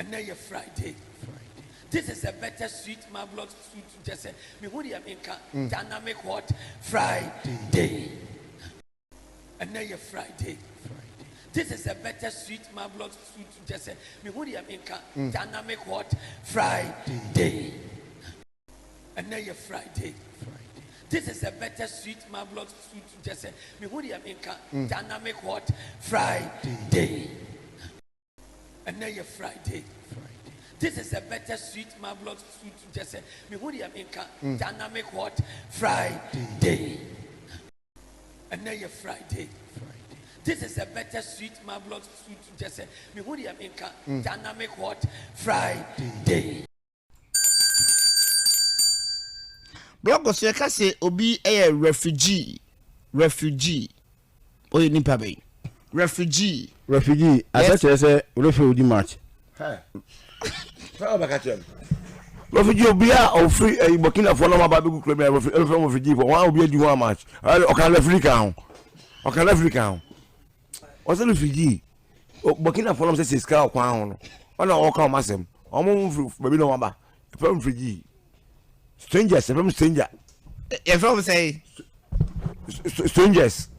And now you're Friday. This is a better sweet marvelous food to just say me who the dynamic what Friday. And now you're Friday. This is a better sweet marvelous food to just say me who the dynamic what Friday. And now you're Friday. This is a better sweet marvelous food to just say me who the dynamic what Friday. And now you're Friday. This is a better sweet marvelous food to just say me who the dynamic what Friday. And now you're Friday. This is a better sweet marvelous food to just say me who the dynamic what Friday. Blogos you can say obi a refugee o ni pabe refugee as I say refugee match refugee obi a free Burkina Faso no ba be ku club refugee for one obi adi one match o kan refugee kan o say refugee Burkina Faso say ska kwan ho no ona o kan masem o mo baby no ba refugee strangers from stranger. From say strangers.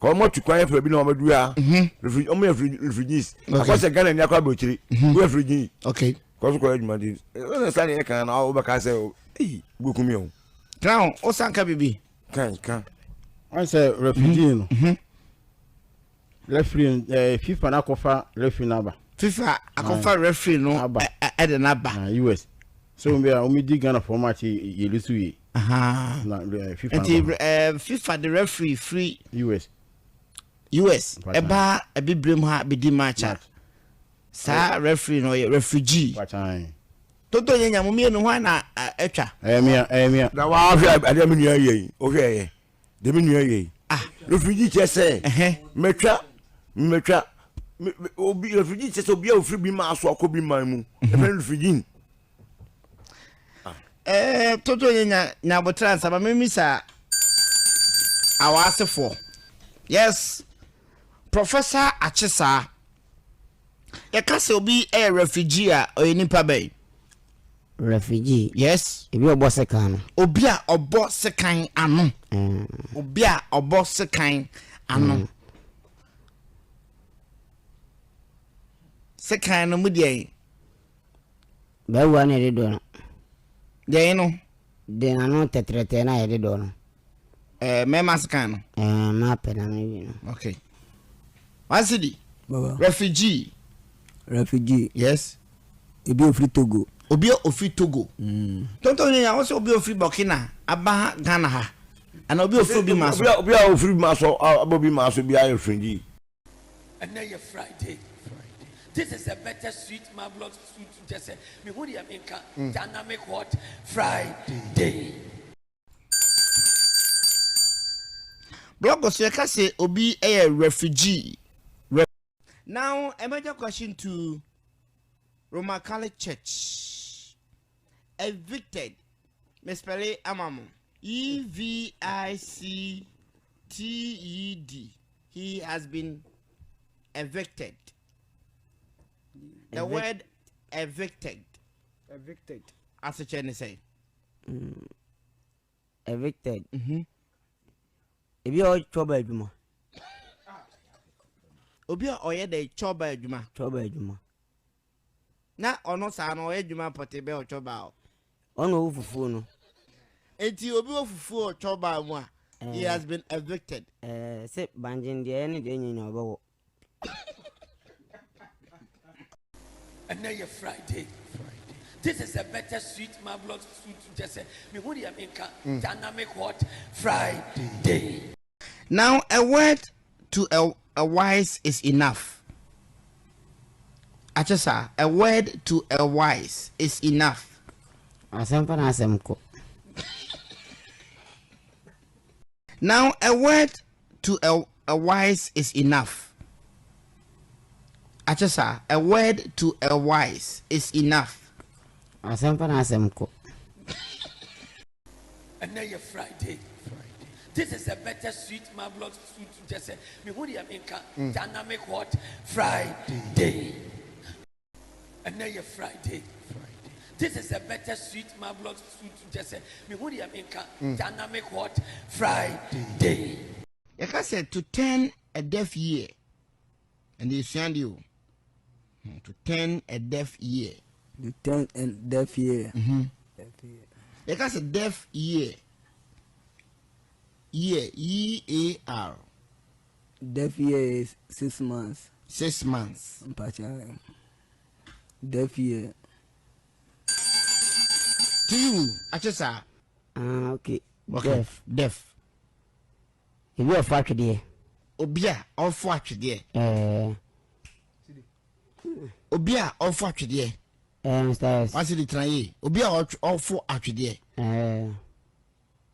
Come on to quiet for being on refugees. Because a Ghana near Kabuchiri, we refugee. Okay. Because correct my understand can all back say, hey, Bukumio. Now, Osanka Bibi. Can. I say refugee. Referee, FIFA na kofa referee naba. FIFA akofa referee no at the naba. US. So we are dig Ghana format you lose to FIFA the referee free US eba a bibrem ha bidi matcha sa referee no refugee toto nyanya mo mienu ho na etwa emia na wa afia ade me nua ye o hwe ye de me nua ye refugee che say metwa obi refugee che say obi a ofri bi ma aso akobi man mu e refugee toto nya botra nsaba memisa awasefo. Yes, Professor Achisa yakase obi a refugee a oyinipa bay refugee. Yes, ebi obo sekan obi a obo sekan ano obi a obo sekan ano sekan no mudie ba wa ne do no de no de no tetrete na ye do no me masekan no ma pena me no. Okay, Wasidi Baba. refugee. Yes, ebi ofri Togo. Tonto nya wo se obi ofri Burkina aba Ghana ha ana obi ofri bi maso obi a ofri maso abobi maso bi a refugee. And now you're Friday. This is a better sweet marvelous food to just say me who the dynamic what Friday. Blogos you can say obi a refugee. Now a major question to Roman Catholic Church. Evicted Mespele Amamu EVICTED. He has been evicted. The word evicted. As a Chinese say. Evicted. Ebi o choba adwuma. Obi a oye de choba adwuma. Na ono sa na oye adwuma potebe o choba o. Ono ufufu no. Enti obi ofufu o choba mu a he has been evicted. Se banjin de ni de nyinya obawo. And now you're Friday. This is a better sweet marvelous food to just say me who the dynamic what Friday. Now a word to a wise is enough. Achesa, a word to a wise is enough. Asempa na asemko. Now a word to a wise is enough. Achesa, a word to a wise is enough. Asempa na asemko. And now you're Friday. This is a better sweet marvelous food to just say me who the dynamic what Friday. And now you're Friday. This is a better sweet marvelous food to just say. Me who the dynamic what Friday. Like I said, to turn a deaf ear, and they send you to turn a deaf ear. You turn a deaf ear. Like I said, deaf ear. Ear, EAR. Deaf ear is 6 months. 6 months. Deaf ear. To you, Achesa. Okay. Okay. Deaf. If you are fat today. Obia, all for today. Obia, all for today. Mr. What's the try? Obia, all for today.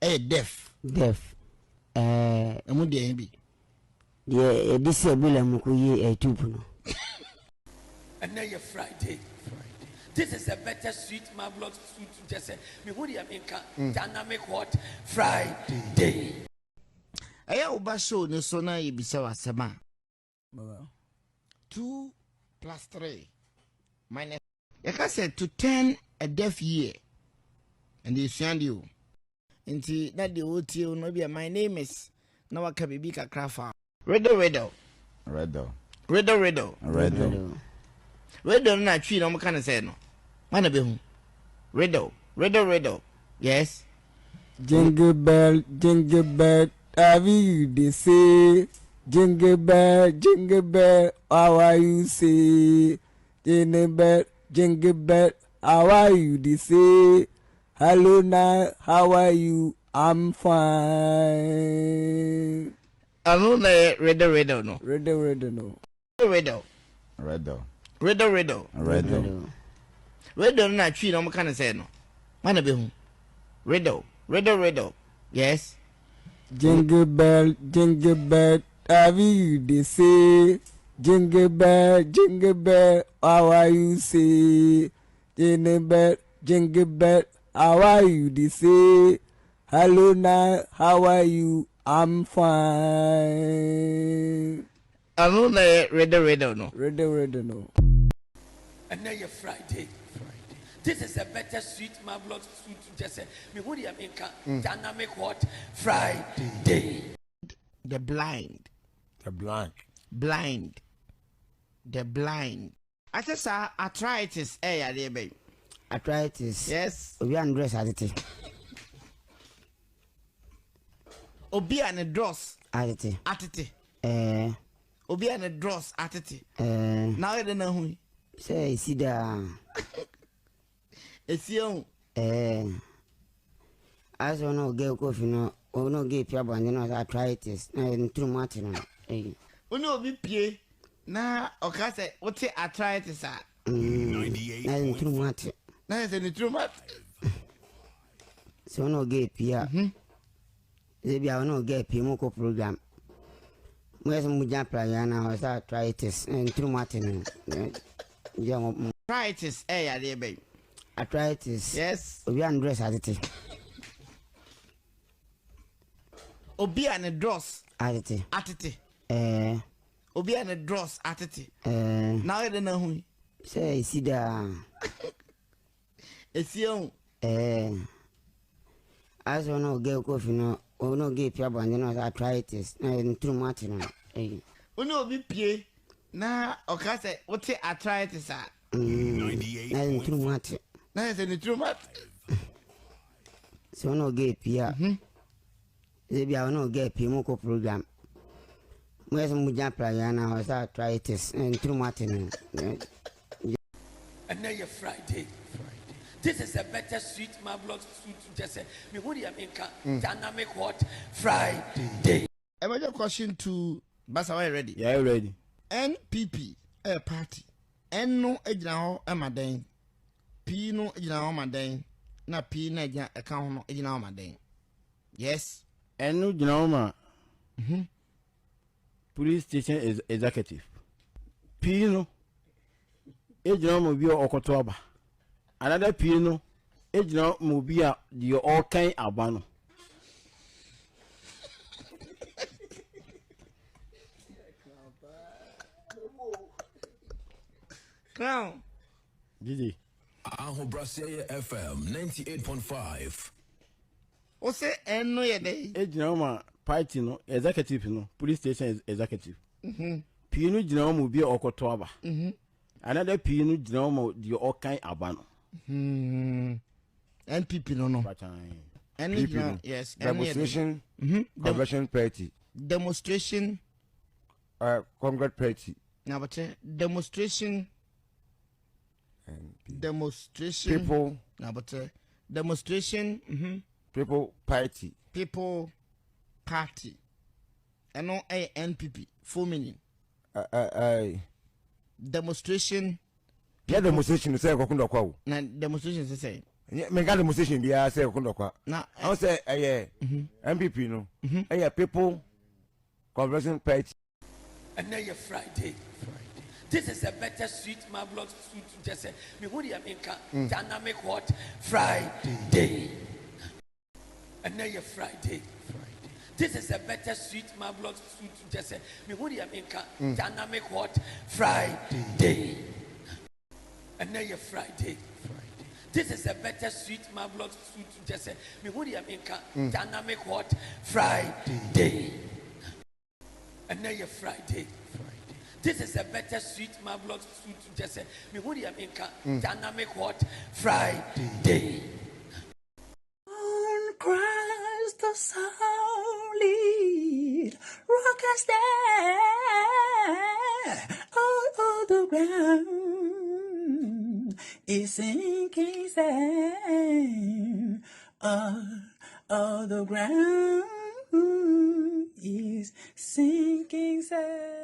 Deaf. Deaf. Amundi be. Yeah, this is a bill I'm going to do. And now you're Friday. This is a better sweet marvelous food to just say. Me who the dynamic what Friday. Aya uba show ne so na yebisa wasema. 2 + 3 minus. Like I said, to turn a deaf ear, and they send you. Inti na de oti no be my name is na waka bibi kakra. Riddle. Riddle na twi no mo kan say no. Mana be hu. Riddle. Yes. Jingle bell, they say. Jingle bell, how are you say? Jingle bell, how are you they say? Hello now, how are you? I'm fine. I know na riddle no. Riddle no. Riddle na twi no mo kan say no. Mana be hu. Riddle. Yes. Jingle bell, how you they say? Jingle bell, how are you say? Jingle bell, how are you they say? Hello now, how are you? I'm fine. I know na riddle no. Riddle no. And now you're Friday. This is a better sweet marvelous food to just say. Me who the dynamic what Friday. The blind. I just saw arthritis. Yeah, baby. Arthritis. Yes. We undress at it. Obi and a dross. Atite. Obi and a dross atite. Now I don't know who. Say, see the. It's you. As we know, get coffee no. We no get people and no arthritis. Too much no. We no be pay. Na okase what arthritis ah. 98. Too much. Na is any too much. So no get pia. Maybe I no get Pimoko program. Where's Muja Prayana was arthritis and too much. Arthritis, yeah, baby. Arthritis. Yes. We undress at it. Obi and a dross. Atite. Obi and a dross atite. Now I don't know who. Say, see the. It's you. As we know, get coffee no. We no get people and no arthritis. Too much no. We no be pay. Na okase what arthritis ah. 98. Too much. Na is any too much. So no get pia. Maybe I no get Pimoko program. Where's Muja Prayana was arthritis and too much. And now you're Friday. This is a better sweet marvelous food to just say. Me who the dynamic what Friday. Emergency question to Basa, are you ready? Yeah, you ready? NPP a party. N no ejina ho emaden. P no ejina ho maden. Na P na ejina account no ejina ho maden. Yes. And no, police station is executive. Pino. Ejina mo bi okotoba. Another Pino. Ejina mo bi a the all kind abano. Crown. Gigi. Aho Brasilia FM 98.5. O say eno ye dey. Ejina party no executive no police station executive. Pinu jina mo bi okoto aba. Another pinu jina mo di okan aba no. NPP no. NPP. Yes. Demonstration. Convention party. Demonstration. Congress party. Now, but demonstration. Demonstration. People. Now, but demonstration. People party. People party. And no NPP. Full meaning. Demonstration. Yeah, demonstration say kokundo kwa. Na demonstration say. Me got demonstration dia say kokundo kwa. Na I say MPP no. People Convention party. And now you're Friday. This is a better sweet marvelous food to just say me who the America dynamic hot Friday. And now you're Friday. This is a better sweet marvelous food to just say me who the America dynamic hot Friday. And now you're Friday. This is a better sweet marvelous food to just say me who the America dynamic hot Friday. And now you're Friday. This is a better sweet marvelous food to just say me who the America dynamic hot Friday. On Christ the solid rock I stand. All the ground is sinking sand. All the ground is sinking sand.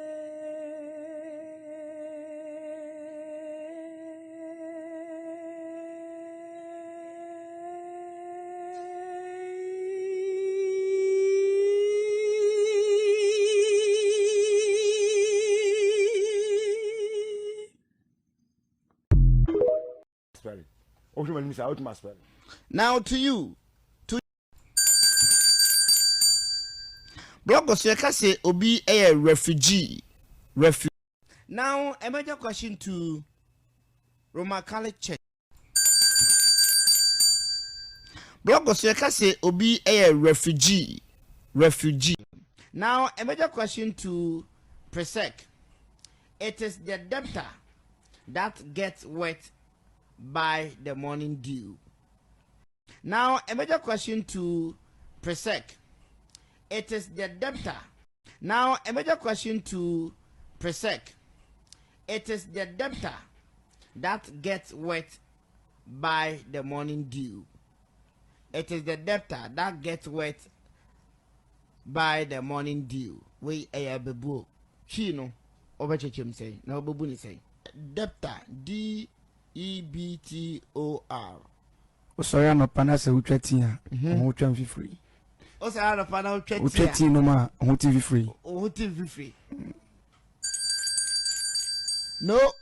Now to you. Blogos you can say obi a refugee. Now a major question to Roman Catholic Church. Blogos you can say obi a refugee. Now a major question to Presec. It is the debtor that gets wet by the morning dew. Now a major question to Presec. It is the debtor. Now a major question to Presec. It is the debtor that gets wet by the morning dew. It is the debtor that gets wet by the morning dew. We a bebu. She no overchechem say. No bebu ni say. Debtor DEBTOR. Sorry, I'm not panasa utretia. I'm free. O say out of panel utretia no ma. I'm TV free. Oh, TV free. No,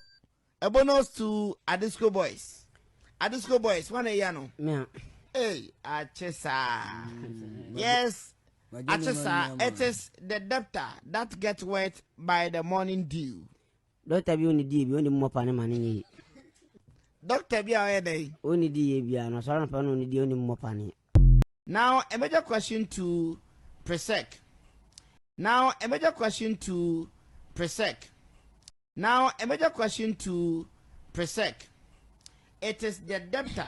a bonus to Adisco Boys. Adisco Boys, one a yano. Yeah. Hey, Achesa. Yes, Achesa. It is the debtor that gets wet by the morning dew. Doctor be only D, only more money. Doctor be our day. Only D, no, sorry, only D, only more money. Now, a major question to Presec. Now, a major question to Presec. Now, a major question to Presec. It is the debtor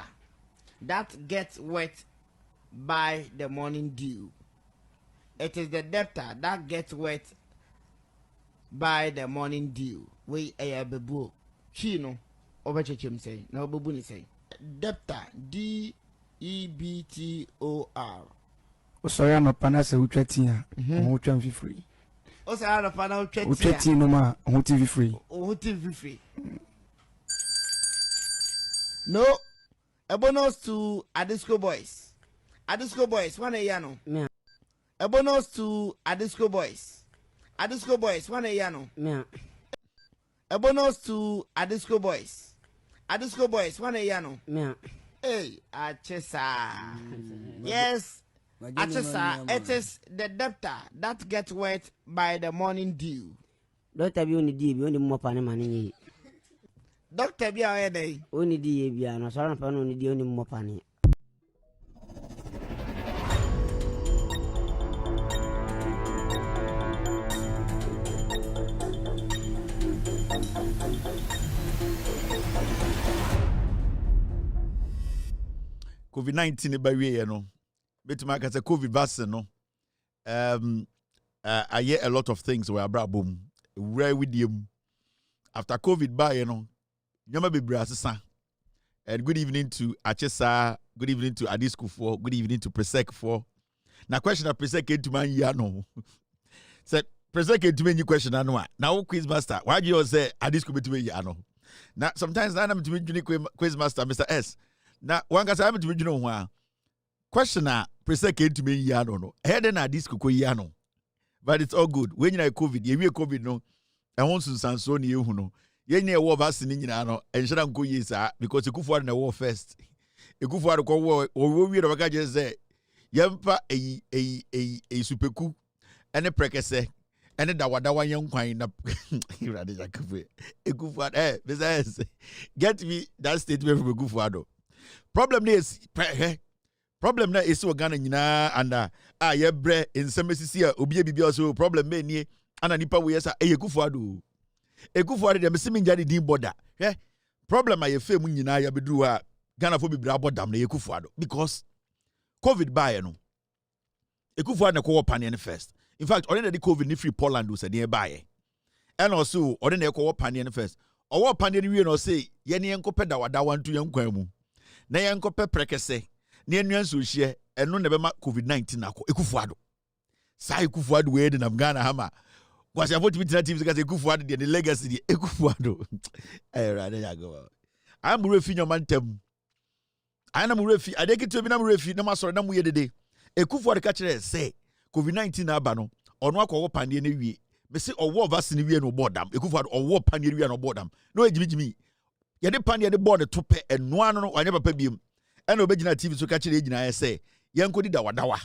that gets wet by the morning dew. It is the debtor that gets wet by the morning dew. We a bebu. She no overchechem say. No bebu ni say. Debtor DEBTOR. Sorry, I'm not panasa utretia. I'm free. O say out of panel utretia no ma. I'm TV free. Oh, TV free. No, a bonus to Adisco Boys. Adisco Boys, one a yano. Yeah. A bonus to Adisco Boys. Adisco Boys, one a yano. Yeah. A bonus to Adisco Boys. Adisco Boys, one a yano. Yeah. Hey, Achesa. Yes, Achesa. It is the debtor that gets wet by the morning dew. Doctor be only D, only more money. Doctor bi a day. Only the bia no so pa no ni di oni mo pani. COVID-19 ba wie no. Betuma ka say COVID vaccine no. I hear a lot of things where boom. Where with them after COVID by nyama bebre asesa. And good evening to Achesa, good evening to Adisku for, good evening to Presec for. Now question of Presec came to my no. Said Presec came to me question anwa. Now quiz master, why do you say Adisku be to me no? Now sometimes I'm to me quiz master Mr. S. Now one guy I'm to me no questioner Presec came to me no. Head and Adisku ko no. But it's all good. When you are COVID, you are COVID no. I want to sanso ni ehu no. Ye nye war vaccine nyina no. Enshira nko yi sa because ekufu na war first. Ekufu ado ko war wi do ka je say yemfa supeku ene prekese ene dawadawa yenkwan na irade jakufu. Ekufu business. Get me that statement from ekufu ado. Problem na is Ghana nyina and ye bre nsem sisi a obi bibia also problem me nie ana nipa we yesa Ekufu ado dem simi njade din border problem a ye fe mu nyina ya bedu a Ghana fo bibira bodam na Ekufu ado because COVID buy no Ekufu ado ko pan first. In fact already the COVID ni free Poland was dey buy and also already ko pan first owo pan ni we no say ye ne enko peda wada wantu yankwan mu na yenko pe prekese na enwan so hye eno na be ma COVID-19 akọ Ekufu ado sai Ekufu ado we de nam Ghana hama kwase afọ timi tina tv say Ekufu ado the legacy the Ekufu ado rade ya go am refi nyoma ntem ana mu refi adekito bi na mu refi na masoro na mu ye dede Ekufu ado ka kire say COVID-19 na aba no ono akọ pande na wie me say owo vaccine wie no bodam Ekufu ado owo pande wie no bodam no ejimijimi ye de pande ye de board to pe eno ano no anya papa biem ena obegina TV so ka kire ejina say yenkodi dawadawa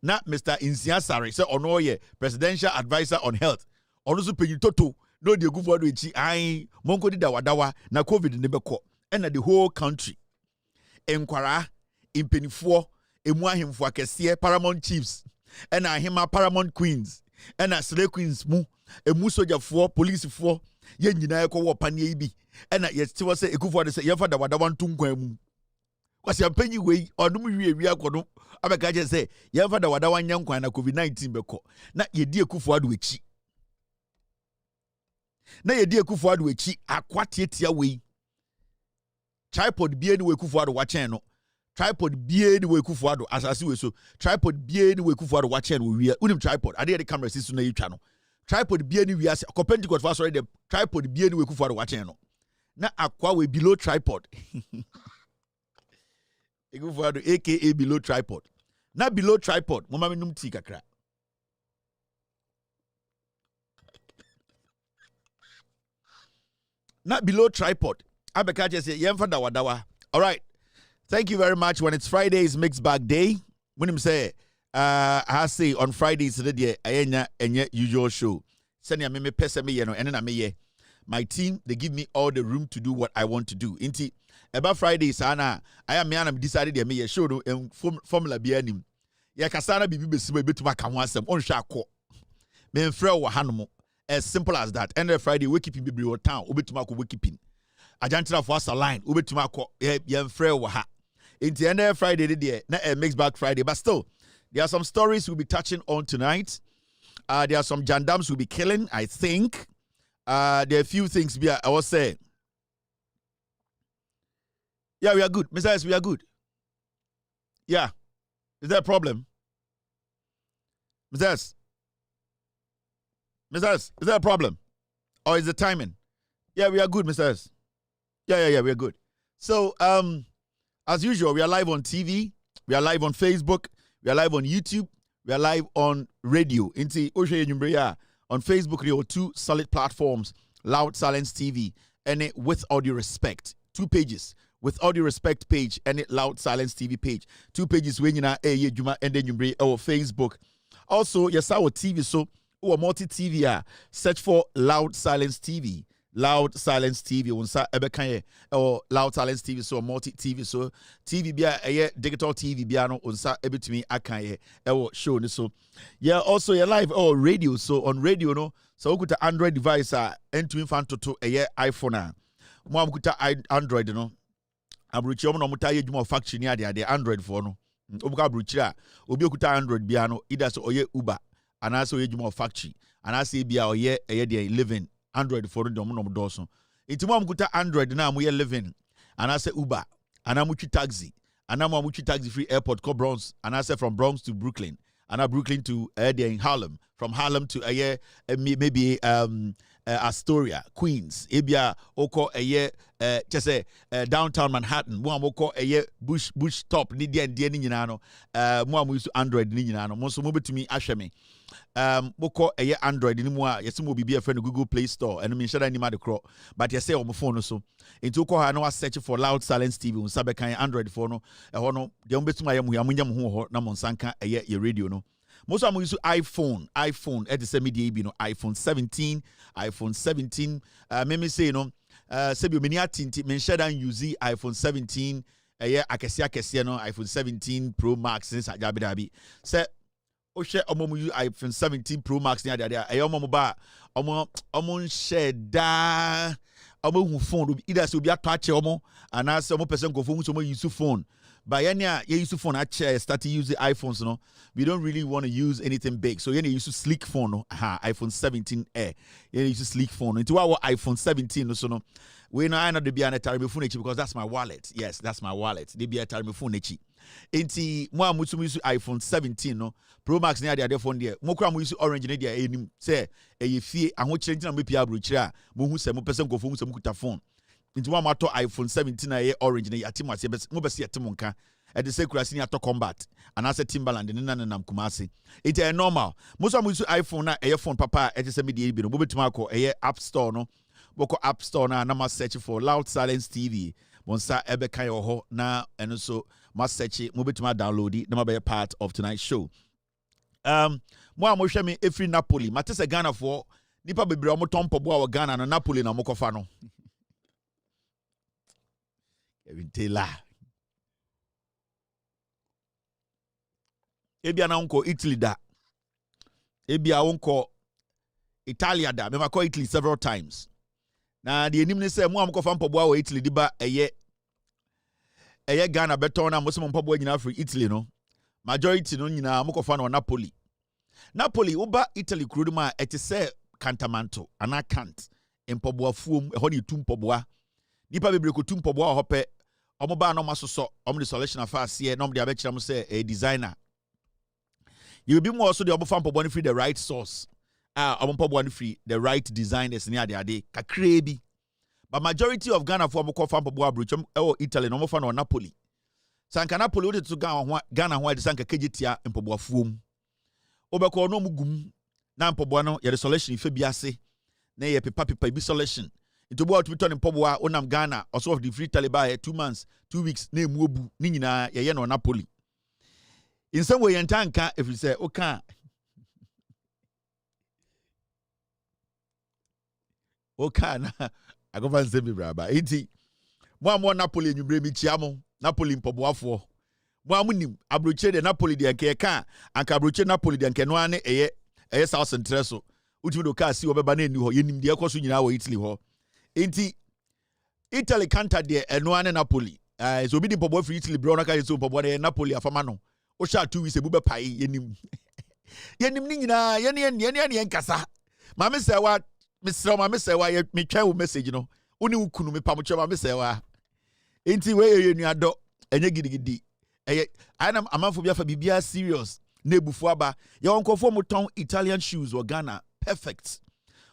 na Mr. Insiasare say ono ye presidential advisor on health ono so penyi toto no de Ekufu ado echi ai monkodi dawadawa na COVID ne beko ena the whole country enkwara impenifo emu ahemfo akese Paramount Chiefs ena ahema Paramount Queens ena Slay Queens mu emu sojafo policefo ye nyina ekọ wo panie ibi ena yeti wo say Ekufu ado say ye fa dawadawa ntunkwan mu kwasi ampanyi wei odum wie akono abeka je say ye fa dawadawa nyankwan na COVID-19 beko na yedi Ekufu ado echi na yedi Ekufu ado echi akwatietia wei tripod bie ni Ekufu ado wachen no tripod bie ni Ekufu ado asase we so tripod bie ni Ekufu ado wachen wo wi unim tripod ade the camera sisu na yitwa no tripod bie ni wi ase Copenhagen for sorry the tripod bie ni Ekufu ado wachen no na akwa we below tripod Ekufu ado aka below tripod na below tripod mama menum tea kakra na below tripod abeka je say yemfa dawadawa. All right, thank you very much. When it's Friday's mixed bag day, when him say I say on Fridays today enye usual show send ya me pese me ye no ene na me ye my team they give me all the room to do what I want to do inti about Fridays ana I am me am decided dey me ye show no formula bi anim ye kasana bibi besima betuma ka ho asem on hwa akọ me mfrɛ wo hanom as simple as that. And Friday we keeping be town obetuma ko we keeping ajantra for us line obetuma ko ye mfrɛ wo ha inti end Friday dey na mixed bag Friday, but still there are some stories we'll be touching on tonight. There are some jandams we'll be killing, I think. There are a few things I was saying. Yeah, we are good. Mr. S, we are good. Yeah. Is there a problem? Mr. S? Mr. S, is there a problem? Or is the timing? Yeah, we are good, Mr. S. Yeah, we are good. So, as usual, we are live on TV. We are live on Facebook. We are live on YouTube. We are live on radio. On Facebook, there are 2 solid platforms, Loud Silence TV and With Audio Respect. 2 pages. With Audio Respect page and Loud Silence TV page. 2 pages when you know and then you bring our Facebook. Also, yes, our TV, so or multi TV, search for Loud Silence TV. Loud Silence TV on sa ebekanye or Loud Silence TV so multi TV so TV bia digital TV bia no on sa ebetumi akanye show ni so yeah also live radio so on radio no so ukuta Android device entumi fan toto iPhone mo amkuta Android no abruchi omo no muta yedwuma factory ni ade Android for no obuka abruchi a obi okuta Android bia no either so Uber anase yedwuma factory anase bia de living Android for the no doso. Iti mo amkuta Android na mo living anase Uber anamuchi taxi anamuchi taxi free airport ko Bronx anase from Bronx to Brooklyn Brooklyn to in Harlem from Harlem to maybe Astoria Queens ebia oko just downtown Manhattan mo amoko bush top ni dia ni nyina no mo amusu Android ni nyina no mo so mo betumi ahweme boko Android ni mu a yesi mo bibia friend Google Play Store and me share ni ma de kro but yesi o mo phone so into ko ha no search for Loud Silence TV on sabe kan Android phone no ho no de mo betuma ya mu ya munya mo ho na mo nsanka ye radio no most of them use iPhone at the same media no iPhone 17 me say no se bi meni atinti me share dan use iPhone 17 akese no iPhone 17 Pro Max since ajabidabi se o share omo use iPhone 17 Pro Max ni ade omo ba omo share da omo hu phone either se obi ato omo ana se omo person go phone so omo use phone. But yeah, you use phone. I start to use the iPhones. No, we don't really want to use anything big. So you use a sleek phone. No, iPhone 17 Air. You use a sleek phone. Into our iPhone 17. So no, we know I know the be an eternal phone because that's my wallet. Yes, that's my wallet. They be eternal phone. Into more mutu use iPhone 17. No, Pro Max near the phone there. More crime use Orange near the say a fee. I want change na me pia bruchira. Mo who say mo person go phone some kuta phone. Into one matter iPhone 17 a orange na yatim wase mo besi yatim nka e de sekurasi ni ato combat and as Timberland ni nanam kumase it is normal most of use iPhone na phone papa e se me de bi no mo betuma akọ App Store no boko App Store na ma search for Loud Silence TV monsa ebe kan yo ho na eno so ma search mo betuma download it na ma be part of tonight's show mo hwe me efri Napoli matese Ghana for nipa bebre o mo tompo bo a Ghana na Napoli na mo kofa no Evitela. Ebia na unko Italy da. Ebia unko Italia da. Me ma call Italy several times. Na the enim ne say mo amko fa mpobwa wo Italy di ba eye Ghana beton na mo se mpobwa nyina free Italy no. Majority no nyina mo kofa na Napoli. Napoli uba Italy kuru ma ete se Cantamanto ana Kant mpobwa fuom e ho ni tu mpobwa. Nipa bebre ko tu mpobwa ho pe omo ba no masoso omo the selection afase here no de abekira mo say a designer you will be more also the omo fan mpobwa free the right source omo mpobwa free the right designers ni ade kakra bi but majority of Ghana for omo ko fan mpobwa abroach Italy no omo fan no Napoli sanka Napoli wo to Ghana ho ade sanka kejitia mpobwa fuom obekọ no mugum na mpobwa no ye the selection ife biase na ye pepa bi selection. Into boy to return in Pobwa, Onam Ghana, also of the free Taliban 2 months, 2 weeks, name Wobu, Nina, Yayan or Napoli. In some way, and tanka, if you say, okay. Okay, I go find Semi Braba. 80 more Napoli, and you bring me Chiamo, Napoli in Pobwa for. Munim, Abruche de Napoli, the Anka, and Cabruche Napoli, the Ancanuane, a South and Treso, which would occur, see over Banen, you in the Acosu in our Italy. Inti Italy canter there and Napoli. So be the pobo for Italy brown aka so pobo de Napoli afamano. O sha 2 weeks e bube pai yenim. Yenim ni nyina yene nkasa. Ma me se wa me se wa me twa wo message no. Oni ukunu me pamoche ma me se wa. Inti we yenuado enye gidigidi. Anam amanfo bia fa bibia serious. Na ebufu aba. Ye wonkofo mo ton Italian shoes or Ghana perfect.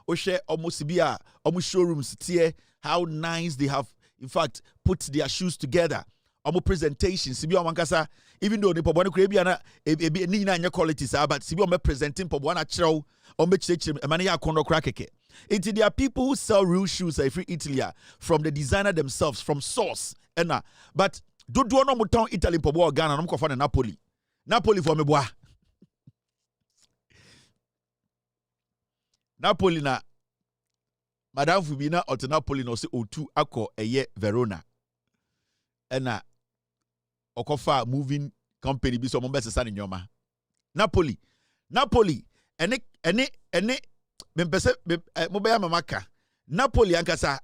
Oshe almost be almost showrooms here how nice they have in fact put their shoes together. Almost presentations sibi wankasa even though the pobwana krebi ana ni na nya qualities but sibi o me presenting pobwana chiro o me chire emane ya kono krakeke. It there are people who sell real shoes free Italy from the designer themselves from source but do no mo ton Italy pobwa Ghana no mo kofa na Napoli for me boa Napoli na Madam Fubina or Napoli no se O2 ako eye Verona. Ena okofa moving company bi so mo bese sa nyoma. Napoli ene mempese mo be ya mamaka. Napoli ankasa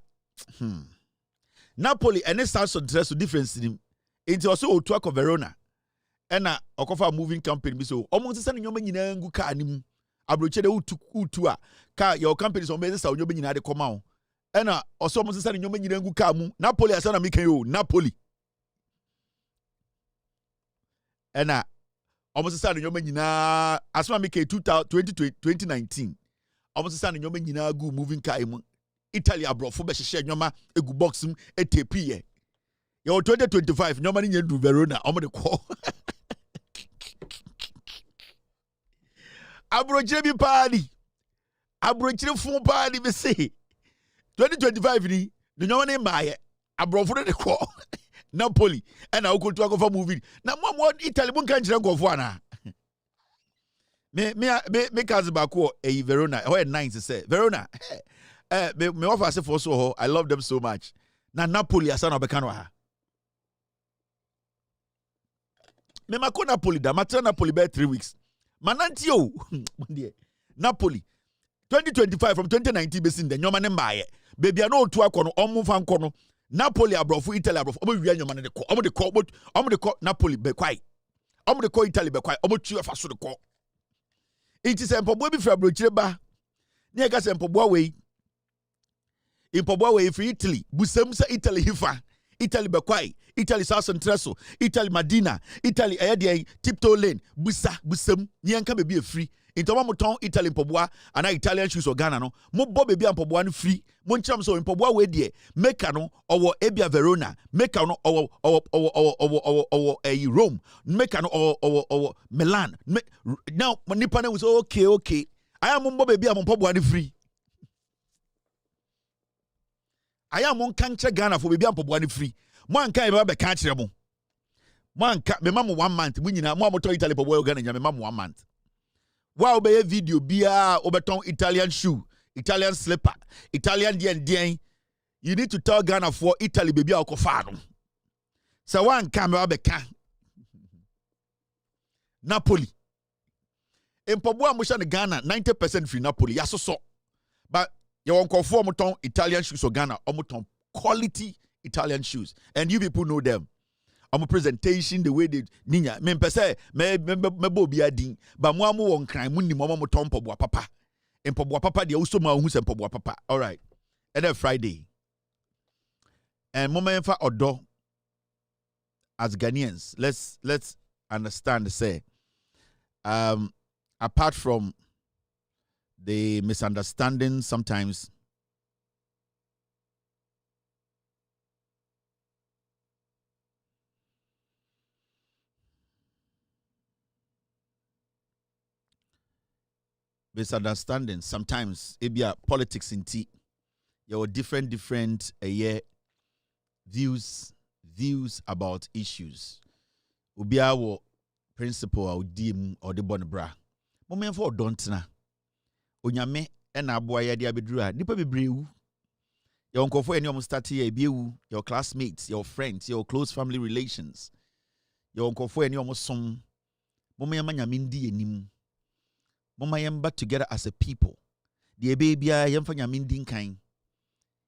Napoli ene starts on dress difference nim. Enti also O2 ako Verona. Ena okofa moving company bi so omo se sa nyoma nyina ngu ka anim. Abroche de utu a ka your company so be sa onyoba nyina de koma o. Ena also omo se sa nyoma nyina ngu ka mu. Napoli asa na mekan yo Napoli. Ena almost sa nyoma nyina asma make 2019 almost sa nyoma nyina gu moving car mu Italy abrofo be hye nyoma egu box mu etepi ye 2025 nyoma ni ndu Verona omo de ko abrochire bi party abrochire fun party be say 2025 ni nyoma ni maaye abrofo de ko Napoli and I go to go for movie. Now more Italy won't can't go for na. Me Kazibako a Verona. Oh, nice to say Verona. Me offer say for so I love them so much. Now Napoli asana bekanwa. Me mako Napoli da matra Napoli by 3 weeks. Manantio. Napoli 2025 from 2019 besin the nyoma ne mbaye. Baby I know to akono omu fan kono. Napoli abrofu Italy abrofu omo wi anyoma ne de ko omo de ko Napoli be kwai omo de ko Italy be kwai omo tu afa so de ko enti se mpobo bi fra brochire ba ne ga se mpobo we fi Italy busam sa Italy hifa Italy be kwai Italy South Centreso Italy Madina Italy ayade tiptoe lane busam ne anka be bi free into mo ton Italy mpoboa ana Italian shoes or Ghana no mo bo bebi mpoboa no free mo ncham so mpoboa we de meka no owo Ebia Verona meka no owo Rome meka no owo Milan now nipa na we say okay I am mo bebi mpoboa no free I am mon kanche Ghana for bebi mpoboa no free mo anka e be ka kire mo anka me ma mo 1 month mo nyina mo to Italy mpoboa Ghana nya me ma mo 1 month. Wow, be a video bia obeton Italian shoe, Italian slipper, Italian dien. You need to tell Ghana for Italy baby akofano. So one camera beka. Napoli. In Pabua Musha Ghana 90% free Napoli. Yaso so. But you won't conform to Italian shoes or Ghana omoton quality Italian shoes. And you people know them. I'm a presentation the way they ninya me pese me bo bia din ba mo amu won kran munni mo mo tom poboa papa empoboa papa de uso ma hu se poboa papa. All right, and then Friday and moment for odo as Ghanaians let's understand say apart from the misunderstanding sometimes misunderstanding sometimes ebia politics in tea your different views about issues ubia wo principle or dim or the bonbra moment for don't na onyame na aboa ya dia beduru a nipa bebrewu your nkofo any almost start here ebiewu your classmates your friends your close family relations your nkofo any almost some moment nyame ndi enim mama yemba together as a people. The baby yemfa nyame ndin kan.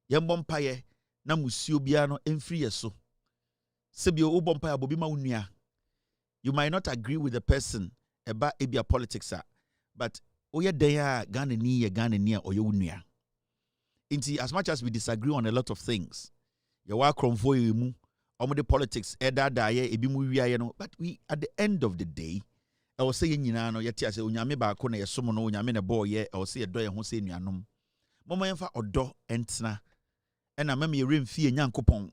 Yembo mpaye na musuo bia no emfiri yeso. Sebio obo mpaye abobi ma unua. You might not agree with the person about ebia politics but oye den a Ghana ni oye unua. Inti as much as we disagree on a lot of things. Ye wa kromfo emu omo the politics eda ye ebi mu wiaye no but we at the end of the day I was saying nyina no yeti ase onyame ba ko na yesom no onyame ne boy ye I was say do ye ho say nuanom mama yemfa odo entna ena mama ye remfie nyankopon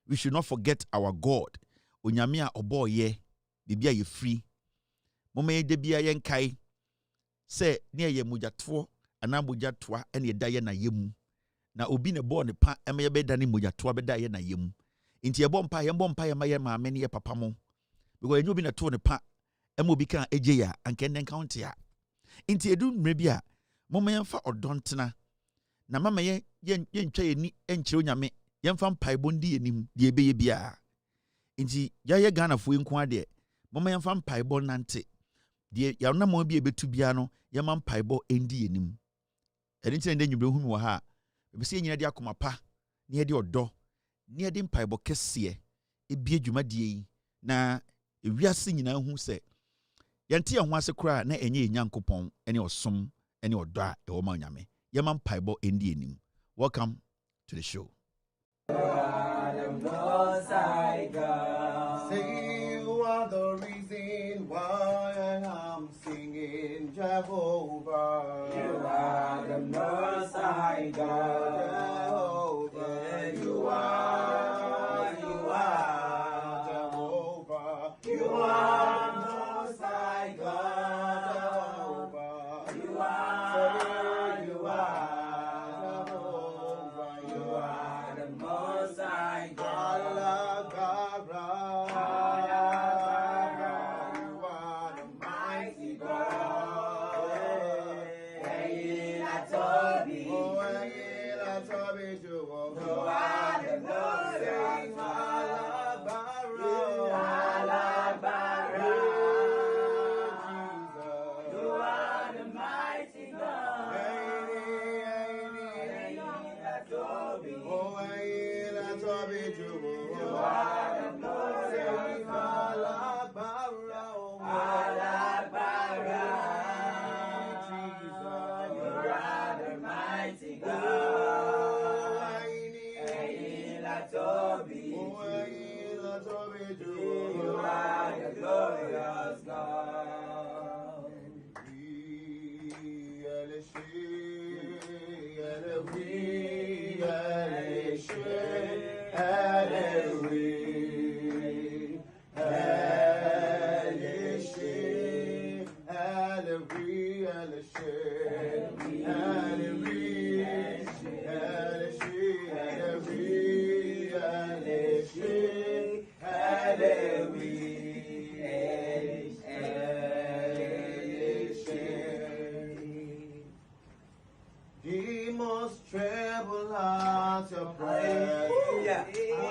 we should not forget our God onyame a obo ye bibia ye free mama ye de bia ye nkai say ne ye mojato ana mojatoa ene ye da ye na yemu na obi ne bo ne pa ema ye be da ne mojato be da ye na yemu nti ye bo mpa ye ma ye ma me ne ye papa mo because enyo bi na to ne pa emo bi kan ejeya anke nen count ya inti edu mre bia moma yemfa odontena na mama yen ntwa yeni enkyerɛ nyame yɛmfa mpaebɔ ndi yenim de ebeye bia nti yɛyɛ Ghana fo nko ade mama yɛmfa mpaebɔ nante de yɛnam bi ebetu bia no yɛma mpaebɔ ndi yenim ɛne nti na ndwumbre hu mi wɔ ha ebese nyina de akoma pa ne yɛde ɔdɔ ne yɛde mpaebɔ kɛseɛ ebie dwumadie yi na ewiase nyina hu sɛ yɛnte yɛn ho ase koraa na ɛnyɛ Nyankopɔn ɛne ɔsom ɛne ɔdɔ a ɛwɔ ma nyame yɛma mpaebɔ ndi yenim. Welcome to the show. You are the Most High God. Say you are the reason why I am singing Jehovah. You are the Most High God. Jehovah. You are Jehovah. You are the Most High God. Jehovah. You are.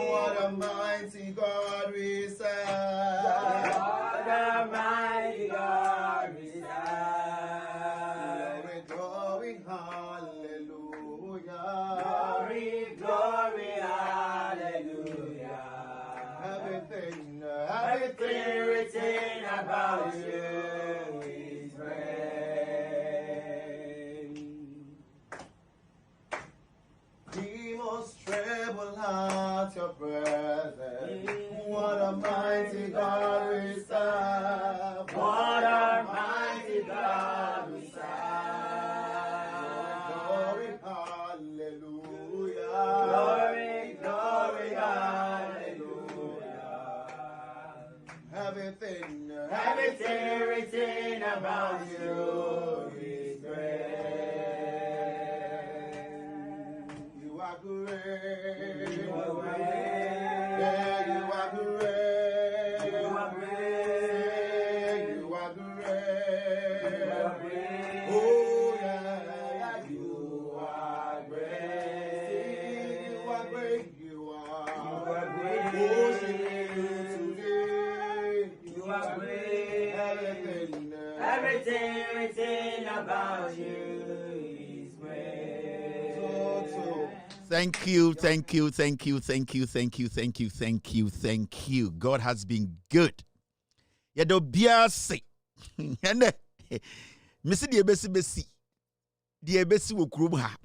What a mighty God we serve. What a mighty God we serve. Glory, glory, hallelujah. Glory, glory, hallelujah. Everything written about you is great. Demons tremble at your presence. What a mighty God we serve. What a mighty God we serve. Glory, hallelujah. Glory, glory, hallelujah. Everything written about you is great. You are great. You are great. Yeah, you are great. You are great. You are great. You are great. Oh yeah, you are great. You are great. You are great. Oh, sing you today. You are great. Everything written about you is great. So. Thank you, thank you, thank you, thank you, thank you, thank you, thank you, thank you. God has been good. Yado biase. Yande. Missy the besi. The besi wo krum ha.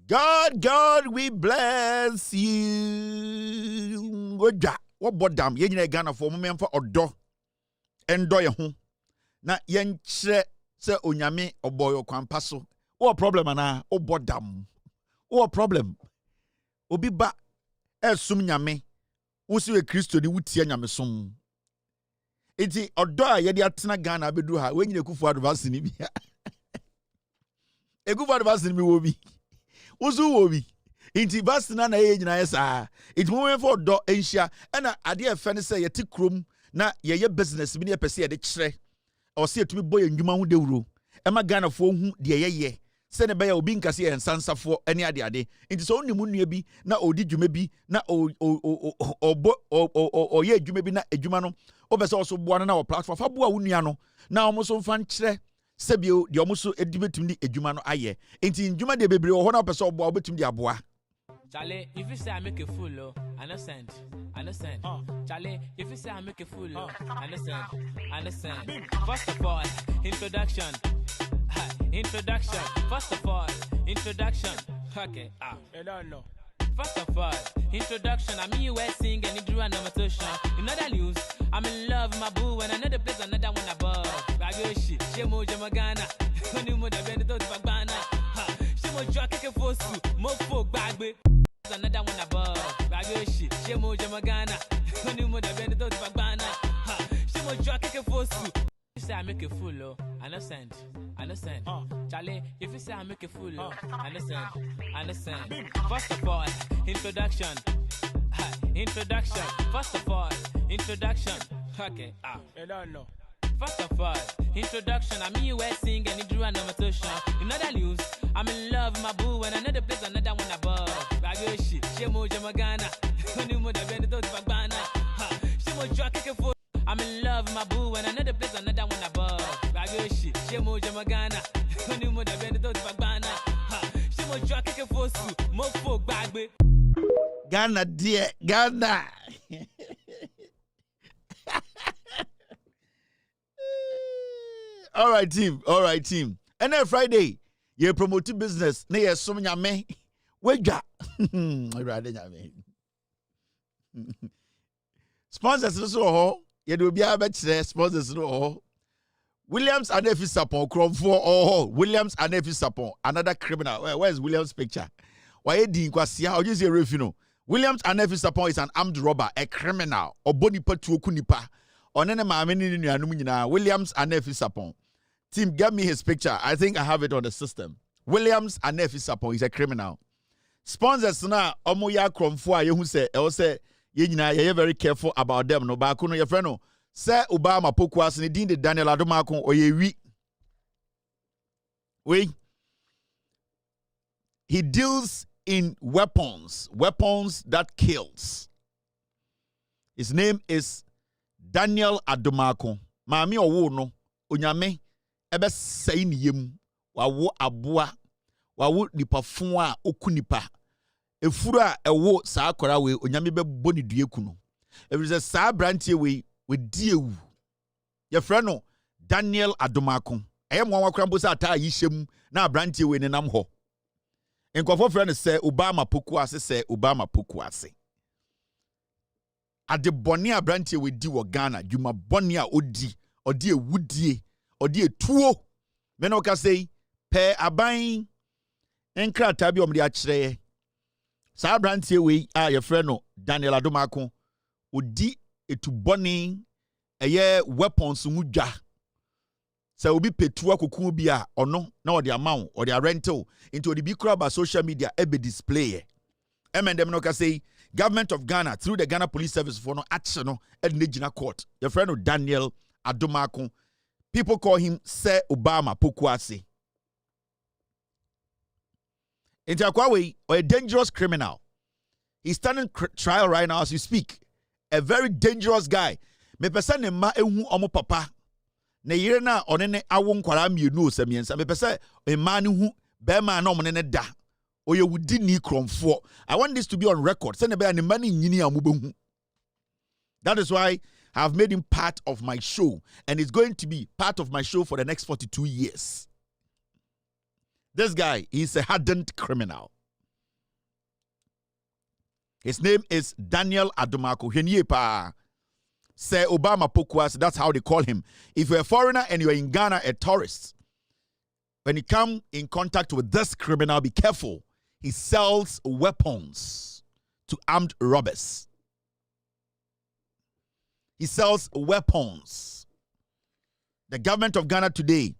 God, we bless you. Oja. What bodam? Ye nyina Ghana for moment for odo. Endo ye ho. Na yen kire se onyame oboyo kwampa so. What problem ana? O bodam. What problem? Obi ba esum nyame. Wo se we Kristo ni wutie nyame som. Enti odo a ye de atena Ghana abedu ha. We nyina Kufu advance ni bia. Ekufu advance ni wo bi. Wo so wo bi. Enti vast na ye nyina yesa. Enti moment for odo enhia. Na ade e fe ne se ye te krom na ye business bi ne pese ye de kire. O se etumi boy ndwuma ho dewuro. Ema Ghana fo hu de ye. sɛ ne bɛyɛ obi nkase yɛ nsansafo ɛne ade nti sɛ onimu nnua bi na odi dwuma bi na ɔyɛ adwuma bi na adwuma no wopɛ sɛ ɔso boa no na wɔ platform fa boa wo nua no na ɔmo so mfa nkyerɛ sɛbio deɛ ɔmo so edi betumi de adwuma no ayɛ nti ndwuma de bebree wɔ hɔ na wopɛ sɛ ɔboa wobɛtumi de aboa. Charlie, if you say I make a fool, oh, understand. Charlie, if you say I make a fool, oh, understand. First of all, introduction. First of all, introduction. Okay, I don't know. First of all, introduction. I mean you were singing and you drew an amateur. In other news, I'm in love with my boo and another place, another one above. Bagoshi, Shemo Jamagana, Honeymoon, the Benito Bagana. Shemo Jockey Fosu, Mofo Bagbe. Another one above. Bagoshi, Shemo Jamagana, Honeymoon, the Benito Bagana. Shemo Jockey Fosu. You say I make a fool, oh, understand. Charlie, if you say I make a fool, oh, understand. First of all, introduction. First of all, introduction. Okay, I don't know. First of all, introduction. I mean you were singing and you drew an amateur. In other news, I'm in love with my boo and another place, another one above. Bagoshi, Shemo Jamagana, Honeymoon, the Benito Bagana. Shemo Jockey Fosu. I'm in love with my boo and another place, another one above. Bagoshi, Shemo Jamagana, Honeymoon, the Benito Bagana. Shemo Jockey Fosu, Mofo Bagbe. Ghana, dear Ghana. All right, team. And then Friday, you promote business. Na ye som nyame. Wega. Sponsors so ye do bia be kire sponsors no. Williams Anefi Sapon Kromfo Williams Anefi Sapon, another criminal. Where's Williams' picture? Why di kwasia or just a refino? Williams Anefi Sapon is an armed robber, a criminal, or bonipa tuokunipa. On any mamini Williams Anefi Sapon. Team, get me his picture. I think I have it on the system. Williams Anefi Sapon is a criminal. Sponsors na omoya kromfo ye hu se e say ye nyina ye very careful about them no ba kuno ye friend no say Obama Pokuase ne din de Daniel Adomako oye wi. We he deals in weapons that kills. His name is Daniel Adomako. Maami owo no onyame ebe sei ne yem wawo aboa wawo nipa fon a okunipa efuru a ewo saa akora we onyame be boni due kuno every saa brantie we diewu ye frɛ no Daniel Adomako mo wakora mbo sa ata yi hyem na brantie we ne nam ho enkofo frɛ no sɛ Obama Pokuase ade bɔne a brantie we di wo Ghana dwuma bɔne a odi ewudie odi etuo me no ka sei pe aban enkrata bi omde akyerɛ saa brantie we a ye frɛ no Daniel Adomako odi etubɔne eye weapons mu dwa sɛ obi petu akoko bi a ɔno na ɔde amount ɔde rental into the big crowd by social media ebe display emendem no ka say government of Ghana through the Ghana Police Service for no action no at Nigina court your friend Daniel Adomako, people call him Sir Obama Pokuase. Intakwawe, or a dangerous criminal. He's standing trial right now as we speak. A very dangerous guy. Me pesa ne ma ehu omo papa. Ne yire na onene awon kwara mienu osamiensa. Me pesa e ma ne hu be ma na omo ne da. Oye wudi ni kromfo. I want this to be on record. Say ne be ne ma ne nyini amubehu. That is why I've made him part of my show, and it's going to be part of my show for the next 42 years. This guy is a hardened criminal. His name is Daniel Adomako. Sir Obama Pokuase, that's how they call him. If you're a foreigner and you're in Ghana, a tourist, when you come in contact with this criminal, be careful. He sells weapons to armed robbers. He sells weapons. The government of Ghana today,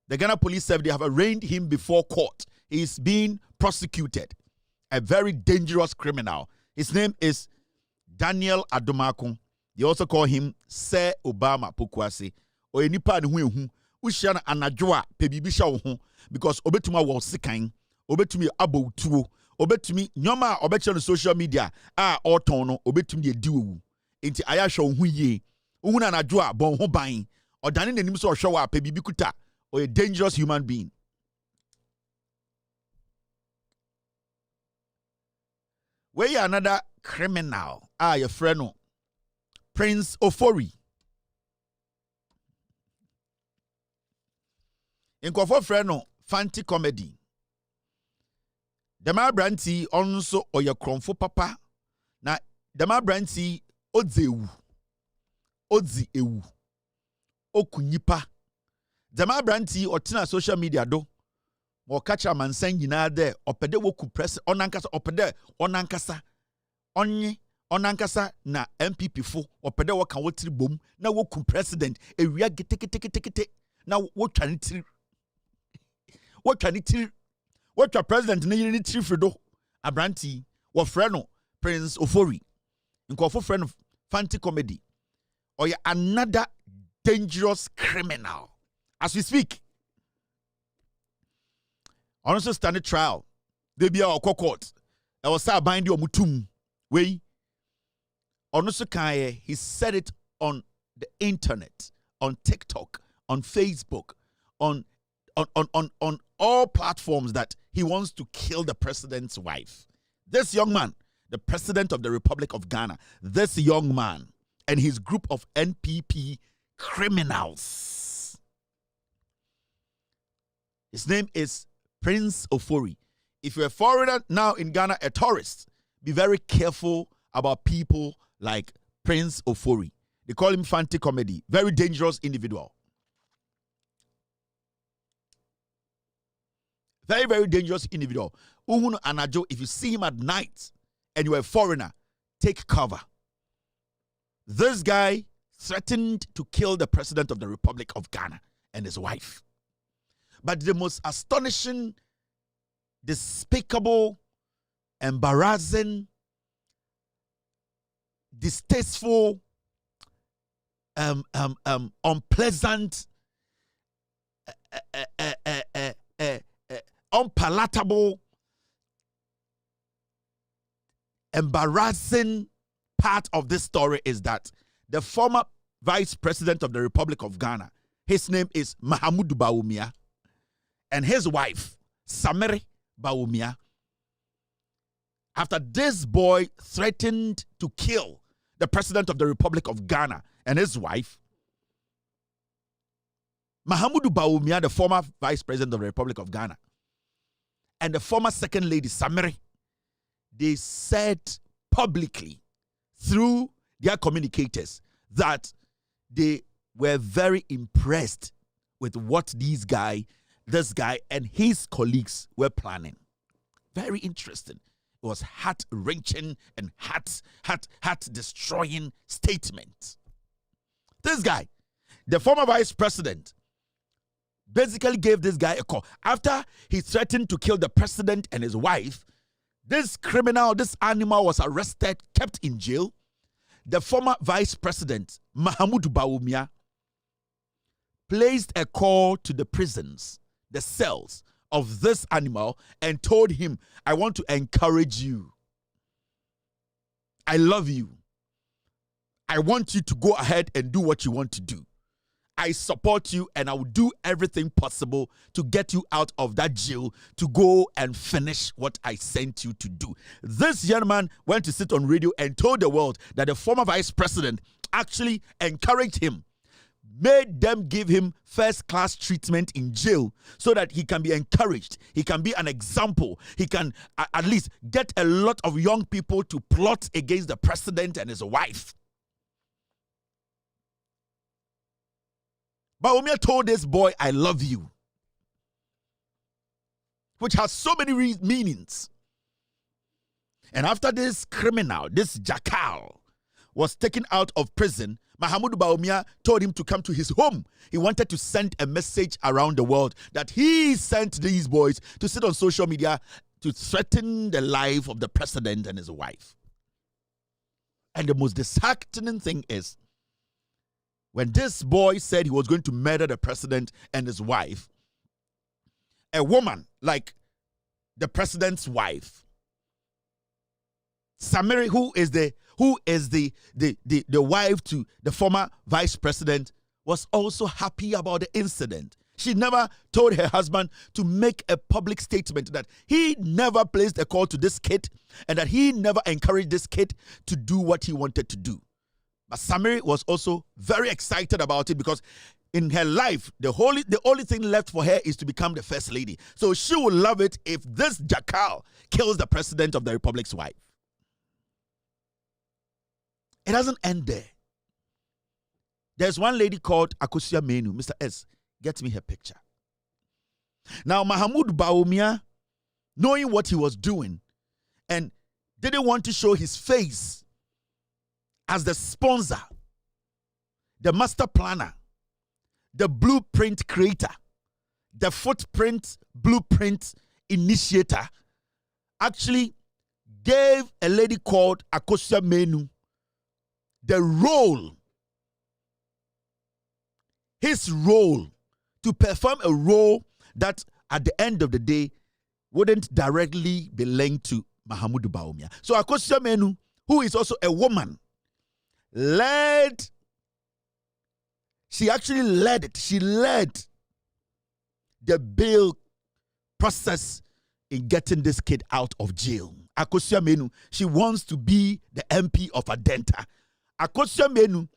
the Ghana Police Service, they have arraigned him before court. He is being prosecuted. A very dangerous criminal. His name is Daniel Adomako. They also call him Sir Obama Pokuase. Or any part who Ushana anadwoa pe bibi hye wo ho because obetuma wo sekan, obetumi abo tuo, obetumi nyoma obetche no social media oton no obetumi de di owu. Enti aya hwe wo ho yie. Wo na anadwoa bon ho ban. Odane nanim so hwe wa pe bibi kuta or a dangerous human being. We another criminal. Your friend no. Prince Ofori. Nkofo friend no Fanti Comedy. Dema branti onso oye kromfo papa na dema branti odzewu. Odzi ewu. Okunyipa. Dema branti otina social media do. Mo kacha mansan nyina de opede woku press onankasa opede onankasa onye onankasa na MPP fo opede woka wotiri bom na woku president ewia getekete na wotwa ne tiri wotwa president ne yiri ne tiri fredo abranti wo frɛ no Prince Ofori nkofo frɛ no Fanti Comedy or another dangerous criminal as we speak. Also stand trial. They be our court. I was say bind your mutum. We also he said it on the internet, on TikTok, on Facebook, on all platforms that he wants to kill the president's wife. This young man, the president of the Republic of Ghana, this young man and his group of NPP criminals. His name is Prince Ofori. If you're a foreigner now in Ghana, a tourist, be very careful about people like Prince Ofori. They call him Fanti Comedy. Very dangerous individual. Very, very dangerous individual. Uhunu Anajo, if you see him at night and you're a foreigner, take cover. This guy threatened to kill the president of the Republic of Ghana and his wife. But the most astonishing, despicable, embarrassing, distasteful, unpleasant, unpalatable, embarrassing part of this story is that the former vice president of the Republic of Ghana, his name is Mahamudu Bawumia, and his wife, Samere Bawumia, after this boy threatened to kill the president of the Republic of Ghana and his wife, Mahamudu Bawumia, the former vice president of the Republic of Ghana, and the former second lady, Samere, they said publicly through their communicators that they were very impressed with what this guy and his colleagues were planning. Very interesting. It was heart-wrenching and heart-destroying statement. This guy, the former vice president, basically gave this guy a call. After he threatened to kill the president and his wife, this criminal, this animal was arrested, kept in jail. The former vice president, Mahamudu Bawumia, placed a call to the prisons, the cells of this animal, and told him, I want to encourage you. I love you. I want you to go ahead and do what you want to do. I support you and I will do everything possible to get you out of that jail to go and finish what I sent you to do. This young man went to sit on radio and told the world that the former vice president actually encouraged him, made them give him first-class treatment in jail so that he can be encouraged. He can be an example. He can at least get a lot of young people to plot against the president and his wife. Bawumia told this boy, I love you, which has so many meanings. And after this criminal, this jackal, was taken out of prison, Mahamudu Bawumia told him to come to his home. He wanted to send a message around the world that he sent these boys to sit on social media to threaten the life of the president and his wife. And the most disheartening thing is, when this boy said he was going to murder the president and his wife, a woman like the president's wife, Samiri, who is the wife to the former vice president, was also happy about the incident. She never told her husband to make a public statement that he never placed a call to this kid and that he never encouraged this kid to do what he wanted to do. But Samiri was also very excited about it because in her life, the only thing left for her is to become the first lady. So she would love it if this jackal kills the president of the republic's wife. It doesn't end there. There's one lady called Akosua Menu. Mr. S, get me her picture. Now, Mahamudu Bawumia, knowing what he was doing and didn't want to show his face as the sponsor, the master planner, the blueprint creator, the footprint blueprint initiator, actually gave a lady called Akosua Menu the role, his role, to perform a role that at the end of the day wouldn't directly be linked to Mahamudu Bawumia. So Akosua Menu, who is also a woman, she actually led it. She led the bail process in getting this kid out of jail. Akosua Menu, she wants to be the MP of Adenta. Akosua Menu,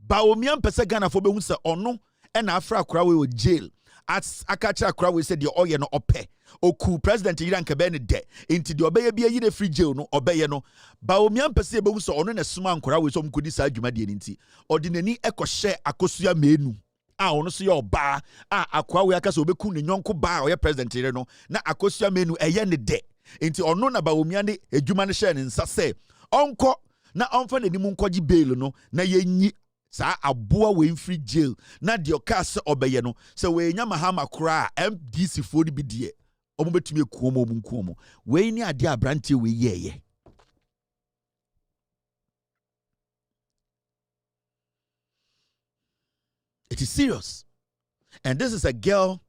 Bawumia mpese Ghana for behu se ono and afra akra we jail. As akacha akra we said the oye no ope. Oku president Iran kebe de inti the obeye bia yi free jail no obeye no. Bawumia mpese behu se ono na suma ankra we so mkodi sa adwuma de nti. Odinani ekohye Akosua Menu. Ono so ye oba akwa we aka so obeku ne nyonko ba oye president ire no na Akosua Menu eye ne de. Inti ono na Bawumia ne adwuma ne hye ne nsa se onko na onfa ne nimu nkoji bail no na yenyi sa aboa we free jail na de okase obeye no se we nya mahama kura MDC fo bi de omo betumi ekuo mo nkuo mo we ni ade abrante we yeye. It is serious. And this is a girl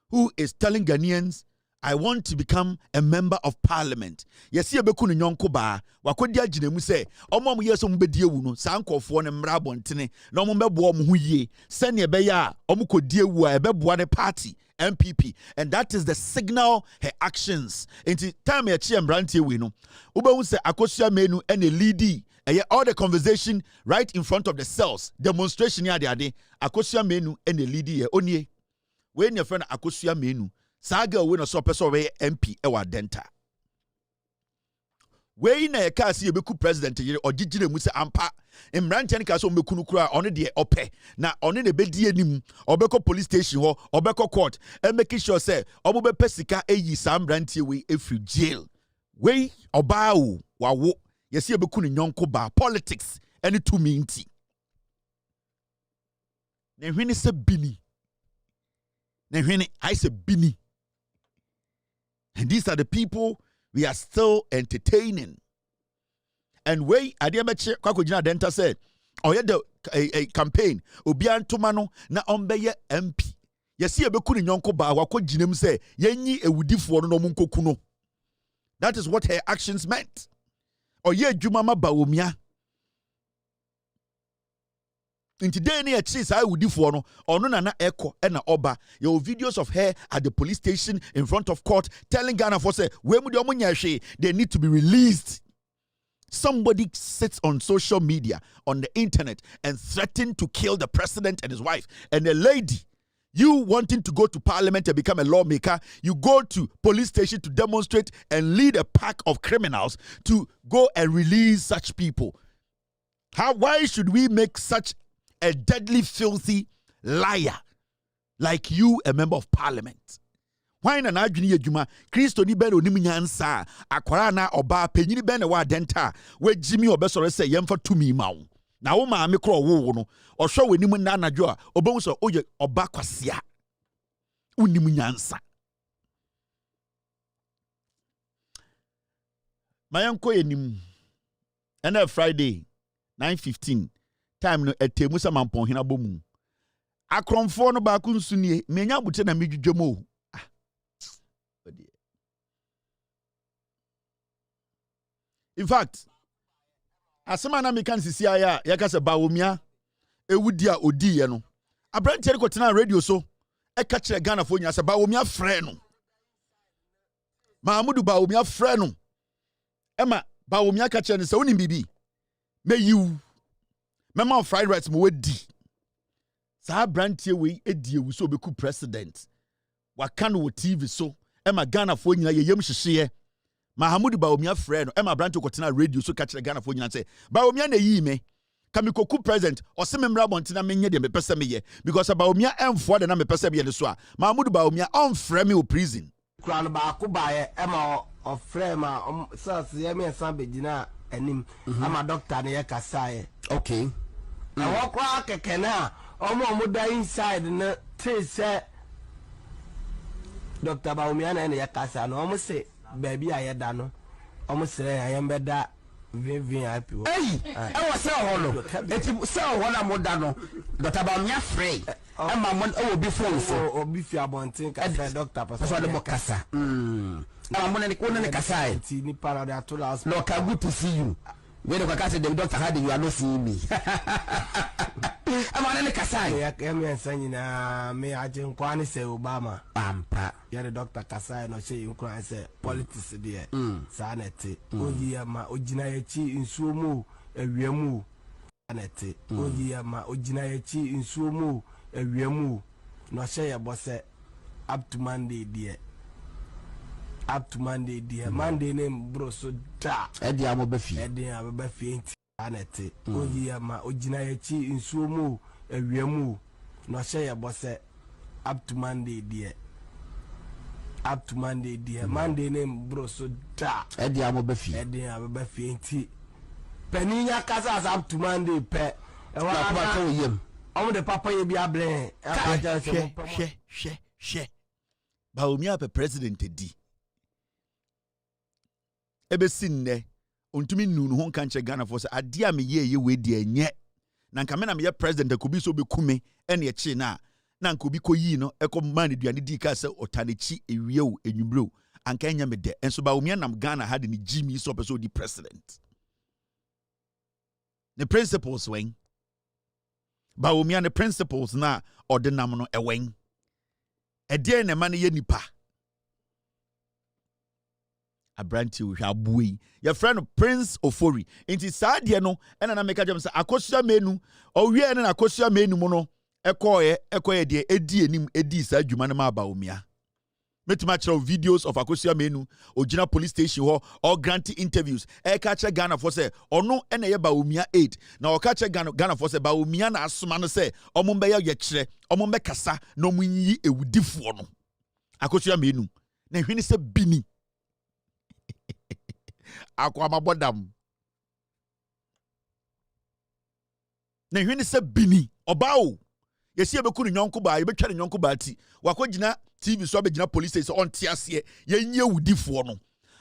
who is telling Ghanaians, I want to become a member of parliament. Yes, you beku no nyonko ba. Wakodi agine mu se, omo mo yeso mo bedie wu no, sa nkofo ne mra bontene, na omo bebo mo ho yie. Se ne be ya, omo kodie wu a ebebo ne party MPP. And that is the signal her actions. Inti time e chi mbrante we no. Ubehu se Akosua Menu ene leadi. All the conversation right in front of the cells, demonstration ya de Akosua Menu ene leadi ye onye. We ne friend Akosua Menu. Saga we no so person we MP e wa Denta. We na e ka se ye beku president yire ogigire mu se ampa imrante ne ka so meku no kura one de ope na one ne bedi anim obeko police station ho obeko court e make sure say obo be pesika eyi samrante we efri jail. We oba wo wawo yesi ye beku no nyonko ba politics any to me nti. Ne hwene se bini. Ne hwene I say bini. And these are the people we are still entertaining. And we, Adiameche Kwakujina Denta said, oh, yeah, a campaign, Obian Tomano, na ombeye MP. Yesi ebekuni nyonko ba wako jinem se, yenyi ewudifo no munko kuno. That is what her actions meant. Oh, yeah, Jumama Bawumia. In today near cheese I would for no or no na echo and na oba your videos of her at the police station in front of court telling Ghana for say they need to be released. Somebody sits on social media on the internet and threatened to kill the president and his wife, and a lady, you wanting to go to parliament and become a lawmaker, you go to police station to demonstrate and lead a pack of criminals to go and release such people. Why should we make such a deadly, filthy liar like you, a member of parliament? Why na adwini adwuma Kristo ni ben onim nyansa akwara na oba penyini ben wa denta we jimi obesore se yemfa tumi mawo na wo ma me kro wo no ohwe wenim na anadwo a obehu so oye oba kwasea unim nyansa. Mayanko enim na Friday 9:15 time no etemu sa mampon hina bomu akromfo no ba ku nsu nie menya bute na medwudwemo in fact asema na mekan sisi aya yakase Bawumia ewudi a odi ye no abrantie ko tena radio so e ka kire Ghana fo nya se Bawumia frɛ no Mahamudu Bawumia frɛ no ema Bawumia ka kire ne se woni bibi meyiw mema fried rice mo wadi sa abrantie we edi ewu so obeku president waka no TV so ema Ghana fo nya ye yem hyehye Mahamudu Bawumia frɛ no ema abrantie ko tena radio so ka kire Ghana fo nya se Bawumia na yi me kamikoku president osememra bontina menye de mepese meye because Bawumia emfo de na mepese be ne so a Mahamudu Bawumia on frɛ me o prison kura no ba ko bae ema o frɛ ma sas ye me san begina anim ama doctor ne ye kasae okay na wo kwa keke na omo da inside na say Dr. Bawumia na ye kasa no omo se baby aye da no omo sere aye mbeda VIP. Hey, I was so hollow. It's so what I'm done. Dr. Bawumia free. And my mom will be full or be fair bonting. I said, Doctor, that's what the Bocassa. I'm going to go to the Casai. Ni parada to us. Look, I'm good to see you. When the doctor had you are not seeing me. I'm on the Casai. I came and saying, me, I didn't quite say Obama. You're the Dr. Kasai, no say you cry, say politics, dear. Sanity. Odia ma Ojinachi in Sumu, a Remu. Sanity. Odia ma Ojinachi in Sumu, a Remu. No say a boss up to Monday, dear. Up to Monday, dear. Monday name, bro, so da. Eddie Amobefi. Eddie Amobefi. Sanity. Odia ma Ojinachi in Sumu, a Remu. No say a boss up to Monday, dear. Up to Monday, dear. Monday name, bro, so da. Eddie Amobefi. Eddie Amobefi. Peninya Casas up to Monday, pet. And what about him? Oh, the papa you be a blame. She. Bawumia pe president di. Ebe sinne. Untumi nunu hon kanche Ghana for say adia me ye we di enye. Na nka me na me ye president ko bi so be kume ene ye chi na. Na nko bi ko yi no eko man duane di ka se otanechi ewie o enwumbre o anka enya me de enso Bawumia nam Ghana had ni Jimmy so person di president the principles wen Bawumia the principles na ordinam no ewen ede na man ye nipa abranti wo hwa boyi your friend Prince Ofori inti saade no ena na meka jam se akosua menu o wie na akosua menu mo no ekoye de edi enim edi sa adwuma na ma Bawumia metima kire videos of Akosua Menu ogina police station ho or granting interviews ka kire Ghana for say ono na ye Bawumia aid na o ka kire Ghana for say Bawumia na asoma no say omo mbe ye kire omo mbe kasa na omo yi ewudifo no Akosua Menu na hwini se bini akwa mabodam na hwini se bini obawo yesi ebeku ni nyonko ba ebetwa ni nyonko ba ti wakogina TV so abegina police station on tiase yenye wudifo no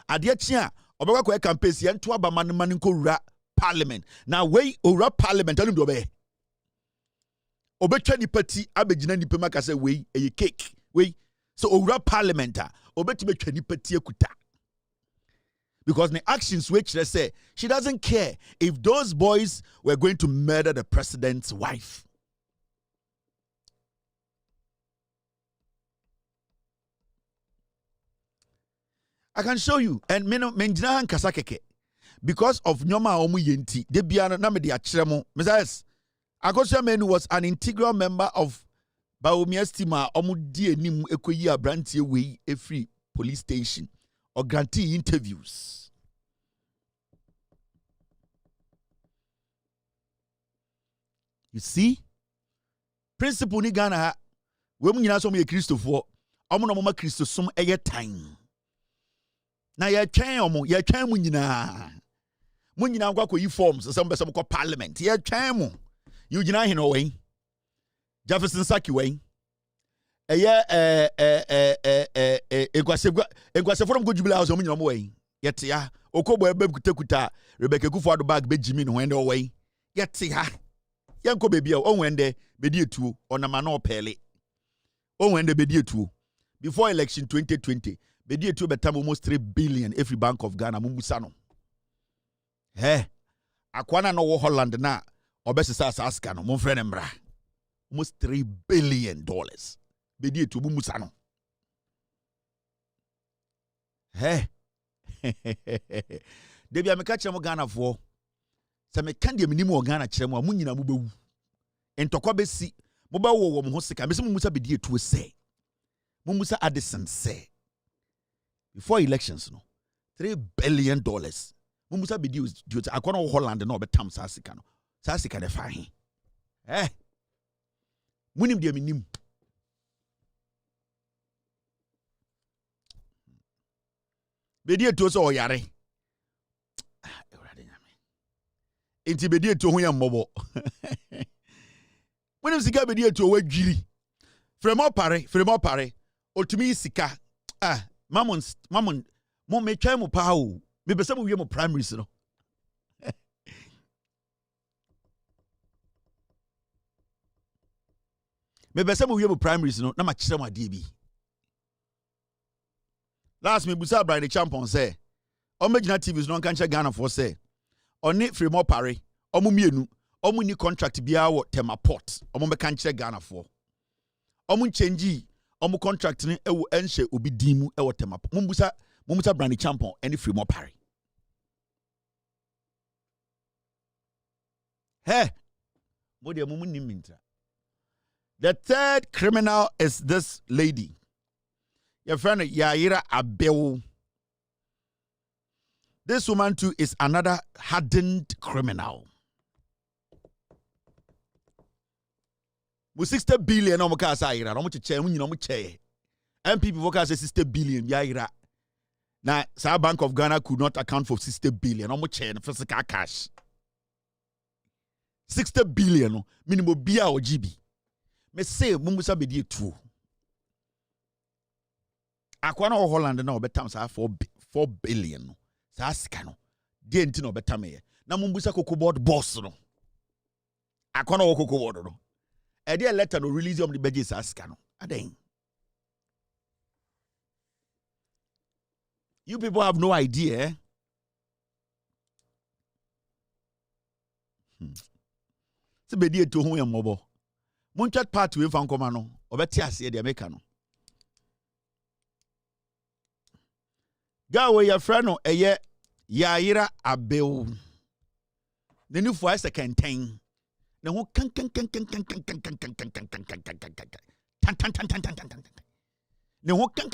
ade achi a obekwa ko campaign ye nto aba man ko wura parliament na we owura parliament anu do be obetwa ni party abegina ni pema ka say we eye cake we so owura parliament a obeti betwa ni party akuta because the actions which they say she doesn't care if those boys were going to murder the president's wife. I can show you and menjina nkasa keke because of nyoma omu yenti de bia na me de akire mo Mrs. Akosua Menu was an integral member of Bawumia's team omu di enim ekoyi abrantie we every police station or grantee interviews. You see principle ni Ghana ha we mu nyina so mo ye Christopher omo no mo ma Christosum eye time na ye twen omo ye twen mu nyina nkwa koyi forms some be ko parliament ye twen mu you nyina he no wen Jefferson Saki wen eye egwase forum go jubila house omo nyina mo wen ye te ya okobo ebe kutakuta Rebecca Kufuor bag be jimi no wen wen ye te ha Yanko baby, on wende, bedi etuo, on a mano pele. On wende bedi etuo. Before election 2020, bedi etuo betam almost 3 billion every Bank of Ghana, mumbusano. Akwana no Holland na, obesisa askano, mon friend mbra. Almost $3 billion. Bedi etuo mumbusano. Debi ameka kire mo Ghana fo. Se me kan de minimu Ghana kire mo amunyina mo bewu. Entokwa besi mo ba wo mo ho sika. Me se mo musa bedi etuo se. Mo musa Addison se. Before elections no. $3 billion. Mo musa bedi etuo se akona Holland na obetam sa sika no. Sa sika de fa he. Munim de minimu. Bedi etuo so oyare. Inti bedi etuo ho ya mbobo. When sika bedi etuo wadwiri. Fremo pare. Otumi sika. Mamon mo me twa mo pa o. Me pese mo wie mo primaries no. Me pese mo wie mo primaries no na ma kire mo ade bi. Last me busa Brian the champion say, Omegina TVs no can check Ghana for say, Oni Fremo Pare, Omu mienu, Omu ni contract biya wo Tema Port, Omu me can check Ghana for. Omu change, Omu contract ni ewu enshe ubi dimu ewo Tema Port. Mumbusa Brian the champion, any Fremo Pare. Modi mumu ni mintra. The third criminal is this lady. Your friend Yaira Abew. This woman too is another hardened criminal. With 60 billion, no more Yaira. No more chair. No more chair. MPP voka say 60 billion. Yaira. Now, South Bank of Ghana could not account for 60 billion. No more chair. No physical cash. 60 billion. Minimum biya or GB. Me say mumusa be die true. Akwana Holland na obetam sa 4 billion no. Sa sika no. Die enti na obetam ye. Na mumbusa Cocoa boss no. Akwana Cocoa board no. E dey letter no release on the budget sa sika no. Aden. You people have no idea. Eh? Se be die to hu ya mobo. Munchat part we fan koma no. Obeti ase de make no. Gawe ya frano eye Yaira Abew. The new for second time. Ne ho kan. Ne ho kan.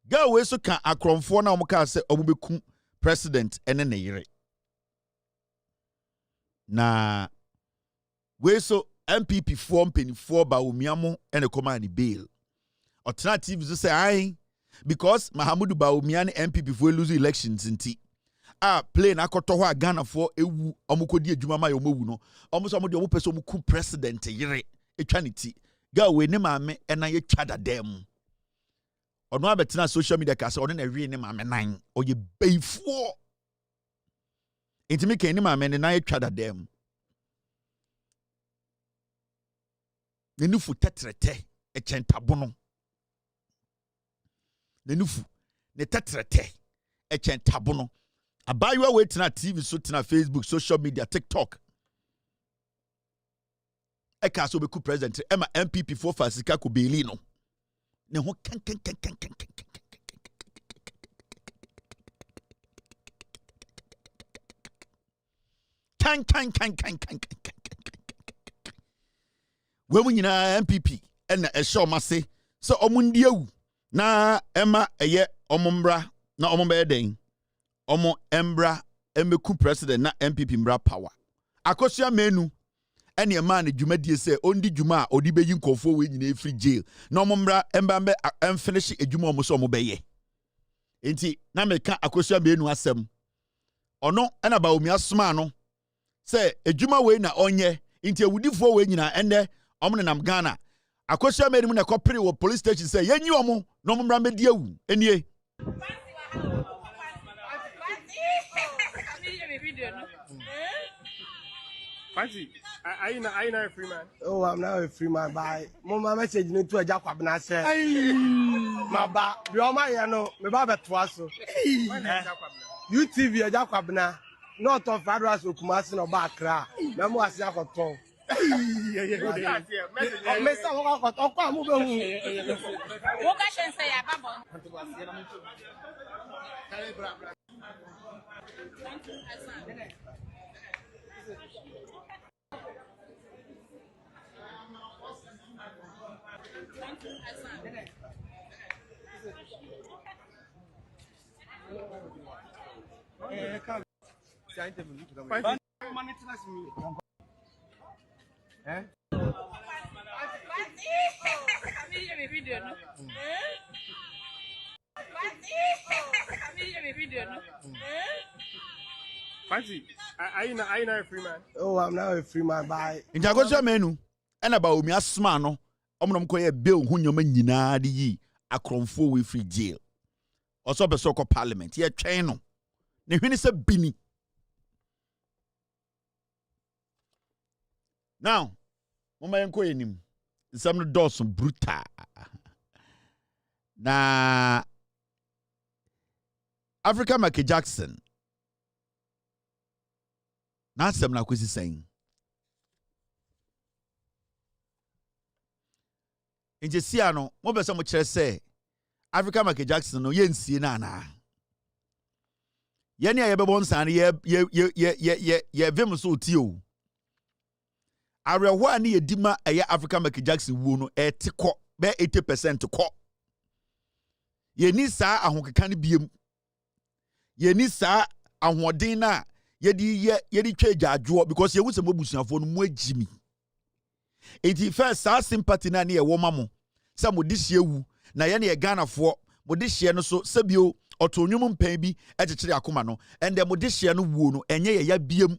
Gawe so kan akromfo na omuka se omubeku president ene ne yire. Na we so MPP form penifo ba omiamo ene koma ni bail. Alternatives say aye because Mahamudu Bawumia and MPP for lose elections in T. Plane akotoho Ghana for ewu omukodi adwuma ma yomowu no. Omo so mo de omo pese omuku president yire etwaniti. Ga we ne maame ena ye twada dem. Ono abetina social media ka se ono na wi ne maame nan oye beifo. Intimi kan ne maame ne na ye twada dem. Ne nufu tetrete echentabono. Nenufu ne tetrete echen tabono abaywa we tina TV so tina Facebook social media TikTok eka so be ku president ema MPP for fasika ko beli no ne ho kan we mu nyina MPP ena e show mase so omundi awu na Emma eye omombra na omombe den omo embra emeku president na MPP mbra power akosua menu ene ema na dwumadie se ondi dwuma a odi beyi nkofo we nyina free jail na omombra emba finish edwuma omo so omo beye enti na meka akosua menu asem ono ena ba omi asoma no se edwuma we na onye enti ewudifo we nyina ene omo nam Ghana akosua menu na kopere wo police station say yenyi omo no mmra medi awu enie Fancy, are you not a free man? Oh, I'm not a free man. Bye. Mama message you to a jack up and I said, my ba, your man, you know, my baba twice. UTV a jack up now. Not of Fadras or Kumasin or Bakra. Memo as Yakot. Mr. Walcott, or come over. What I can say, Fancy, are you not a free man? Oh, I'm not a free man. Bye. In Jagosia menu, and about me as smano, Omnum bill who you mean yina di ye, a cromfo with free jail. Or so be so-called parliament, ye channel. Ne when is a bini. Now, Mama Yanko him, some Dawson bruta. Na Africa Michael Jackson. Na some na kwesi saying. In Jesiano, mo be some chere say Africa Michael Jackson no yensie na na. Ye ne ye be bon san ye vim so ti o. Arewa ani ye dima eye Africa Michael Jackson wo no e te kɔ be 80% kɔ. Ye ni saa ahokeka ne biem. Ye ni saa ahoden na ye di twa gyaadwo because ye wuse mobusuafo no mo agimi. Enti first saa sympathy na ne ye wo mamo. Sa mo di hye wu na ye ne ye Ghanafoɔ mo di hye no so sabio otonwum mpan bi ekekere akoma no ende mo di hye no wuo no enye ye ya biem.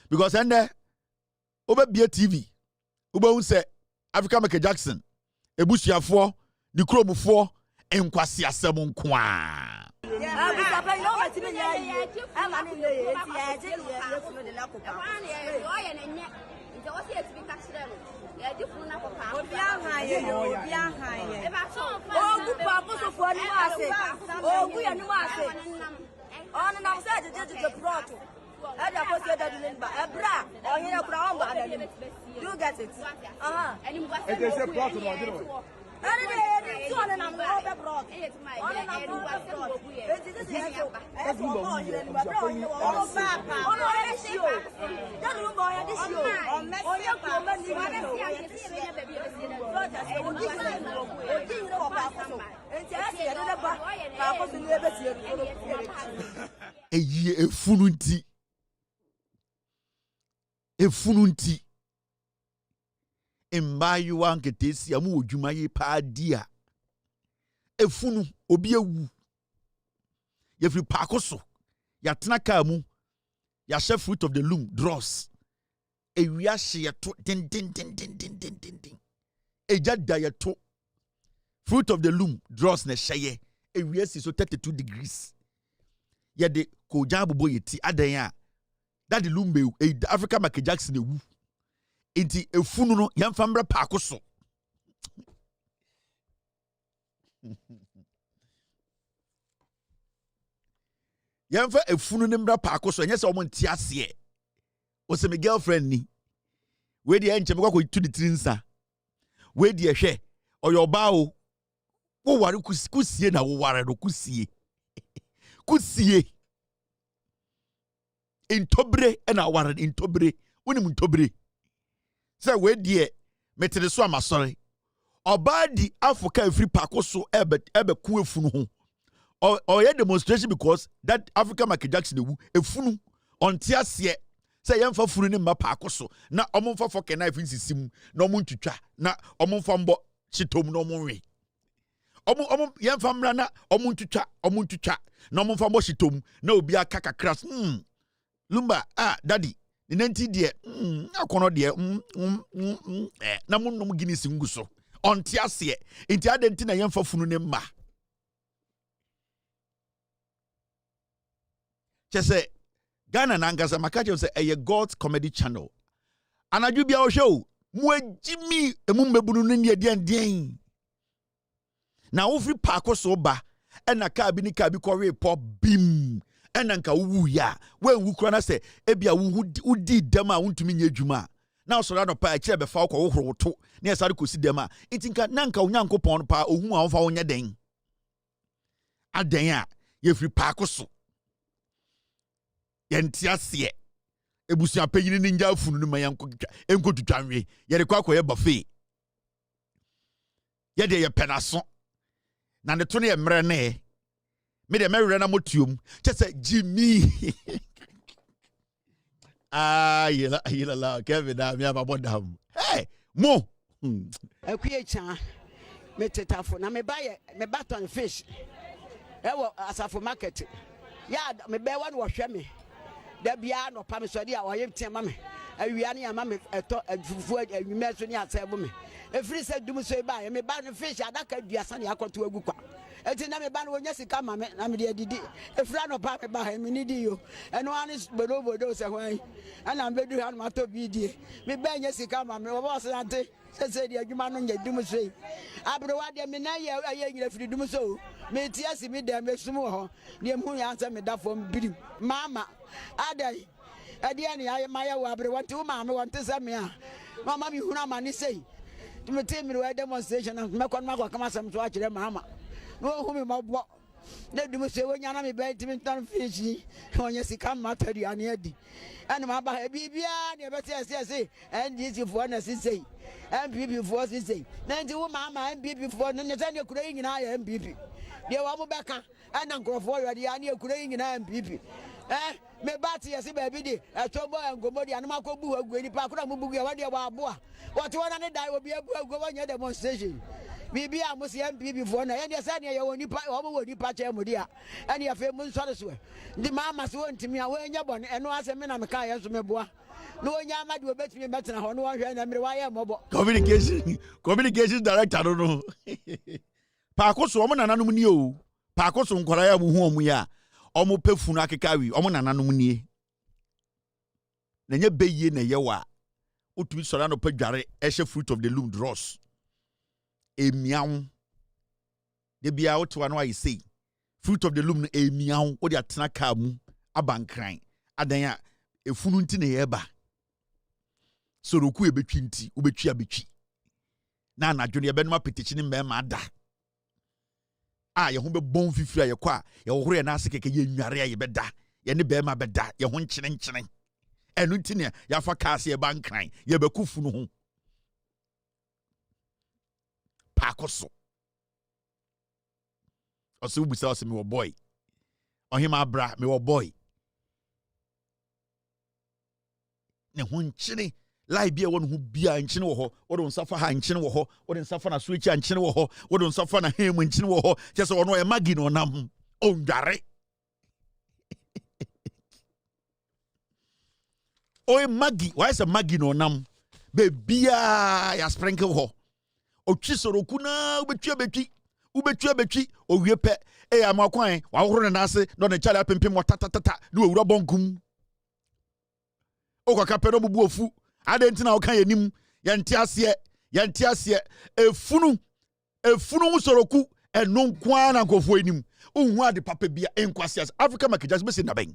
Because ende oba bia TV oba hu se Africa Michael Jackson ebusuafo ni kromufo enkwase asem nko a Do you get it? It is a plot. Efununti Mbayiwa nketesi amu odwuma ye pa dia efunu obi ewu ye firi pakoso ya tena ka mu ya share fruit of the loom dross ewia hye ye to din eja da ye to fruit of the loom dross na hye ewia si so 32 degrees ye de ko jan bobo ye ti adan a that the loom be Africa Michael Jackson ewu inti efunu no yamfa mbre pakoso yamfa efunu ne mbre pakoso enye se omo nti ase o se me girlfriend ni we de enche me kwako to the trinsa we de hwe oyo ba o wo ware kusie na wo ware no kusie intobre na ware intobre wonim intobre say we die metere so amasore oba di Africa free pakoso ebe ku efunu ho or ye demonstration because that Africa Michael Jackson efunu onti ase say yemfa funu ne mma pakoso na omomfa foke knife nsisim na omontwitwa na omomfa mbo chitom na omonwe yemfa mra na omontwitwa na omomfa mbo chitom na obi akaka kras lumba daddy nenti de akono de na munnom Guinness nguso onti ase enti adenti na yemfa funu ne mma chese Ghana Nangasa Makajo say a God's comedy channel. And I do be our show. Mwe Jimmy Emumbebunu Nian. Now if we park soba and a cabin kabi pop beam and anka ya when Wukrana say Ebia who did dema to me juma. Now so that no pa chebe fa ko ho to na sare ko si dema. Itinka nanka onyankopon pa ohu a fa onya den. Aden a ye free park so. Yentiasie ebusia panyini ninja afunu no mayanko enko tutwanwe ye de kwakọ ye buffet ye de ye penaso na ne to ne mre ne me de merre na motuom chese Jimmy yela la Kevin da me abodam hey mo akwie cha me tetafo na me baye me baton fish ewo asafo market ya me be wan wo hwe me da bia no pa me so dia o yem tema me awia ne ama me eto afufu awime so ne asebo me efiri se dum so ba me ba no fish adaka duasa ne akoto agu kwa eti na me ba no onya sika ma me na me de didi efira no pa me ba ha me ni di yo eno ani bodo se hwan ana me du ha no mato bi die me ba nya sika ma me wo bo se ante se di adwuma no nya dum so abro wa de me na ye nyira firi dum so me ti asi me de me sum ho ne mu ya ansa me da fom birim mama adai adia ni aye maya wa abro wanti wo ma me wanti se me a mama mi huna ma ni sei me te mi we demonstration na me kon ma kwa kama sam so a kire mama no hu me mabo na dum so wonya na me be ti me tan fishi onya sika mata di ane adi ana ma ba bibia ne be te se NDC fo na sei MPP fo sei na nti wo mama MPP fo no ne tan ekura nyina ya MPP de wa mo beka ana nkrofo yo de ane ekura nyina MPP me bati yesi baby di etobo engomo di anuma ko bu agu ni pa kura mu bugu ya wa de wa aboa what wona ne dai obi agu wanya demonstration bibi a mo se MPP fo na ye say ne ye woni pa wo mo woni pa che mo dia ene ye fe mu nsore so ndi mama se wontimi a wanya bone eno ase me na me ka ye so me boa no wonya amadi obetimi betena ho no hwe na mere wa ye mobo communication director no pa ko so mo nananum ni o pa ko so nkora ya mu hu omu ya omo pefunu akekawi omo nananom nie na nya beye na yewa otumi sora no padware ehye fruit of the loom dross emiaw de bia otwa no ayi sei fruit of the loom no emiaw odi atena ka mu abankran adan a efunu nti na yeba soroku ebetwi nti obetwi abetwi na anadwo ye benuma petichi ne mbema ada ye ho be bon fifira ye kwa ye hore na ase keke ye nware ye beda ye ne be ma beda ye ho nkyene enu ntine ya fa kaase ye bankran ye bekufu no ho pakoso oso busa oso me wo boy ohima abra me wo boy ne ho nkyene lai bia won hu bia nkyene wo ho wo don safa ha nkyene wo ho wo don safa na switch nkyene wo ho wo don safa na hem nkyene wo ho chese wo no e magi no nam ondware o magi why say magi no nam be bia ya sprinkle ho o twisoroku na ubetwi abetwi o wie pe e amakwan wa horo na ase no ne chale apempem watatatata no ewura bonkum o kwa kapero bubu ofu adentina o kan yanim yante ase efunu usoroku eno nkwa na nkofo enim ohun ade papa bia enkwase as Africa makejas be se na ben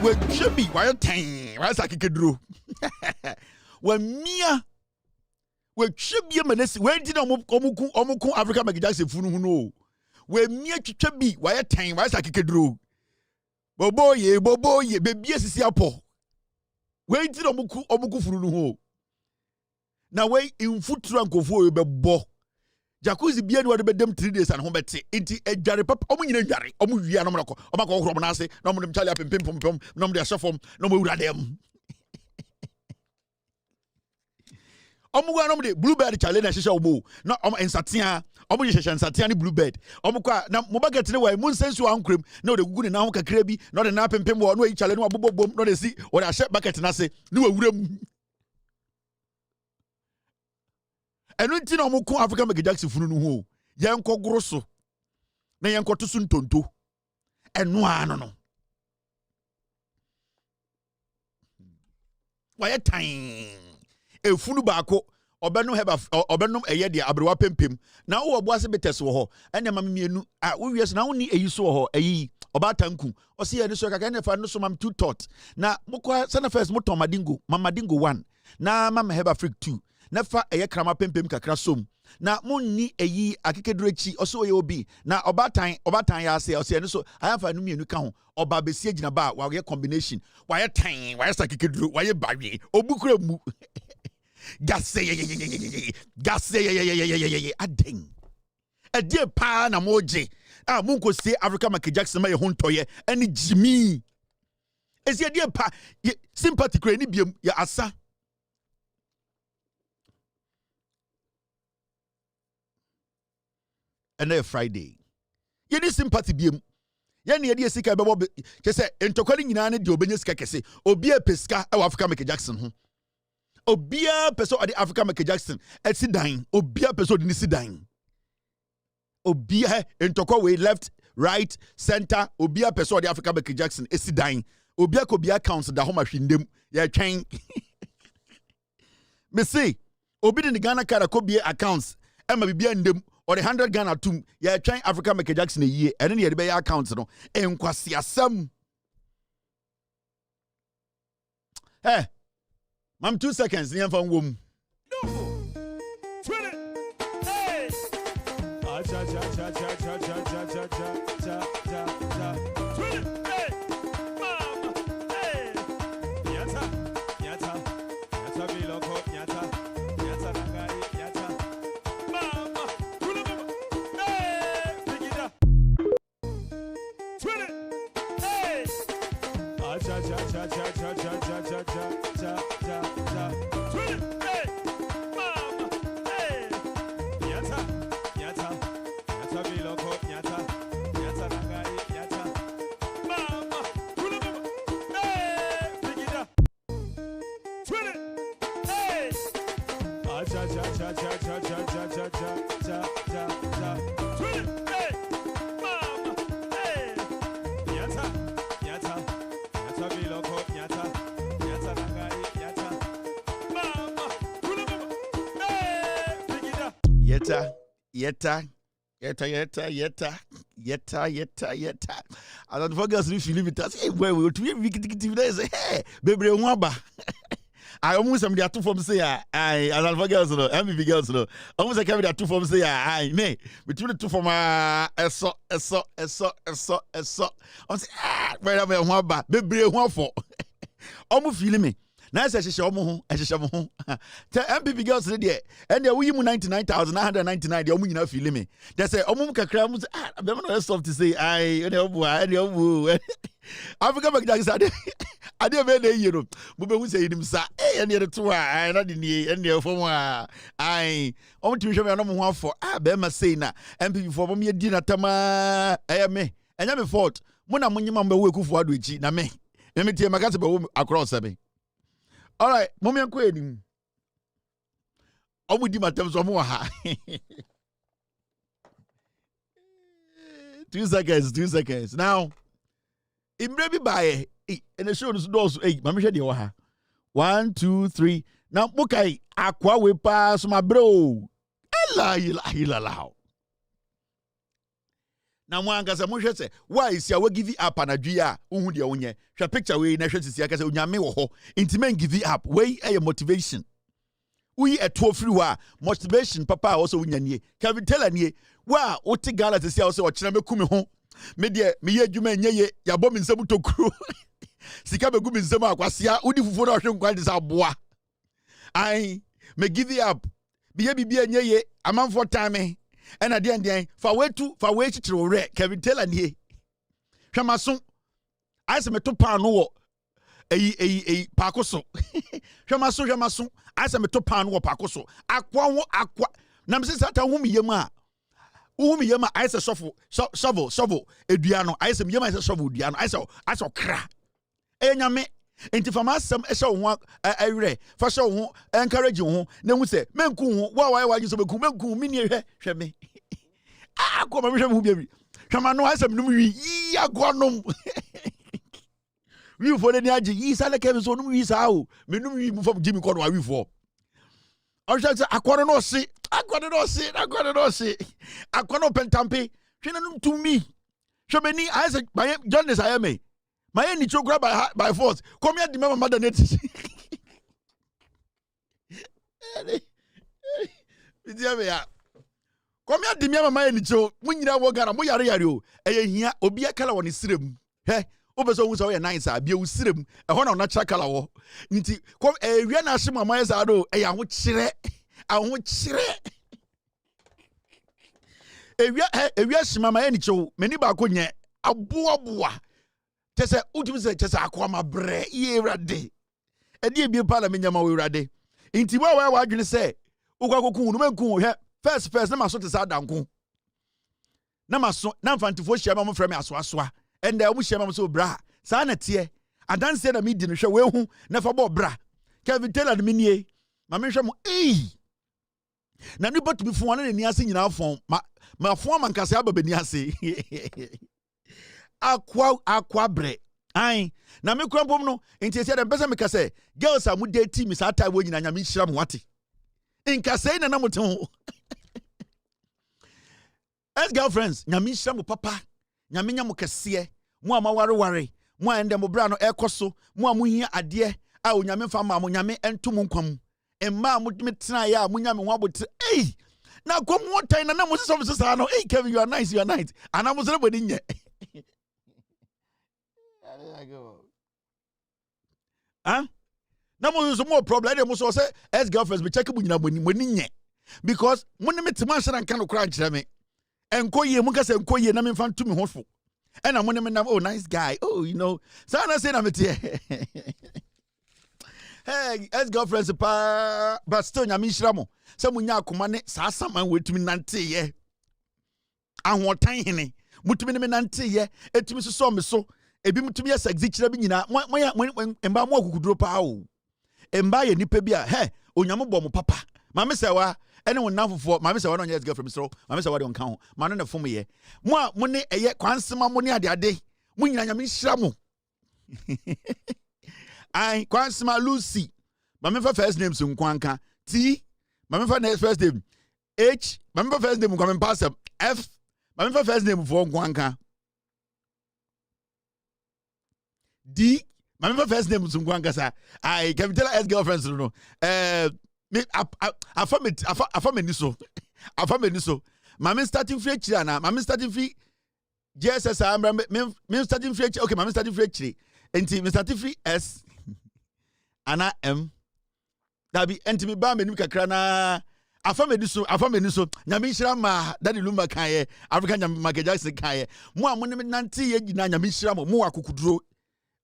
we should be why ten why sakikedro when mia we should be a menace when did omuku Africa Magijase funu no we mia twetwa bi why ten why sakikedro bobo ye baby asisi apo we did omuku funu no ho na we infutru ankofo ye bebo jacuzzi bia ni wade bedem 3 days and homete enti edware papa omu nyina dware omu wia no mrako omako okro na ase na omu dem chale apempem na omu de ahefom na omu wura dem omu gwa na omu de bluebird chale na hihye omu na omu ensatia omu hihye ensatia ni bluebird omu kwa na mo bucket ne wa mu nsensu ankrem na o de gugu ne na ho kakra bi na o de na apempem wo no yi chale no abobobom na o de si o de ahye bucket na ase ni wa wura mu enu nti na omuko Africa Magijase funu no ho yenko goroso na yenko to su ntonto enu ano no waye tan efunu baako obenum eye de abrewa pempem na wo obo ase betes wo ho ene mam mienu a wo wies na wo ni eyi so wo ho eyi oba tanku o se ye ni so kaka ne fa no so mam two tot na mokwa sana first moto madingo 1 na mam heba freak 2 nefa eye krama pempem kakra som na munni eyi akekedrechi oso ye obi na obatan ya ase ose ne so ayafa no mienu ka ho oba besie gina ba wa ye combination wa ye tan wa ye sakekedro wa ye bawe obukura mu gase aden edie pa na moje a munko se Africa Magijase ma ye hontoye eni jimi esi edie pa sympathy kra ni biem ya asa and then Friday. You need sympathy biem. Yani yedi esika bebo kese entokwa ni nyina ne de obenye sika kese. Obi e peska e Africa Magijase ho. Obi a peso ade Africa Magijase eti dan. Obi a peso de ni si dan. Obi a entokwa we left, right, center. Obi a peso ade Africa Magijase esi dan. Obi a ko bi accounts da ho ma hwindem. Ya twen. Me say obi de Ghana card ko bi accounts e ma bibia ndem. Or the 100 Ghana tum ya trying Africa Magijase a year and then you be accounts no enkwasi asem eh mam 2 seconds ni amfa nwom Yeta. I don't forget if you leave it as hey, we to be say, hey, baby, waba. I almost am there two from say, I don't forget, no, MVP girls, no. Almost I carry that two from say, I may between the two from so. I'm say, where am I, waba, baby, one for almost feeling me. Na se hye omo ho te MPP girls dey and they we 99,999 dey omo nyina feel me they say omo kakra mu be no soft to say ai any obu Africa Magijase ade be dey you know mo be hu say nim sa and dey to ai na dey ni and dey fom ai omo timi hwe me no mo ho afọ be ma say na MPP for mo me di na tama me enya me fault mo na mo nyima mba we kufu ado echi na me tie makase be wo across me. All right, mommy and Queen. Omu di matem so mo ha. 2 seconds. Now, imrebi bae and the show is those mama shade yo ha. 1 2 3. Now mukai akwa we pass my bro. Ela. na mo ankasa mo hwɛ sɛ why is ya we give up anadwi a uhu de wonye hwɛ picture we na hwɛ sisi aka sɛ onyame wo ho intimen give up we a motivation we a to free wa motivation papa also unyanie Kevin Taylor nie wa wote gala sisi also ɔkyerɛ mekumi ho me de me ye adwuma nyeye ya bɔ me nsɛm tokuro sika be gu me nsɛm akwasia wodi fufuo na hwɛ nkwan de sa boa ai me give up biye bibia nyeye amanfo time and at the end, for way to re Kevin Taylor nie. Shamason, I say me to pano a pacoso. Shamason, I say me to pano pacoso. Aqua. Namsis at whom yama. I say shovel, Ediano. I say yama is a shovel, Diano. I saw cra. Enyame. Enti fama sam ehye wo ayre fa hye wo encourage wo na hu se menku wo wa you so beku menku mi ne hwɛ me akɔ ma hwɛ me hu biabi hwama no asɛm num wi yi agonom wi fo ne age yi sale ke so num wi sa o me num wi mu fam Jimmy kɔ no wi fo ɔhwɛ se akɔ no se akɔ no pentampe hwɛ na num tumi hwɛ me ni ayɛ John is ayame my any chogra by force. Come here, the member mother net. Come here, the member my any cho. When you are working, I'm going to here. Obia color on his stream. Hey, Obeso was all nice. Be a stream. A honor natural color. Nti come a Riana Shima my zado. I won't share. A Shima my any cho. Many bakunya. A boa. Tese ultim se tese akwa mabre ye rade edi bi pa la menyama we rade inti wa adwene se ukwa kokun no menku hwe first na maso te sa danko na maso na mfantifo hia ma mo frɛ me asoasoa enda mu hia ma so bra sa na te adanse na me di no hwe we hu na fa bo bra Kevin Taylor me nie ma me hwe mo na ni botumi fon na ni ase nyina fon ma fon man kase ababani ase aqua bre ai na me krampom no enti ese dem pese me kase girls amu date me sa tai wo nyina nya me hira mo wate nkase na mo te ho as girlfriends nya me hira mo papa nya me nya mo kase mo amaware mo ende mo bra no ekoso mo amuhia ade a onya me fa ma mo nya me entum nkwam emma mo me tena ya mo nya me ho abotre na kom wotai na mo so sa no Kevin you are nice ana mo so bodi nye na mo so more problem dem so say ex girlfriends be check bunyina boni nye because mo ne metima hye na kan no kra nkire me enkoye mo ka say enkoye na me fan to me hofo e na mo ne me na oh nice guy you know so na say na me tie hey ex girlfriends pa but still nya me hira mo say mo nya akoma ne sa saman wetumi nante ye ahotan hene mutumi ne me nante ye etumi so me so ebi mutumi ya sexy kira bi nyina emba mo akukuduro pa o emba ye nipa bi a onyamo bɔ mo papa ma me sɛ wa ene wo nafofo ma me sɛ wa no nyɛ girlfriend so ma me sɛ wa de on kan ho ma no na fom ye mo a mo ne eye kwansema mo ne ade mo nyina nyame hira mo ai kwansema Lucy ma me fa first name so nkwanka T ma me fa next first name H ma me fa first name kwa me pass F ma me fa first name for nkwanka D my first name is Ngwangasa. I can tell her girlfriends no. Me afameniso. Mama starting free chana. Mama starting free JSS me starting free. Okay, mama starting free chiri. Enti me starting free S. Ana M. Dabi enti me ba me nim kakra na afameniso. Nyame hira ma Daddy Lumba kan African nyame Michael Jackson kan Mo a mo ne nante ye gina nyame hira mo akukuduro.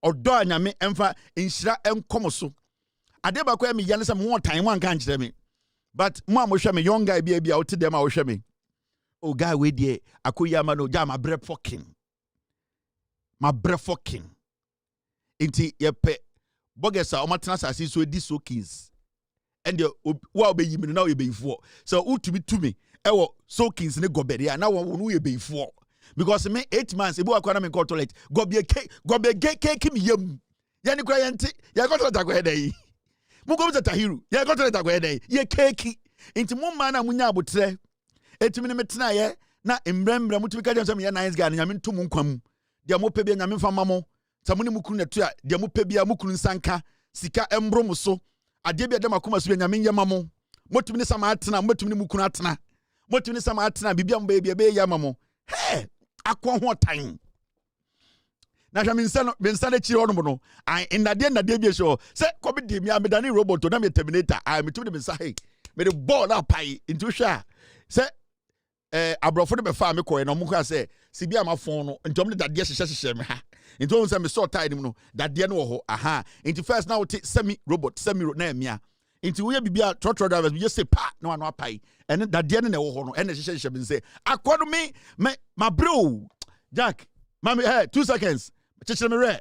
Odo anyame emfa nhira enkom so ade ba kwa me yane se mo tan wan kan kire me but mo amohwe me young guy bia o te dem a wo hwe me o guy we die akoya ma no ja ma bre fucking inti ye pe bogesa o matena sase so di so kings and wa obeyi me na o ye beyifo so utumi tumi ewo so kings ne gobere na wo no ye beyifo because me 8 months ebu akwa na me call toilet go be cake me yam ya ni kwa yenti ya go toilet akwa dey mu go to Tahiru ya go toilet akwa dey ye cake inti mu man na munya abotre etimi ne metena ye na embrembra mutumi ka jam say me nice guy nyame ntom nkwam de mo pe bia nyame fa mamo samuni mukuru na tu a de mo pe bia mukuru nsanka sika embro mo so ade bia de makoma so bia nyame nyamamo motumi ne sama atena motumi ne mukuru atena motumi ne sama atena bibia mo bia be yamamo he akọ ho tan na hwa mensa na chiri hono no ai ndade bi so se ko be de mi amedane robot na me terminator ai metumi de mensa hey me the ball na pai into hwa se abrofo de be fa me koye no mo kwa se si bia ma fon no ntom de dade hye me ha ntom se me so tie nim no dade no wo ho aha into first now semi robot na emia into we bibia trotro drivers we just say pa no anu apai and dade no na wo ho no and hye me say akodo me my bro Jack mami hey 2 seconds chichire me re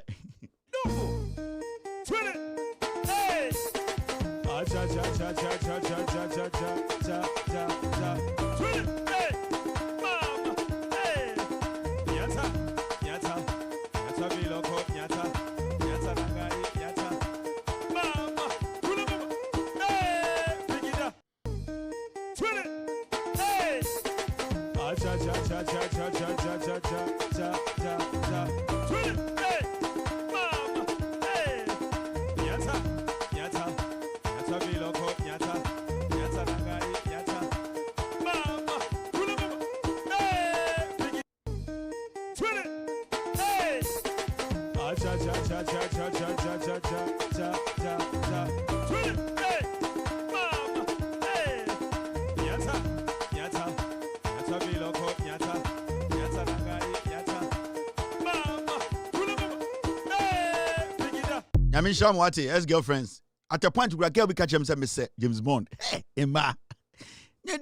Yamin Sham Wati, ex-girlfriends. At a point, we can catch him, say, James Bond. Hey, Emma.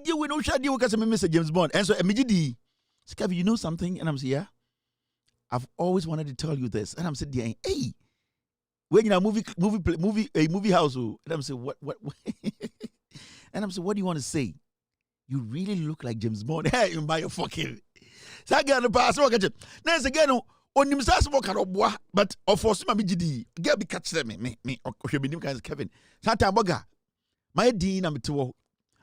You will not share you because I'm Mr. James Bond. And so, immediately, Scavi, you know something? And I'm saying, yeah. I've always wanted to tell you this. And I'm saying, yeah, hey, when you're a movie house, and I'm saying, what? And I'm saying, what do you want to say? You really look like James Bond. Hey, you buy your fucking. So I got the pass. Now, again, onim sase mo ka roboa but of course ma gidi get be catch them me ohwe binim kan Kevin santa boga my din na metewo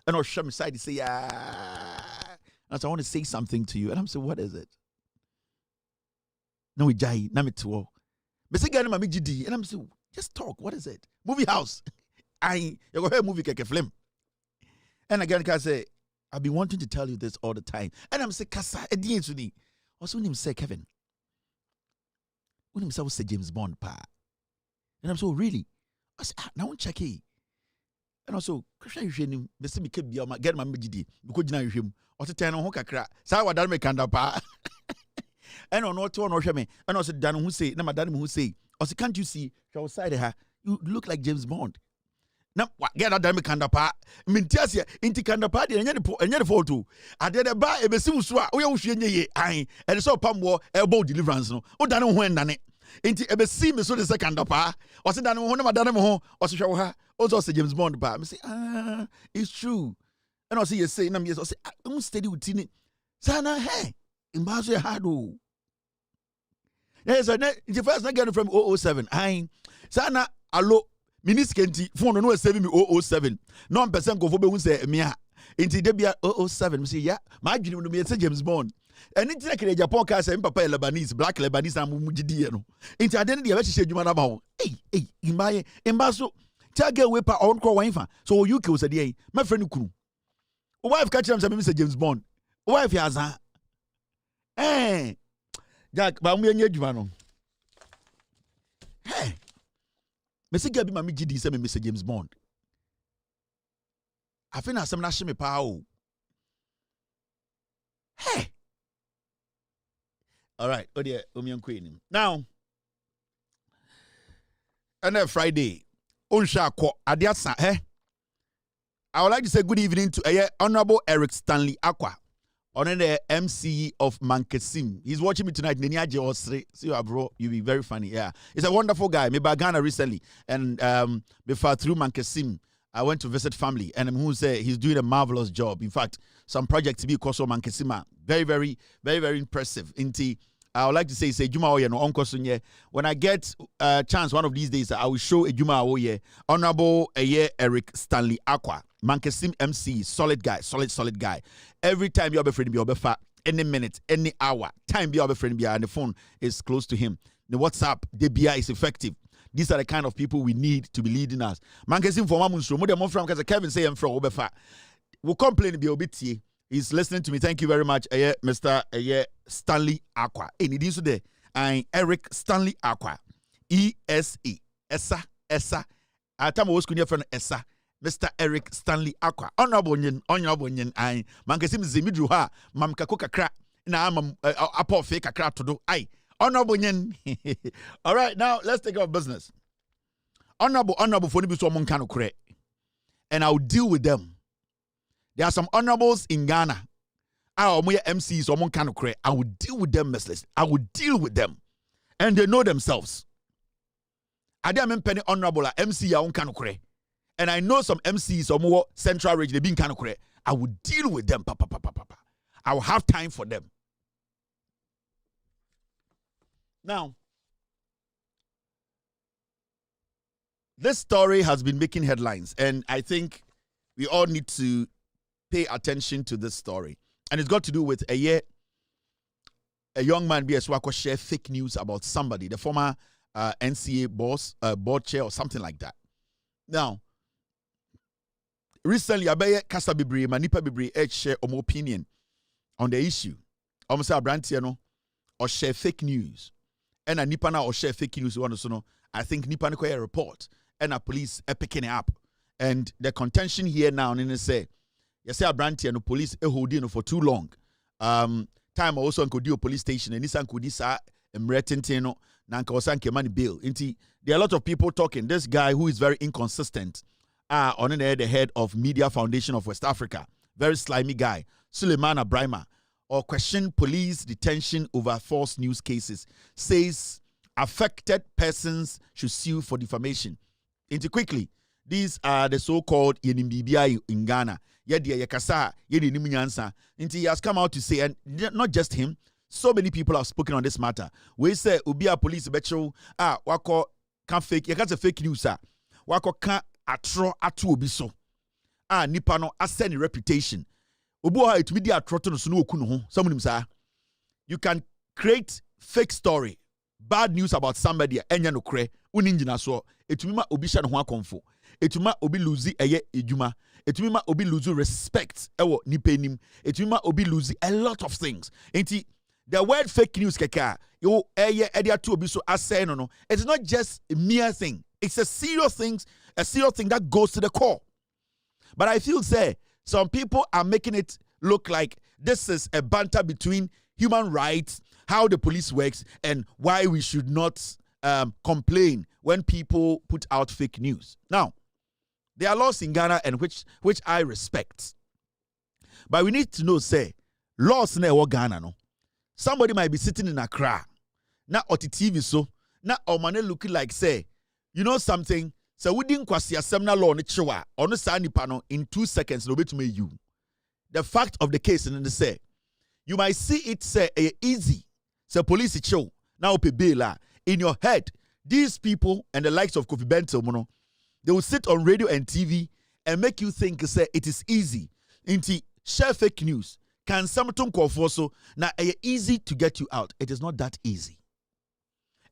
and o hwe me side say and so I want to say something to you and I'm saying what is it no we jai na metewo me say gani ma gidi and I'm saying just talk what is it movie house I you go hear movie keke film and again can say I've been wanting to tell you this all the time and I'm saying kasa edin to ni also him say Kevin when himself say James Bond pa. And I'm so really I say now check it. And also Christian you him me say me ke bia ma get ma megidi because gina you him o te ten ho kakra say wa dan me kanda pa. And on what to no hwe me and also dan who say na madam who say o say can't you see show side her you look like James Bond. Na get that dan me kanda pa mintiasia inti kanda pa de enye de photo ade de ba e besi wusu a wo ye wuhwe nye ye an e so pamwo e bo deliverance no o dan ho ndane inti e besi me so the second pa o se dan ho na madam ho o se hwe wo ha o so say James Bond pa me say it's true and o say you say na me o say I'm steady with it sana hey imbazo e hard o yes the first na get from 007 ai sana allo Miniskenti phone no 7 me 007 no person go for be hu say me a enti de bia 007 me say yeah my adwene no me say James Bond eni tina kire Japan ka say papa Lebanese black Lebanese am mugidie no enti ade ne de be hye adwuma na ba ho imaye embaso tag we pa on ko wan fa so UK o say dey my friend kunu o wife catch am say me say James Bond o wife ya za Jack ba mu yenye adwuma no hey Mesi gabi mami gidi se me Mr. James Bond. I feel na some na shime pa o. Hey. All right, odi omianko enim. Now, and Friday, onsha ko adiasa I would like to say good evening to Honorable Eric Stanley Aqua. On the MC of Mankesim. He's watching me tonight. See you, bro. You'll be very funny. Yeah. He's a wonderful guy. Maybe I Ghana recently. And before through Mankesim, I went to visit family. And who say he's doing a marvelous job. In fact, some projects to be called Mankesima. Very, very, very, very impressive. I would like to say Juma Oye no Uncle Sunye. When I get a chance one of these days, I will show a Juma Oye. Honorable Eric Stanley Aqua. Mankesim MC, solid guy, solid guy. Every time you have a friend, you have a fat. any minute, any hour. Time be our friend, and the phone is close to him. The WhatsApp, the BI is effective. These are the kind of people we need to be leading us. Man, can for Mamunstro, more than from Kevin say I'm from Obefa. We'll complain be obiti. He's listening to me. Thank you very much, Mr. Stanley Aqua. Any this today? I'm Eric Stanley Aqua. ESE. Essa. Atama was kunya friend Essa. Mr. Eric Stanley Aqua. Honorable nyen. I man can see me zimidru ha. Mam kakoka kra. Na am apo fake kakra to do. Aye. Honorable nyen. All right, now let's take our business. Honorable for nibi so mon kanu kre. And I'll deal with them. There are some honorables in Ghana. MCs or mon kanu kre. I will deal with them mercilessly. I will deal with them. And they know themselves. I am penny honorable MC ya kanu kre. And I know some MCs or more central region they being kanu kre. I will deal with them. I will have time for them. Now, this story has been making headlines, and I think we all need to pay attention to this story. And it's got to do with a young man BSWako share fake news about somebody, the former NCA boss, board chair or something like that. Now, recently, Abaye Kasa Bibri, Manipa Bibri, share an opinion on the issue. Almost a brantiano or share fake news. And a Nipana or share fake news, I think Nipana a report and a police picking it up. And the contention here now, and say, you say a brantiano police holding for too long. Time also could do a police station and this could this emretentino nanka osanke money bill. There are a lot of people talking. This guy who is very inconsistent, on the head of Media Foundation of West Africa, very slimy guy, Suleiman Abrahima, or question police detention over false news cases, says affected persons should sue for defamation. Quickly, these are the so-called Yenimbibi in Ghana. He has come out to say, and not just him, so many people have spoken on this matter. We say, Ubia police betro, wako can fake, you can't say fake news, wako can atro atu obiso. Nipa no ascend reputation. Ubuha it media atro no sunu okunu ho. Someone say, you can create fake story, bad news about somebody, enya no kre, uninjina so, etumima obisha no ho akonfo. Etuma obi lose eye ejuma. Etuma obi lose respect. Ewo nipenim. Etuma obi lose a lot of things. The word fake news keka, yo eye edia tu obi so asay no. It's not just a mere thing. It's a serious thing that goes to the core. But I feel say some people are making it look like this is a banter between human rights, how the police works, and why we should not complain when people put out fake news. Now, there are laws in Ghana and which I respect. But we need to know, say, laws in Ghana, no. Somebody might be sitting in Accra, na oti TV so, na omane looking like, say, you know something, so we didn't kwasi asemna law ni chiwa, ono sa nipa no, in 2 seconds, no bet me you. The fact of the case, and then say, you might see it say, easy, so police show, now pe bail in your head, these people and the likes of Kofi Bento, mono, they will sit on radio and TV and make you think, say, it is easy. Inti share fake news. Can something call for so now easy to get you out? It is not that easy.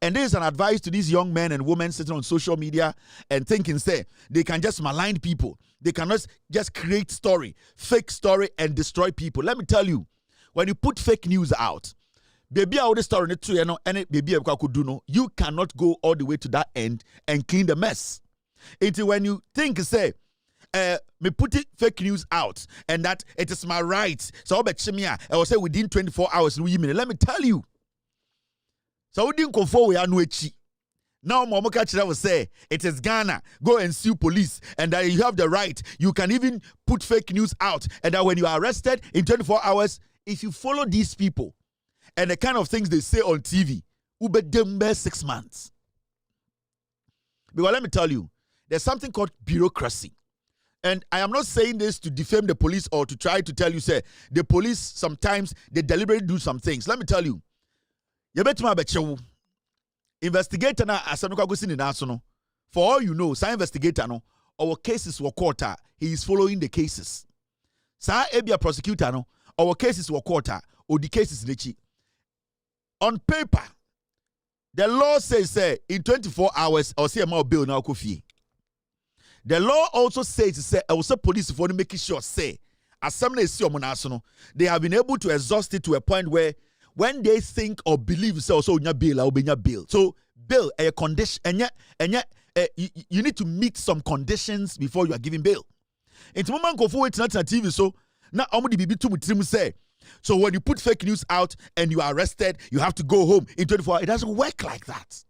And there is an advice to these young men and women sitting on social media and thinking, say, they can just malign people. They cannot just create fake story, and destroy people. Let me tell you, when you put fake news out, baby, all the story, and baby, you cannot go all the way to that end and clean the mess. Until when you think, say, me put it fake news out and that it is my right. So I will say within 24 hours. Let me tell you. So we didn't go forward. Now Momoka will say it is Ghana. Go and sue police, and that you have the right. You can even put fake news out, and that when you are arrested in 24 hours, if you follow these people and the kind of things they say on TV, you bet them 6 months. Because let me tell you, there's something called bureaucracy. And I am not saying this to defame the police or to try to tell you, say, the police sometimes, they deliberately do some things. Let me tell you, investigator na asanuka go sin naso. For all you know, sa investigator no, our cases were quarter, he is following the cases. Sa ebia prosecutor no, our cases were quarter, or the cases in on paper. The law says say in 24 hours or say amount bill now kofi. The law also says say also police for making sure say as some say they have been able to exhaust it to a point where when they think or believe say also bail or bail. So bail a condition and you need to meet some conditions before you are giving bail. It's moment go forward to TV so now omudi bibi to mutrim say so when you put fake news out and you are arrested you have to go home in 24 hours. It doesn't work like that.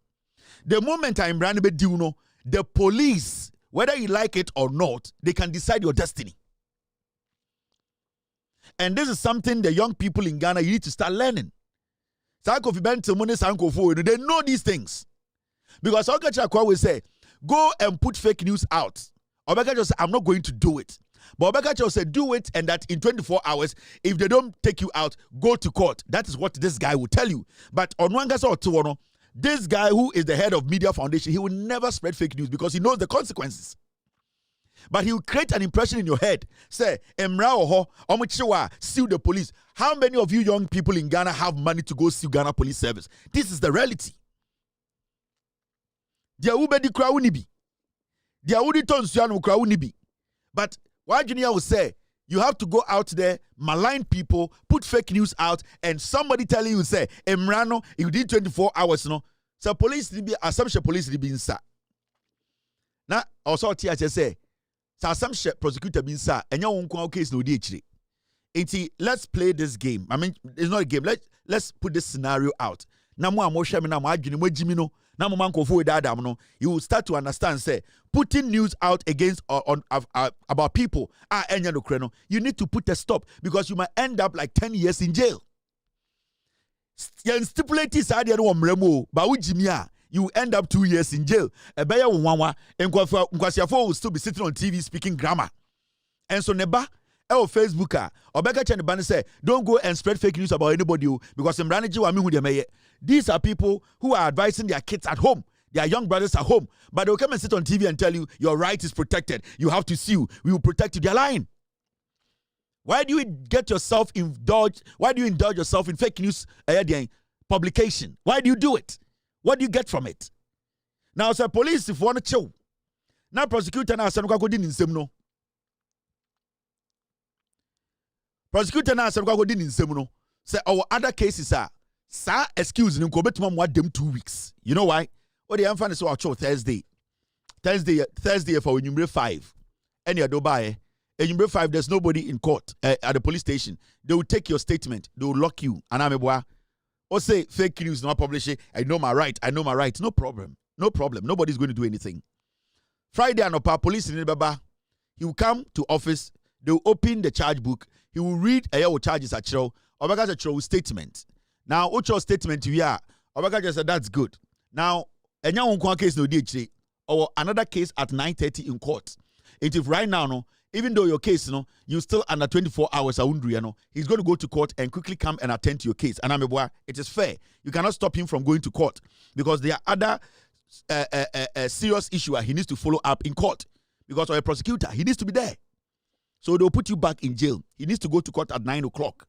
The moment I'm running the police, whether you like it or not, they can decide your destiny. And this is something the young people in Ghana you need to start learning. They know these things. Because Okacha will say, go and put fake news out. Obeka just say, I'm not going to do it. But Obeka just said, do it, and that in 24 hours, if they don't take you out, go to court. That is what this guy will tell you. But on one or this guy who is the head of Media Foundation, he will never spread fake news because he knows the consequences. But he will create an impression in your head. Say, Emra oho, omuchiwa, sue the police. How many of you young people in Ghana have money to go sue Ghana Police Service? This is the reality. Dia ubedi krawu nibi. Dia udi tonsuanu krawu nibi. But why Junior will say, you have to go out there, malign people, put fake news out, and somebody telling you, say, Emrano, you did 24 hours, no? So police, assumption police, inside. Now, also, THS say, so assumption prosecutor be inside, and your own case no DHD. Let's play this game. I mean, it's not a game. Let's put this scenario out. Now, you will start to understand, say, putting news out against about people, you need to put a stop because you might end up like 10 years in jail. You end up 2 years in jail. And will still be sitting on TV speaking grammar. And so neba Facebook or Becca say, don't go and spread fake news about anybody because these are people who are advising their kids at home, their young brothers at home, but they'll come and sit on TV and tell you your right is protected. You have to sue. We will protect you. They're lying. Why do you get yourself indulged? Why do you indulge yourself in fake news publication? Why do you do it? What do you get from it? Now, sir, police, if you want to chill, now prosecutor now said, no. Prosecutor now said, no. Say our other cases are, sir, excuse me, them 2 weeks. You know why? What the infant is watch Thursday for number 5. Any Dubai, number 5, there's nobody in court at the police station. They will take your statement, they will lock you. And I'm or say fake news, not publish it. I know my right. No problem. Nobody's going to do anything. Friday, and police in Baba, he will come to office. They will open the charge book. He will read a charges at Chiro. Obaka a Chiro statement. Now, Ocho statement we are. Obaka just said that's good. Now, a case no DHD or another case at 9:30 in court. If right now, no, even though your case, no, you still under 24 hours, he's going to go to court and quickly come and attend to your case. And it is fair. You cannot stop him from going to court because there are other serious issues he needs to follow up in court because of a prosecutor. He needs to be there. So they'll put you back in jail. He needs to go to court at 9 o'clock.